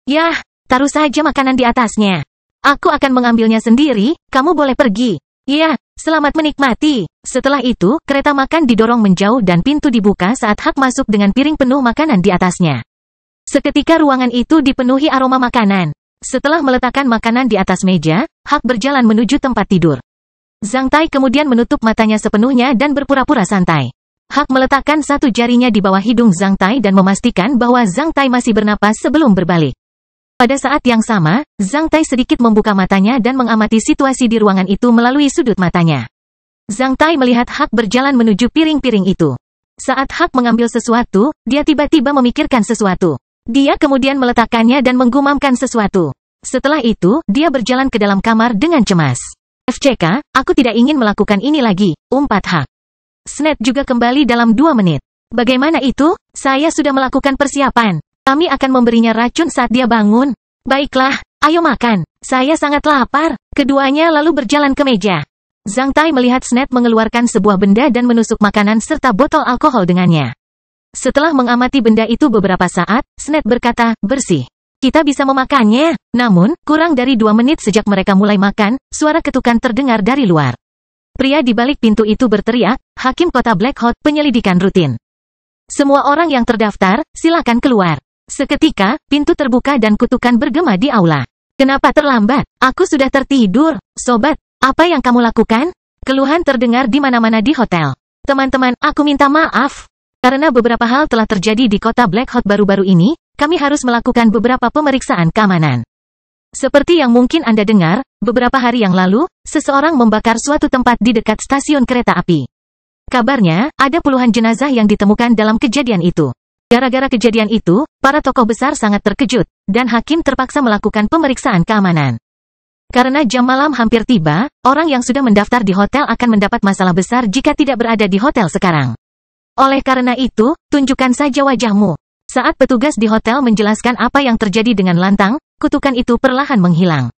Yah, taruh saja makanan di atasnya. Aku akan mengambilnya sendiri, kamu boleh pergi. Ya, selamat menikmati. Setelah itu, kereta makan didorong menjauh dan pintu dibuka saat Hak masuk dengan piring penuh makanan di atasnya. Seketika ruangan itu dipenuhi aroma makanan. Setelah meletakkan makanan di atas meja, Hak berjalan menuju tempat tidur. Zhang Tai kemudian menutup matanya sepenuhnya dan berpura-pura santai. Hak meletakkan satu jarinya di bawah hidung Zhang Tai dan memastikan bahwa Zhang Tai masih bernapas sebelum berbalik. Pada saat yang sama, Zhang Tai sedikit membuka matanya dan mengamati situasi di ruangan itu melalui sudut matanya. Zhang Tai melihat Hak berjalan menuju piring-piring itu. Saat Hak mengambil sesuatu, dia tiba-tiba memikirkan sesuatu. Dia kemudian meletakkannya dan menggumamkan sesuatu. Setelah itu, dia berjalan ke dalam kamar dengan cemas. FCK, aku tidak ingin melakukan ini lagi, umpat Hak. Sned juga kembali dalam 2 menit. Bagaimana itu? Saya sudah melakukan persiapan. Kami akan memberinya racun saat dia bangun. Baiklah, ayo makan. Saya sangat lapar. Keduanya lalu berjalan ke meja. Zhang Tai melihat Sned mengeluarkan sebuah benda dan menusuk makanan serta botol alkohol dengannya. Setelah mengamati benda itu beberapa saat, Sned berkata, bersih. Kita bisa memakannya. Namun, kurang dari 2 menit sejak mereka mulai makan, suara ketukan terdengar dari luar. Pria di balik pintu itu berteriak, Hakim Kota Black Hot, penyelidikan rutin. Semua orang yang terdaftar, silakan keluar. Seketika, pintu terbuka dan kutukan bergema di aula. Kenapa terlambat? Aku sudah tertidur. Sobat, apa yang kamu lakukan? Keluhan terdengar di mana-mana di hotel. Teman-teman, aku minta maaf. Karena beberapa hal telah terjadi di kota Black Hot baru-baru ini, kami harus melakukan beberapa pemeriksaan keamanan. Seperti yang mungkin Anda dengar, beberapa hari yang lalu, seseorang membakar suatu tempat di dekat stasiun kereta api. Kabarnya, ada puluhan jenazah yang ditemukan dalam kejadian itu. Gara-gara kejadian itu, para tokoh besar sangat terkejut, dan hakim terpaksa melakukan pemeriksaan keamanan. Karena jam malam hampir tiba, orang yang sudah mendaftar di hotel akan mendapat masalah besar jika tidak berada di hotel sekarang. Oleh karena itu, tunjukkan saja wajahmu. Saat petugas di hotel menjelaskan apa yang terjadi dengan lantang, kutukan itu perlahan menghilang.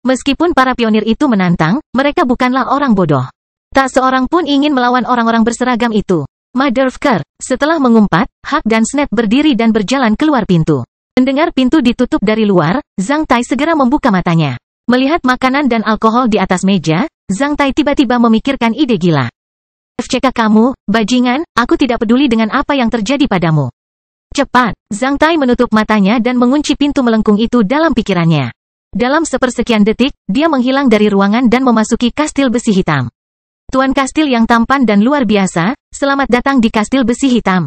Meskipun para pionir itu menantang, mereka bukanlah orang bodoh. Tak seorang pun ingin melawan orang-orang berseragam itu. Motherfucker. Setelah mengumpat, Hak dan Sned berdiri dan berjalan keluar pintu. Mendengar pintu ditutup dari luar, Zhang Tai segera membuka matanya. Melihat makanan dan alkohol di atas meja, Zhang Tai tiba-tiba memikirkan ide gila. FCK kamu, bajingan, aku tidak peduli dengan apa yang terjadi padamu. Cepat, Zhang Tai menutup matanya dan mengunci pintu melengkung itu dalam pikirannya. Dalam sepersekian detik, dia menghilang dari ruangan dan memasuki kastil besi hitam. Tuan kastil yang tampan dan luar biasa, selamat datang di kastil besi hitam.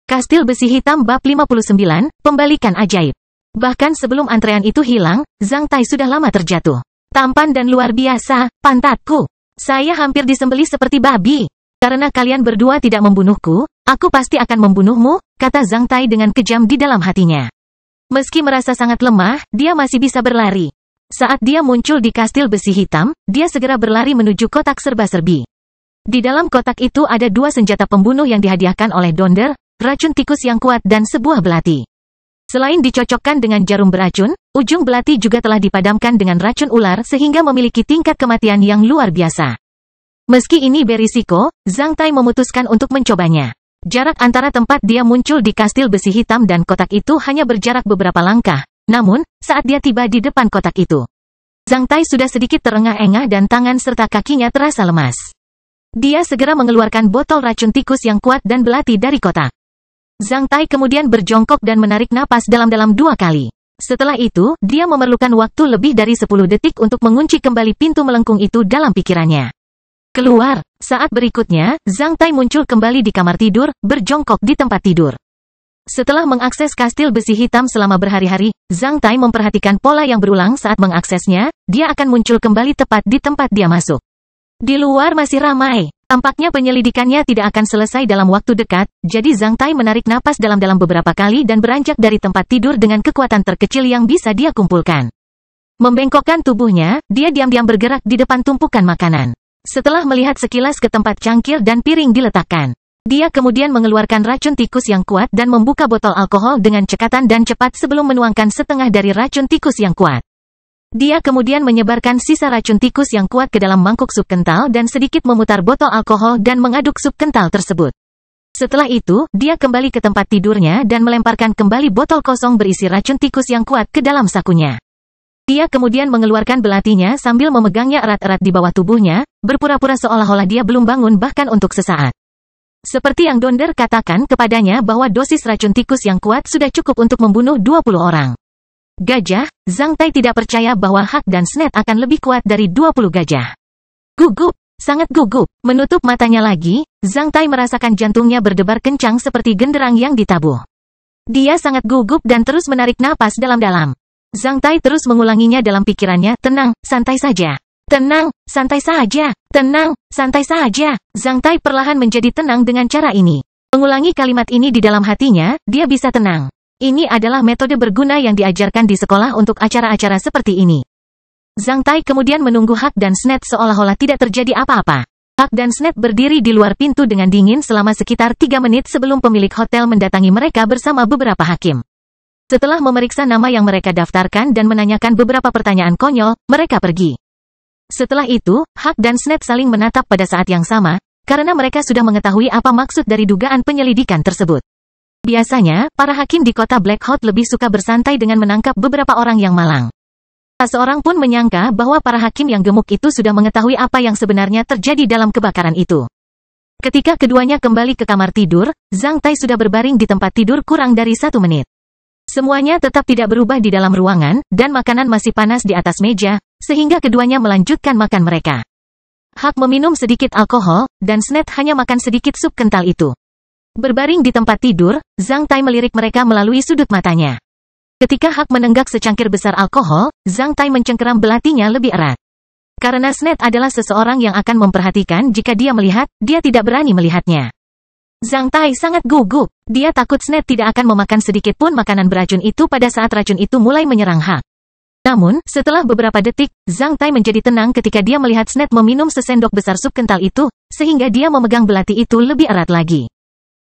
Kastil besi hitam bab 59, pembalikan ajaib. Bahkan sebelum antrean itu hilang, Zhang Tai sudah lama terjatuh. Tampan dan luar biasa, pantatku. Saya hampir disembelih seperti babi. Karena kalian berdua tidak membunuhku, aku pasti akan membunuhmu, kata Zhang Tai dengan kejam di dalam hatinya. Meski merasa sangat lemah, dia masih bisa berlari. Saat dia muncul di kastil besi hitam, dia segera berlari menuju kotak serba-serbi. Di dalam kotak itu ada 2 senjata pembunuh yang dihadiahkan oleh Donder, racun tikus yang kuat dan sebuah belati. Selain dicocokkan dengan jarum beracun, ujung belati juga telah dipadamkan dengan racun ular sehingga memiliki tingkat kematian yang luar biasa. Meski ini berisiko, Zhang Tai memutuskan untuk mencobanya. Jarak antara tempat dia muncul di kastil besi hitam dan kotak itu hanya berjarak beberapa langkah. Namun, saat dia tiba di depan kotak itu, Zhang Tai sudah sedikit terengah-engah dan tangan serta kakinya terasa lemas. Dia segera mengeluarkan botol racun tikus yang kuat dan belati dari kotak. Zhang Tai kemudian berjongkok dan menarik napas dalam-dalam 2 kali. Setelah itu, dia memerlukan waktu lebih dari 10 detik untuk mengunci kembali pintu melengkung itu dalam pikirannya. Keluar. Saat berikutnya, Zhang Tai muncul kembali di kamar tidur, berjongkok di tempat tidur. Setelah mengakses kastil besi hitam selama berhari-hari, Zhang Tai memperhatikan pola yang berulang saat mengaksesnya, dia akan muncul kembali tepat di tempat dia masuk. Di luar masih ramai. Tampaknya penyelidikannya tidak akan selesai dalam waktu dekat, jadi Zhang Tai menarik napas dalam-dalam beberapa kali dan beranjak dari tempat tidur dengan kekuatan terkecil yang bisa dia kumpulkan. Membengkokkan tubuhnya, dia diam-diam bergerak di depan tumpukan makanan. Setelah melihat sekilas ke tempat cangkir dan piring diletakkan, dia kemudian mengeluarkan racun tikus yang kuat dan membuka botol alkohol dengan cekatan dan cepat sebelum menuangkan setengah dari racun tikus yang kuat. Dia kemudian menyebarkan sisa racun tikus yang kuat ke dalam mangkuk sup kental dan sedikit memutar botol alkohol dan mengaduk sup kental tersebut. Setelah itu, dia kembali ke tempat tidurnya dan melemparkan kembali botol kosong berisi racun tikus yang kuat ke dalam sakunya. Dia kemudian mengeluarkan belatinya sambil memegangnya erat-erat di bawah tubuhnya, berpura-pura seolah-olah dia belum bangun bahkan untuk sesaat. Seperti yang Donder katakan kepadanya bahwa dosis racun tikus yang kuat sudah cukup untuk membunuh 20 orang. Gajah, Zhang Tai tidak percaya bahwa Hak dan Snet akan lebih kuat dari 20 gajah. Gugup, sangat gugup. Menutup matanya lagi, Zhang Tai merasakan jantungnya berdebar kencang seperti genderang yang ditabuh. Dia sangat gugup dan terus menarik napas dalam-dalam. Zhang Tai terus mengulanginya dalam pikirannya, tenang, santai saja. Tenang, santai saja. Tenang, santai saja. Zhang Tai perlahan menjadi tenang dengan cara ini. Mengulangi kalimat ini di dalam hatinya, dia bisa tenang. Ini adalah metode berguna yang diajarkan di sekolah untuk acara-acara seperti ini. Zhang Tai kemudian menunggu Hak dan Snet seolah-olah tidak terjadi apa-apa. Hak dan Snet berdiri di luar pintu dengan dingin selama sekitar 3 menit sebelum pemilik hotel mendatangi mereka bersama beberapa hakim. Setelah memeriksa nama yang mereka daftarkan dan menanyakan beberapa pertanyaan konyol, mereka pergi. Setelah itu, Hak dan Snet saling menatap pada saat yang sama, karena mereka sudah mengetahui apa maksud dari dugaan penyelidikan tersebut. Biasanya, para hakim di kota Black Hot lebih suka bersantai dengan menangkap beberapa orang yang malang. Tak seorang pun menyangka bahwa para hakim yang gemuk itu sudah mengetahui apa yang sebenarnya terjadi dalam kebakaran itu. Ketika keduanya kembali ke kamar tidur, Zhang Tai sudah berbaring di tempat tidur kurang dari 1 menit. Semuanya tetap tidak berubah di dalam ruangan, dan makanan masih panas di atas meja, sehingga keduanya melanjutkan makan mereka. Hak meminum sedikit alkohol, dan Snet hanya makan sedikit sup kental itu. Berbaring di tempat tidur, Zhang Tai melirik mereka melalui sudut matanya. Ketika Hak menenggak secangkir besar alkohol, Zhang Tai mencengkeram belatinya lebih erat. Karena Snet adalah seseorang yang akan memperhatikan jika dia melihat, dia tidak berani melihatnya. Zhang Tai sangat gugup. Dia takut Snet tidak akan memakan sedikit pun makanan beracun itu pada saat racun itu mulai menyerang Hak. Namun, setelah beberapa detik, Zhang Tai menjadi tenang ketika dia melihat Snet meminum sesendok besar sup kental itu, sehingga dia memegang belati itu lebih erat lagi.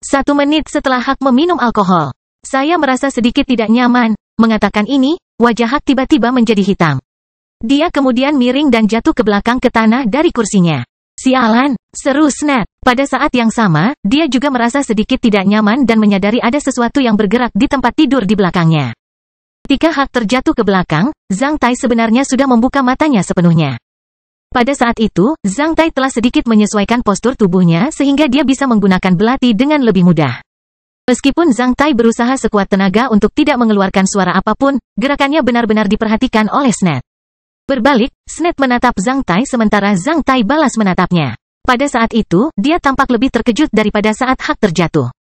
1 menit setelah Hak meminum alkohol, saya merasa sedikit tidak nyaman. Mengatakan ini, wajah Hak tiba-tiba menjadi hitam. Dia kemudian miring dan jatuh ke belakang ke tanah dari kursinya. Sialan, seru Snet. Pada saat yang sama, dia juga merasa sedikit tidak nyaman dan menyadari ada sesuatu yang bergerak di tempat tidur di belakangnya. Ketika Hak terjatuh ke belakang, Zhang Tai sebenarnya sudah membuka matanya sepenuhnya. Pada saat itu, Zhang Tai telah sedikit menyesuaikan postur tubuhnya sehingga dia bisa menggunakan belati dengan lebih mudah. Meskipun Zhang Tai berusaha sekuat tenaga untuk tidak mengeluarkan suara apapun, gerakannya benar-benar diperhatikan oleh Snap. Berbalik, Snap menatap Zhang Tai sementara Zhang Tai balas menatapnya. Pada saat itu, dia tampak lebih terkejut daripada saat Hak terjatuh.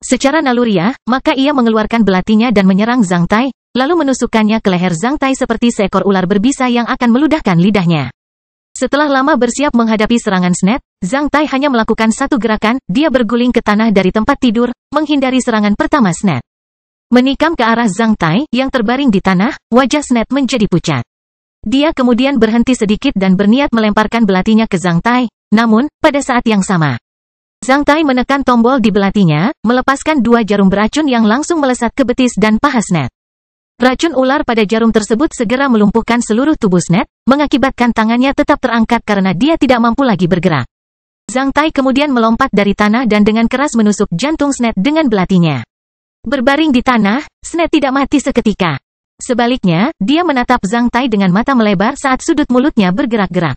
Secara naluriah, maka ia mengeluarkan belatinya dan menyerang Zhang Tai, lalu menusukkannya ke leher Zhang Tai seperti seekor ular berbisa yang akan meludahkan lidahnya. Setelah lama bersiap menghadapi serangan Snap, Zhang Tai hanya melakukan satu gerakan, dia berguling ke tanah dari tempat tidur, menghindari serangan pertama Snap. Menikam ke arah Zhang Tai yang terbaring di tanah, wajah Snap menjadi pucat. Dia kemudian berhenti sedikit dan berniat melemparkan belatinya ke Zhang Tai, namun, pada saat yang sama, Zhang Tai menekan tombol di belatinya, melepaskan 2 jarum beracun yang langsung melesat ke betis dan paha Snap. Racun ular pada jarum tersebut segera melumpuhkan seluruh tubuh Snap, mengakibatkan tangannya tetap terangkat karena dia tidak mampu lagi bergerak. Zhang Tai kemudian melompat dari tanah dan dengan keras menusuk jantung Snap dengan belatinya. Berbaring di tanah, Snap tidak mati seketika. Sebaliknya, dia menatap Zhang Tai dengan mata melebar saat sudut mulutnya bergerak-gerak.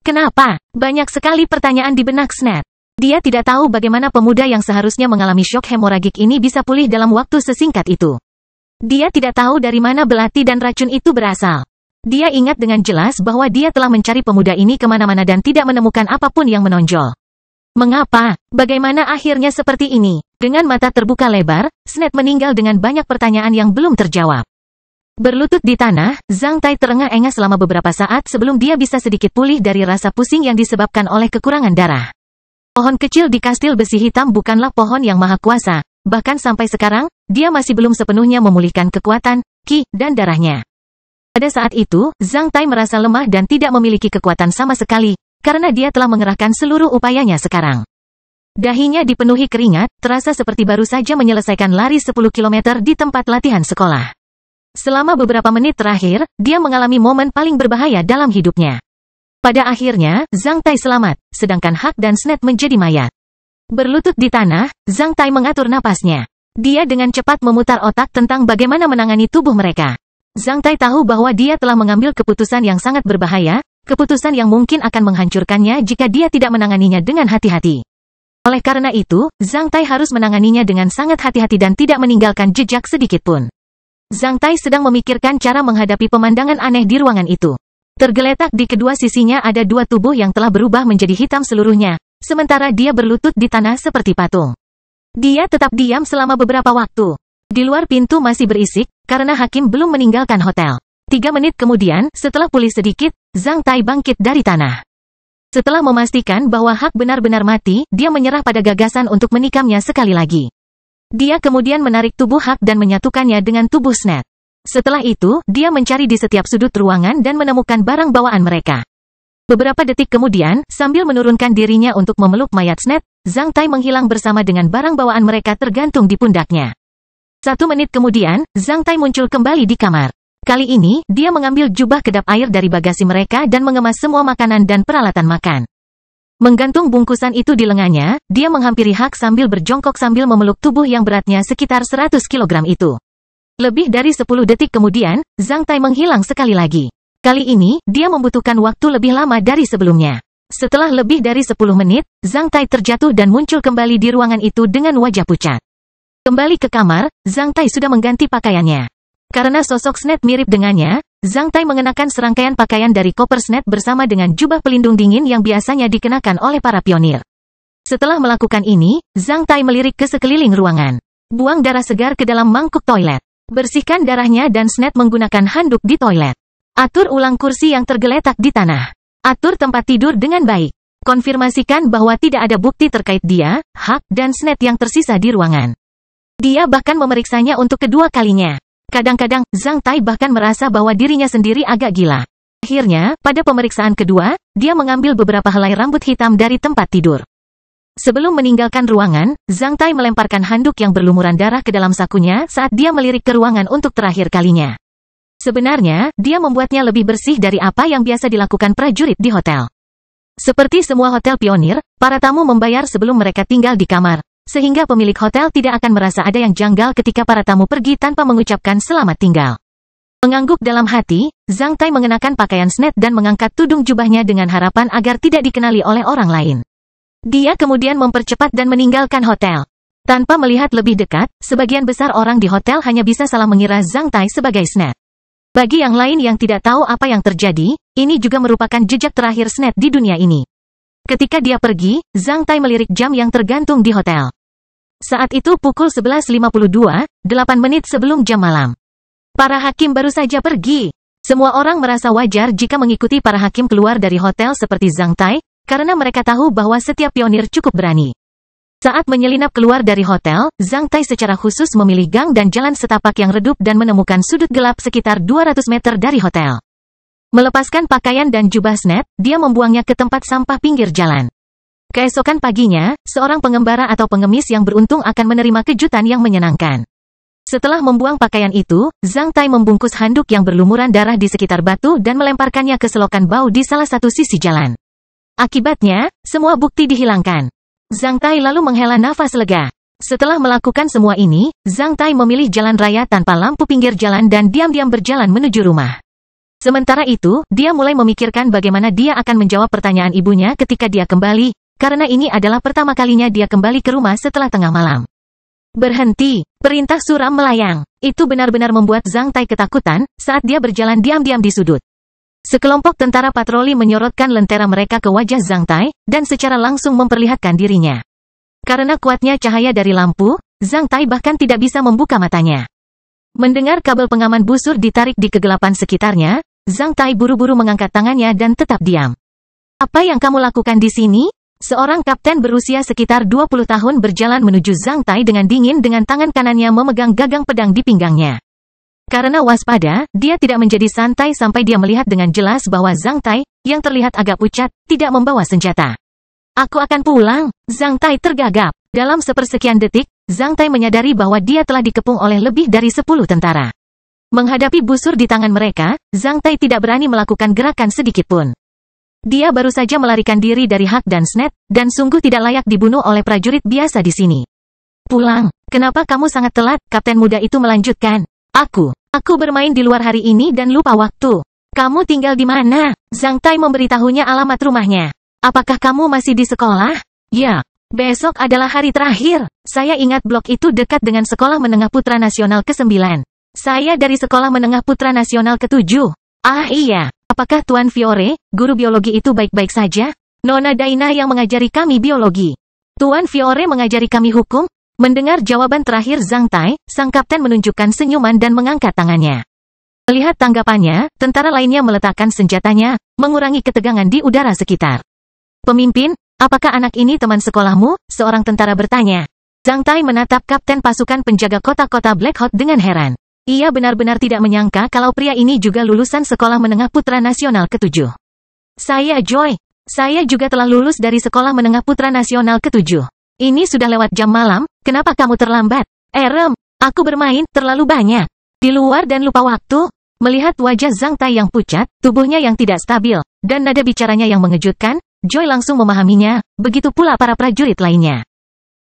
Kenapa? Banyak sekali pertanyaan di benak Snap. Dia tidak tahu bagaimana pemuda yang seharusnya mengalami syok hemoragik ini bisa pulih dalam waktu sesingkat itu. Dia tidak tahu dari mana belati dan racun itu berasal. Dia ingat dengan jelas bahwa dia telah mencari pemuda ini kemana-mana dan tidak menemukan apapun yang menonjol. Mengapa? Bagaimana akhirnya seperti ini? Dengan mata terbuka lebar, Snap meninggal dengan banyak pertanyaan yang belum terjawab. Berlutut di tanah, Zhang Tai terengah-engah selama beberapa saat sebelum dia bisa sedikit pulih dari rasa pusing yang disebabkan oleh kekurangan darah. Pohon kecil di kastil besi hitam bukanlah pohon yang maha kuasa. Bahkan sampai sekarang, dia masih belum sepenuhnya memulihkan kekuatan, ki, dan darahnya. Pada saat itu, Zhang Tai merasa lemah dan tidak memiliki kekuatan sama sekali, karena dia telah mengerahkan seluruh upayanya sekarang. Dahinya dipenuhi keringat, terasa seperti baru saja menyelesaikan lari 10 km di tempat latihan sekolah. Selama beberapa menit terakhir, dia mengalami momen paling berbahaya dalam hidupnya. Pada akhirnya, Zhang Tai selamat, sedangkan Hak dan Snap menjadi mayat. Berlutut di tanah, Zhang Tai mengatur napasnya. Dia dengan cepat memutar otak tentang bagaimana menangani tubuh mereka. Zhang Tai tahu bahwa dia telah mengambil keputusan yang sangat berbahaya, keputusan yang mungkin akan menghancurkannya jika dia tidak menanganinya dengan hati-hati. Oleh karena itu, Zhang Tai harus menanganinya dengan sangat hati-hati dan tidak meninggalkan jejak sedikit pun. Zhang Tai sedang memikirkan cara menghadapi pemandangan aneh di ruangan itu. Tergeletak di kedua sisinya ada 2 tubuh yang telah berubah menjadi hitam seluruhnya. Sementara dia berlutut di tanah seperti patung. Dia tetap diam selama beberapa waktu. Di luar pintu masih berisik, karena hakim belum meninggalkan hotel. 3 menit kemudian, setelah pulih sedikit, Zhang Tai bangkit dari tanah. Setelah memastikan bahwa Hak benar-benar mati, dia menyerah pada gagasan untuk menikamnya sekali lagi. Dia kemudian menarik tubuh Hak dan menyatukannya dengan tubuh Snap. Setelah itu, dia mencari di setiap sudut ruangan dan menemukan barang bawaan mereka. Beberapa detik kemudian, sambil menurunkan dirinya untuk memeluk mayat Snap, Zhang Tai menghilang bersama dengan barang bawaan mereka tergantung di pundaknya. 1 menit kemudian, Zhang Tai muncul kembali di kamar. Kali ini, dia mengambil jubah kedap air dari bagasi mereka dan mengemas semua makanan dan peralatan makan. Menggantung bungkusan itu di lengannya, dia menghampiri Hak sambil berjongkok sambil memeluk tubuh yang beratnya sekitar 100 kg itu. Lebih dari 10 detik kemudian, Zhang Tai menghilang sekali lagi. Kali ini, dia membutuhkan waktu lebih lama dari sebelumnya. Setelah lebih dari 10 menit, Zhang Tai terjatuh dan muncul kembali di ruangan itu dengan wajah pucat. Kembali ke kamar, Zhang Tai sudah mengganti pakaiannya. Karena sosok Snap mirip dengannya, Zhang Tai mengenakan serangkaian pakaian dari koper Snap bersama dengan jubah pelindung dingin yang biasanya dikenakan oleh para pionir. Setelah melakukan ini, Zhang Tai melirik ke sekeliling ruangan. Buang darah segar ke dalam mangkuk toilet. Bersihkan darahnya dan Snap menggunakan handuk di toilet. Atur ulang kursi yang tergeletak di tanah. Atur tempat tidur dengan baik. Konfirmasikan bahwa tidak ada bukti terkait dia, Hak, dan Snap yang tersisa di ruangan. Dia bahkan memeriksanya untuk kedua kalinya. Kadang-kadang, Zhang Tai bahkan merasa bahwa dirinya sendiri agak gila. Akhirnya, pada pemeriksaan kedua, dia mengambil beberapa helai rambut hitam dari tempat tidur. Sebelum meninggalkan ruangan, Zhang Tai melemparkan handuk yang berlumuran darah ke dalam sakunya saat dia melirik ke ruangan untuk terakhir kalinya. Sebenarnya, dia membuatnya lebih bersih dari apa yang biasa dilakukan prajurit di hotel. Seperti semua hotel pionir, para tamu membayar sebelum mereka tinggal di kamar. sehingga pemilik hotel tidak akan merasa ada yang janggal ketika para tamu pergi tanpa mengucapkan selamat tinggal. Mengangguk dalam hati, Zhang Tai mengenakan pakaian snat dan mengangkat tudung jubahnya dengan harapan agar tidak dikenali oleh orang lain. Dia kemudian mempercepat dan meninggalkan hotel. Tanpa melihat lebih dekat, sebagian besar orang di hotel hanya bisa salah mengira Zhang Tai sebagai snat. Bagi yang lain yang tidak tahu apa yang terjadi, ini juga merupakan jejak terakhir snat di dunia ini. Ketika dia pergi, Zhang Tai melirik jam yang tergantung di hotel. Saat itu pukul 11.52, 8 menit sebelum jam malam. Para hakim baru saja pergi. Semua orang merasa wajar jika mengikuti para hakim keluar dari hotel seperti Zhang Tai, karena mereka tahu bahwa setiap pionir cukup berani. Saat menyelinap keluar dari hotel, Zhang Tai secara khusus memilih gang dan jalan setapak yang redup dan menemukan sudut gelap sekitar 200 meter dari hotel. Melepaskan pakaian dan jubah snat, dia membuangnya ke tempat sampah pinggir jalan. Keesokan paginya, seorang pengembara atau pengemis yang beruntung akan menerima kejutan yang menyenangkan. Setelah membuang pakaian itu, Zhang Tai membungkus handuk yang berlumuran darah di sekitar batu dan melemparkannya ke selokan bau di salah satu sisi jalan. Akibatnya, semua bukti dihilangkan. Zhang Tai lalu menghela nafas lega. Setelah melakukan semua ini, Zhang Tai memilih jalan raya tanpa lampu pinggir jalan dan diam-diam berjalan menuju rumah. Sementara itu, dia mulai memikirkan bagaimana dia akan menjawab pertanyaan ibunya ketika dia kembali, karena ini adalah pertama kalinya dia kembali ke rumah setelah tengah malam. Berhenti, perintah suram melayang. Itu benar-benar membuat Zhang Tai ketakutan saat dia berjalan diam-diam di sudut. Sekelompok tentara patroli menyorotkan lentera mereka ke wajah Zhang Tai, dan secara langsung memperlihatkan dirinya. Karena kuatnya cahaya dari lampu, Zhang Tai bahkan tidak bisa membuka matanya. Mendengar kabel pengaman busur ditarik di kegelapan sekitarnya, Zhang Tai buru-buru mengangkat tangannya dan tetap diam. Apa yang kamu lakukan di sini? Seorang kapten berusia sekitar 20 tahun berjalan menuju Zhang Tai dengan dingin dengan tangan kanannya memegang gagang pedang di pinggangnya. Karena waspada, dia tidak menjadi santai sampai dia melihat dengan jelas bahwa Zhang Tai, yang terlihat agak pucat, tidak membawa senjata. Aku akan pulang, Zhang Tai tergagap. Dalam sepersekian detik, Zhang Tai menyadari bahwa dia telah dikepung oleh lebih dari 10 tentara. Menghadapi busur di tangan mereka, Zhang Tai tidak berani melakukan gerakan sedikitpun. Dia baru saja melarikan diri dari Hak dan Snat, dan sungguh tidak layak dibunuh oleh prajurit biasa di sini. Pulang, kenapa kamu sangat telat? Kapten muda itu melanjutkan. Aku bermain di luar hari ini dan lupa waktu. Kamu tinggal di mana? Zhang Tai memberitahunya alamat rumahnya. Apakah kamu masih di sekolah? Ya, besok adalah hari terakhir. Saya ingat blok itu dekat dengan Sekolah Menengah Putra Nasional ke-9. Saya dari Sekolah Menengah Putra Nasional ke-7. Ah iya, apakah Tuan Fiore, guru biologi itu baik-baik saja? Nona Daina yang mengajari kami biologi. Tuan Fiore mengajari kami hukum? Mendengar jawaban terakhir Zhang Tai, sang kapten menunjukkan senyuman dan mengangkat tangannya. Melihat tanggapannya, tentara lainnya meletakkan senjatanya, mengurangi ketegangan di udara sekitar. Pemimpin, apakah anak ini teman sekolahmu? Seorang tentara bertanya. Zhang Tai menatap kapten pasukan penjaga kota-kota Black Hawk dengan heran. Ia benar-benar tidak menyangka kalau pria ini juga lulusan Sekolah Menengah Putra Nasional ke-7. Saya Joy. Saya juga telah lulus dari Sekolah Menengah Putra Nasional ke-7. Ini sudah lewat jam malam, kenapa kamu terlambat? Rem, aku bermain terlalu banyak. Di luar dan lupa waktu. Melihat wajah Zhang Tai yang pucat, tubuhnya yang tidak stabil, dan nada bicaranya yang mengejutkan, Joy langsung memahaminya, begitu pula para prajurit lainnya.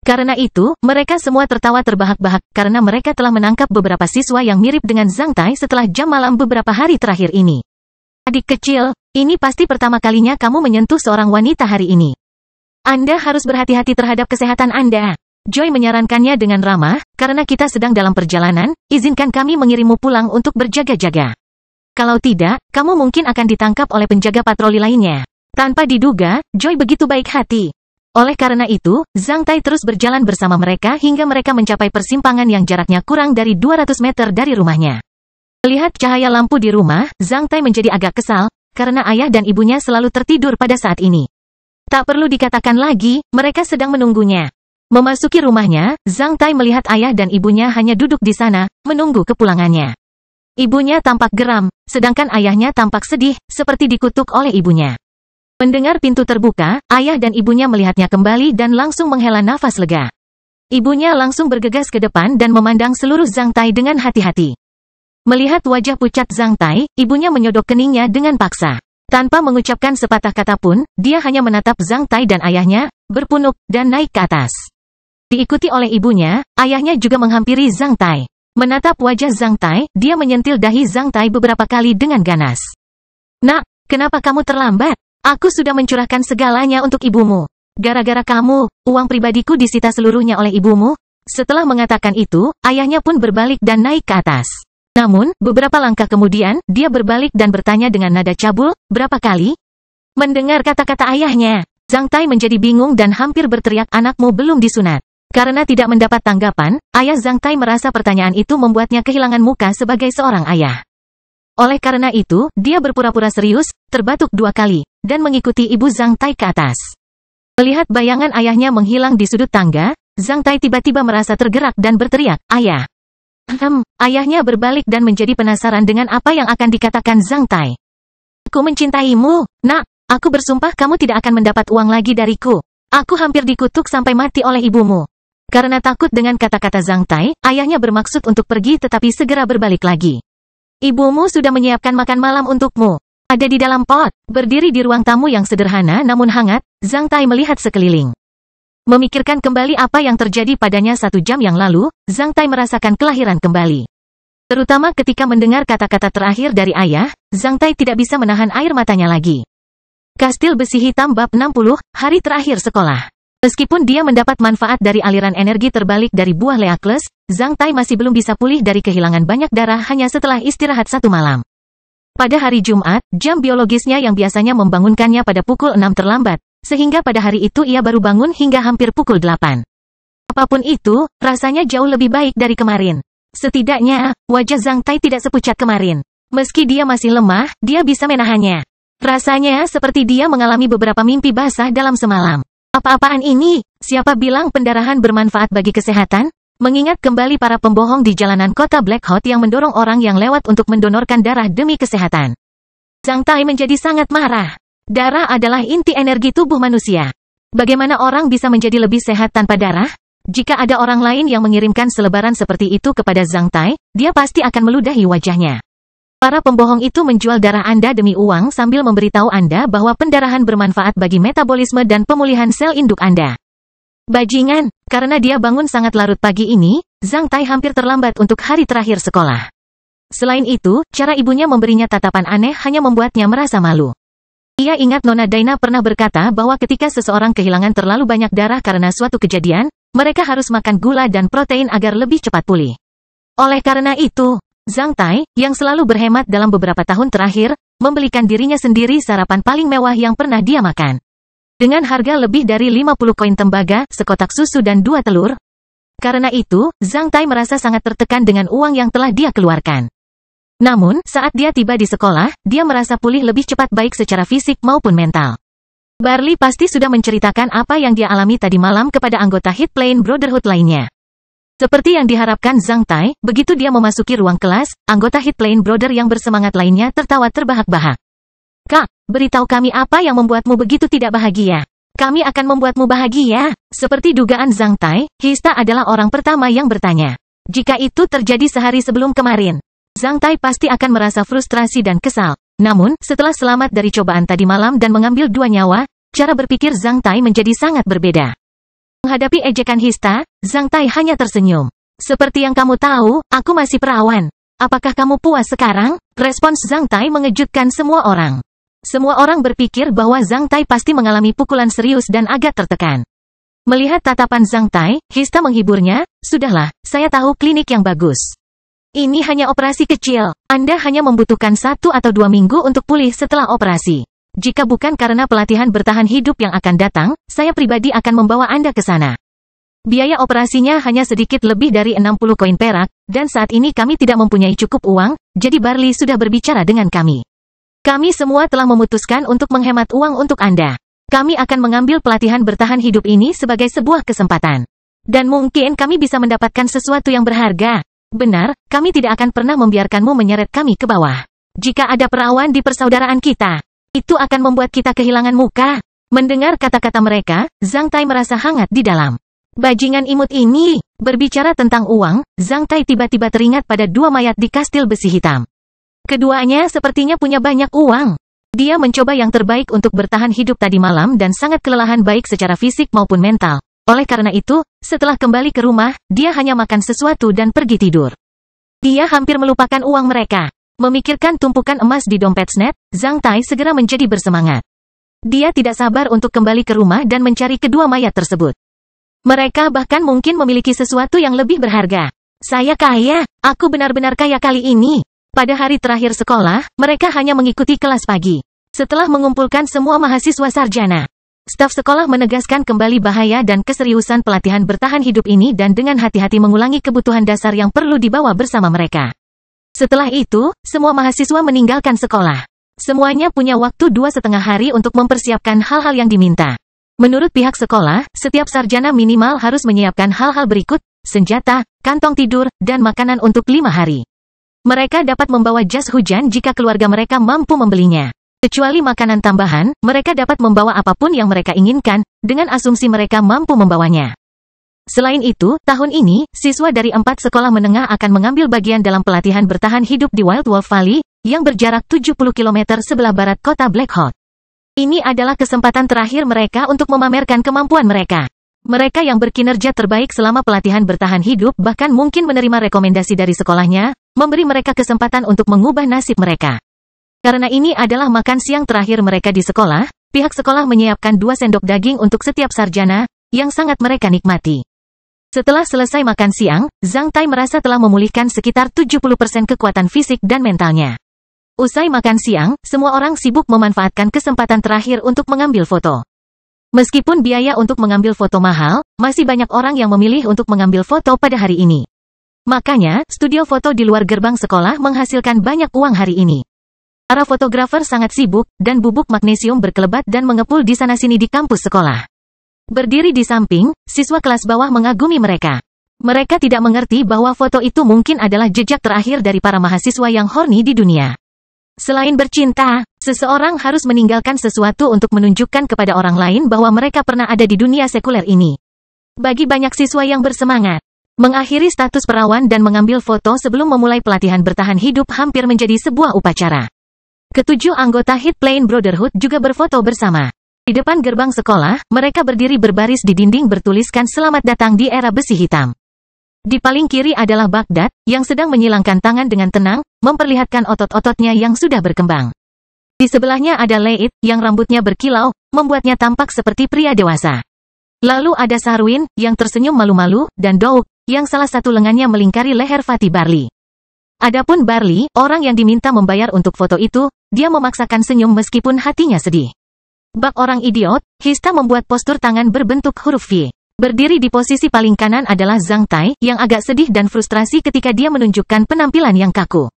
Karena itu, mereka semua tertawa terbahak-bahak karena mereka telah menangkap beberapa siswa yang mirip dengan Zhang Tai setelah jam malam beberapa hari terakhir ini. Adik kecil, ini pasti pertama kalinya kamu menyentuh seorang wanita hari ini. Anda harus berhati-hati terhadap kesehatan Anda. Joy menyarankannya dengan ramah, karena kita sedang dalam perjalanan, izinkan kami mengirimmu pulang untuk berjaga-jaga. Kalau tidak, kamu mungkin akan ditangkap oleh penjaga patroli lainnya. Tanpa diduga, Joy begitu baik hati. Oleh karena itu, Zhang Tai terus berjalan bersama mereka hingga mereka mencapai persimpangan yang jaraknya kurang dari 200 meter dari rumahnya. Melihat cahaya lampu di rumah, Zhang Tai menjadi agak kesal, karena ayah dan ibunya selalu tertidur pada saat ini. Tak perlu dikatakan lagi, mereka sedang menunggunya. Memasuki rumahnya, Zhang Tai melihat ayah dan ibunya hanya duduk di sana, menunggu kepulangannya. Ibunya tampak geram, sedangkan ayahnya tampak sedih, seperti dikutuk oleh ibunya. Mendengar pintu terbuka, ayah dan ibunya melihatnya kembali dan langsung menghela nafas lega. Ibunya langsung bergegas ke depan dan memandang seluruh Zhang Tai dengan hati-hati. Melihat wajah pucat Zhang Tai, ibunya menyodok keningnya dengan paksa. Tanpa mengucapkan sepatah kata pun, dia hanya menatap Zhang Tai dan ayahnya, berpunuk, dan naik ke atas. Diikuti oleh ibunya, ayahnya juga menghampiri Zhang Tai. Menatap wajah Zhang Tai, dia menyentil dahi Zhang Tai beberapa kali dengan ganas. Nak, kenapa kamu terlambat? Aku sudah mencurahkan segalanya untuk ibumu. Gara-gara kamu, uang pribadiku disita seluruhnya oleh ibumu. Setelah mengatakan itu, ayahnya pun berbalik dan naik ke atas. Namun, beberapa langkah kemudian, dia berbalik dan bertanya dengan nada cabul, berapa kali? Mendengar kata-kata ayahnya, Zhang Tai menjadi bingung dan hampir berteriak, anakmu belum disunat. Karena tidak mendapat tanggapan, ayah Zhang Tai merasa pertanyaan itu membuatnya kehilangan muka sebagai seorang ayah. Oleh karena itu, dia berpura-pura serius, terbatuk 2 kali, dan mengikuti ibu Zhang Tai ke atas. Melihat bayangan ayahnya menghilang di sudut tangga, Zhang Tai tiba-tiba merasa tergerak dan berteriak, ayah. Ayahnya berbalik dan menjadi penasaran dengan apa yang akan dikatakan Zhang Tai. Aku mencintaimu, nak, aku bersumpah kamu tidak akan mendapat uang lagi dariku. Aku hampir dikutuk sampai mati oleh ibumu. Karena takut dengan kata-kata Zhang Tai, ayahnya bermaksud untuk pergi tetapi segera berbalik lagi. Ibumu sudah menyiapkan makan malam untukmu. Ada di dalam pot. Berdiri di ruang tamu yang sederhana namun hangat, Zhang Tai melihat sekeliling. Memikirkan kembali apa yang terjadi padanya 1 jam yang lalu, Zhang Tai merasakan kelahiran kembali. Terutama ketika mendengar kata-kata terakhir dari ayah, Zhang Tai tidak bisa menahan air matanya lagi. Kastil Besi Hitam bab 60, hari terakhir sekolah. Meskipun dia mendapat manfaat dari aliran energi terbalik dari buah Leakles, Zhang Tai masih belum bisa pulih dari kehilangan banyak darah hanya setelah istirahat 1 malam. Pada hari Jumat, jam biologisnya yang biasanya membangunkannya pada pukul 6 terlambat, sehingga pada hari itu ia baru bangun hingga hampir pukul 8. Apapun itu, rasanya jauh lebih baik dari kemarin. Setidaknya, wajah Zhang Tai tidak sepucat kemarin. Meski dia masih lemah, dia bisa menahannya. Rasanya seperti dia mengalami beberapa mimpi basah dalam semalam. Apa-apaan ini? Siapa bilang pendarahan bermanfaat bagi kesehatan? Mengingat kembali para pembohong di jalanan kota Black Hot yang mendorong orang yang lewat untuk mendonorkan darah demi kesehatan. Zhang Tai menjadi sangat marah. Darah adalah inti energi tubuh manusia. Bagaimana orang bisa menjadi lebih sehat tanpa darah? Jika ada orang lain yang mengirimkan selebaran seperti itu kepada Zhang Tai, dia pasti akan meludahi wajahnya. Para pembohong itu menjual darah Anda demi uang sambil memberitahu Anda bahwa pendarahan bermanfaat bagi metabolisme dan pemulihan sel induk Anda. Bajingan, karena dia bangun sangat larut pagi ini, Zhang Tai hampir terlambat untuk hari terakhir sekolah. Selain itu, cara ibunya memberinya tatapan aneh hanya membuatnya merasa malu. Ia ingat Nona Daina pernah berkata bahwa ketika seseorang kehilangan terlalu banyak darah karena suatu kejadian, mereka harus makan gula dan protein agar lebih cepat pulih. Oleh karena itu, Zhang Tai, yang selalu berhemat dalam beberapa tahun terakhir, membelikan dirinya sendiri sarapan paling mewah yang pernah dia makan. Dengan harga lebih dari 50 koin tembaga, sekotak susu dan 2 telur. Karena itu, Zhang Tai merasa sangat tertekan dengan uang yang telah dia keluarkan. Namun, saat dia tiba di sekolah, dia merasa pulih lebih cepat baik secara fisik maupun mental. Barley pasti sudah menceritakan apa yang dia alami tadi malam kepada anggota Hit Plain Brotherhood lainnya. Seperti yang diharapkan Zhang Tai, begitu dia memasuki ruang kelas, anggota Hit Plain Brother yang bersemangat lainnya tertawa terbahak-bahak. Kak, beritahu kami apa yang membuatmu begitu tidak bahagia. Kami akan membuatmu bahagia. Seperti dugaan Zhang Tai, Hista adalah orang pertama yang bertanya. Jika itu terjadi sehari sebelum kemarin, Zhang Tai pasti akan merasa frustrasi dan kesal. Namun, setelah selamat dari cobaan tadi malam dan mengambil 2 nyawa, cara berpikir Zhang Tai menjadi sangat berbeda. Menghadapi ejekan Hista, Zhang Tai hanya tersenyum. Seperti yang kamu tahu, aku masih perawan. Apakah kamu puas sekarang? Respons Zhang Tai mengejutkan semua orang. Semua orang berpikir bahwa Zhang Tai pasti mengalami pukulan serius dan agak tertekan. Melihat tatapan Zhang Tai, Hista menghiburnya, sudahlah, saya tahu klinik yang bagus. Ini hanya operasi kecil. Anda hanya membutuhkan 1 atau 2 minggu untuk pulih setelah operasi. Jika bukan karena pelatihan bertahan hidup yang akan datang, saya pribadi akan membawa Anda ke sana. Biaya operasinya hanya sedikit lebih dari 60 koin perak, dan saat ini kami tidak mempunyai cukup uang, jadi Barley sudah berbicara dengan kami. Kami semua telah memutuskan untuk menghemat uang untuk Anda. Kami akan mengambil pelatihan bertahan hidup ini sebagai sebuah kesempatan. Dan mungkin kami bisa mendapatkan sesuatu yang berharga. Benar, kami tidak akan pernah membiarkanmu menyeret kami ke bawah. Jika ada perawan di persaudaraan kita, itu akan membuat kita kehilangan muka. Mendengar kata-kata mereka, Zhang Tai merasa hangat di dalam. Bajingan imut ini. Berbicara tentang uang, Zhang Tai tiba-tiba teringat pada 2 mayat di kastil besi hitam. Keduanya sepertinya punya banyak uang. Dia mencoba yang terbaik untuk bertahan hidup tadi malam dan sangat kelelahan baik secara fisik maupun mental. Oleh karena itu, setelah kembali ke rumah, dia hanya makan sesuatu dan pergi tidur. Dia hampir melupakan uang mereka. Memikirkan tumpukan emas di dompet Snap, Zhang Tai segera menjadi bersemangat. Dia tidak sabar untuk kembali ke rumah dan mencari kedua mayat tersebut. Mereka bahkan mungkin memiliki sesuatu yang lebih berharga. Saya kaya, aku benar-benar kaya kali ini. Pada hari terakhir sekolah, mereka hanya mengikuti kelas pagi. Setelah mengumpulkan semua mahasiswa sarjana, staf sekolah menegaskan kembali bahaya dan keseriusan pelatihan bertahan hidup ini dan dengan hati-hati mengulangi kebutuhan dasar yang perlu dibawa bersama mereka. Setelah itu, semua mahasiswa meninggalkan sekolah. Semuanya punya waktu 2,5 hari untuk mempersiapkan hal-hal yang diminta. Menurut pihak sekolah, setiap sarjana minimal harus menyiapkan hal-hal berikut, senjata, kantong tidur, dan makanan untuk 5 hari. Mereka dapat membawa jas hujan jika keluarga mereka mampu membelinya. Kecuali makanan tambahan, mereka dapat membawa apapun yang mereka inginkan, dengan asumsi mereka mampu membawanya. Selain itu, tahun ini, siswa dari 4 sekolah menengah akan mengambil bagian dalam pelatihan bertahan hidup di Wild Wolf Valley, yang berjarak 70 km sebelah barat kota Black Hawk. Ini adalah kesempatan terakhir mereka untuk memamerkan kemampuan mereka. Mereka yang berkinerja terbaik selama pelatihan bertahan hidup bahkan mungkin menerima rekomendasi dari sekolahnya, memberi mereka kesempatan untuk mengubah nasib mereka. Karena ini adalah makan siang terakhir mereka di sekolah, pihak sekolah menyiapkan 2 sendok daging untuk setiap sarjana, yang sangat mereka nikmati. Setelah selesai makan siang, Zhang Tai merasa telah memulihkan sekitar 70% kekuatan fisik dan mentalnya. Usai makan siang, semua orang sibuk memanfaatkan kesempatan terakhir untuk mengambil foto. Meskipun biaya untuk mengambil foto mahal, masih banyak orang yang memilih untuk mengambil foto pada hari ini. Makanya, studio foto di luar gerbang sekolah menghasilkan banyak uang hari ini. Para fotografer sangat sibuk, dan bubuk magnesium berkelebat dan mengepul di sana-sini di kampus sekolah. Berdiri di samping, siswa kelas bawah mengagumi mereka. Mereka tidak mengerti bahwa foto itu mungkin adalah jejak terakhir dari para mahasiswa yang horny di dunia. Selain bercinta, seseorang harus meninggalkan sesuatu untuk menunjukkan kepada orang lain bahwa mereka pernah ada di dunia sekuler ini. Bagi banyak siswa yang bersemangat, mengakhiri status perawan dan mengambil foto sebelum memulai pelatihan bertahan hidup hampir menjadi sebuah upacara. Ketujuh anggota Hit Plain Brotherhood juga berfoto bersama. Di depan gerbang sekolah, mereka berdiri berbaris di dinding bertuliskan selamat datang di era besi hitam. Di paling kiri adalah Baghdad, yang sedang menyilangkan tangan dengan tenang, memperlihatkan otot-ototnya yang sudah berkembang. Di sebelahnya ada Leit, yang rambutnya berkilau, membuatnya tampak seperti pria dewasa. Lalu ada Sarwin, yang tersenyum malu-malu, dan Doug, yang salah satu lengannya melingkari leher Fatih Barley. Adapun Barley, orang yang diminta membayar untuk foto itu, dia memaksakan senyum meskipun hatinya sedih. Bak orang idiot, Hista membuat postur tangan berbentuk huruf V. Berdiri di posisi paling kanan adalah Zhang Tai, yang agak sedih dan frustrasi ketika dia menunjukkan penampilan yang kaku.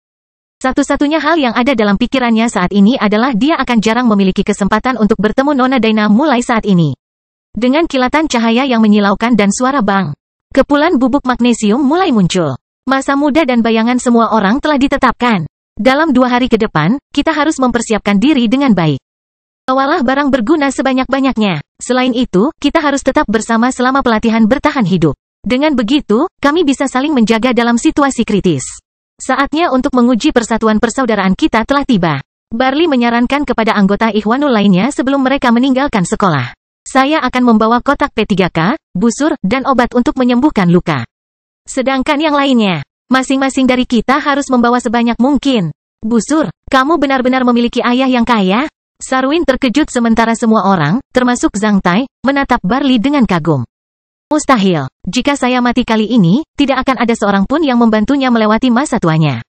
Satu-satunya hal yang ada dalam pikirannya saat ini adalah dia akan jarang memiliki kesempatan untuk bertemu Nona Daina mulai saat ini. Dengan kilatan cahaya yang menyilaukan dan suara bang, kepulan bubuk magnesium mulai muncul. Masa muda dan bayangan semua orang telah ditetapkan. Dalam 2 hari ke depan, kita harus mempersiapkan diri dengan baik. Bawalah barang berguna sebanyak-banyaknya. Selain itu, kita harus tetap bersama selama pelatihan bertahan hidup. Dengan begitu, kami bisa saling menjaga dalam situasi kritis. Saatnya untuk menguji persatuan persaudaraan kita telah tiba. Barley menyarankan kepada anggota Ikhwanul lainnya sebelum mereka meninggalkan sekolah. Saya akan membawa kotak P3K, busur, dan obat untuk menyembuhkan luka. Sedangkan yang lainnya, masing-masing dari kita harus membawa sebanyak mungkin. Busur, kamu benar-benar memiliki ayah yang kaya? Sarwin terkejut sementara semua orang, termasuk Zhang Tai, menatap Barley dengan kagum. Mustahil, jika saya mati kali ini, tidak akan ada seorang pun yang membantunya melewati masa tuanya.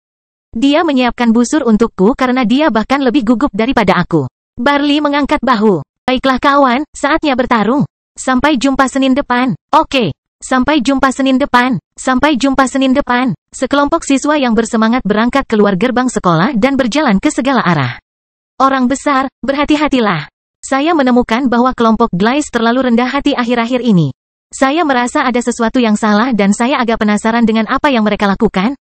Dia menyiapkan busur untukku karena dia bahkan lebih gugup daripada aku. Barley mengangkat bahu. Baiklah kawan, saatnya bertarung. Sampai jumpa Senin depan. Oke. Sampai jumpa Senin depan. Sampai jumpa Senin depan. Sekelompok siswa yang bersemangat berangkat keluar gerbang sekolah dan berjalan ke segala arah. Orang besar, berhati-hatilah. Saya menemukan bahwa kelompok Glice terlalu rendah hati akhir-akhir ini. Saya merasa ada sesuatu yang salah dan saya agak penasaran dengan apa yang mereka lakukan.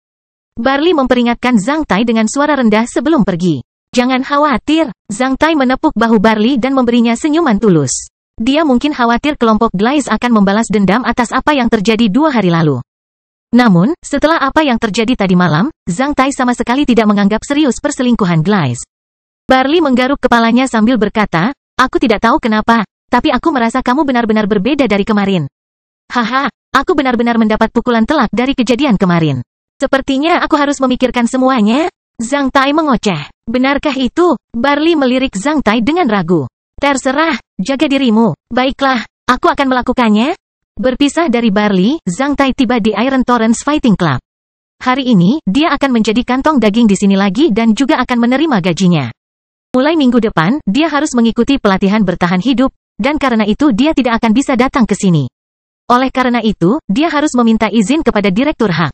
Barley memperingatkan Zhang Tai dengan suara rendah sebelum pergi. Jangan khawatir. Zhang Tai menepuk bahu Barley dan memberinya senyuman tulus. Dia mungkin khawatir kelompok Glice akan membalas dendam atas apa yang terjadi 2 hari lalu. Namun, setelah apa yang terjadi tadi malam, Zhang Tai sama sekali tidak menganggap serius perselingkuhan Glice. Barley menggaruk kepalanya sambil berkata, aku tidak tahu kenapa, tapi aku merasa kamu benar-benar berbeda dari kemarin. Haha, aku benar-benar mendapat pukulan telak dari kejadian kemarin. Sepertinya aku harus memikirkan semuanya. Zhang Tai mengoceh. Benarkah itu? Barley melirik Zhang Tai dengan ragu. Terserah, jaga dirimu. Baiklah, aku akan melakukannya. Berpisah dari Barley, Zhang Tai tiba di Iron Torrents Fighting Club. Hari ini, dia akan menjadi kantong daging di sini lagi dan juga akan menerima gajinya. Mulai minggu depan, dia harus mengikuti pelatihan bertahan hidup, dan karena itu dia tidak akan bisa datang ke sini. Oleh karena itu, dia harus meminta izin kepada Direktur Hak.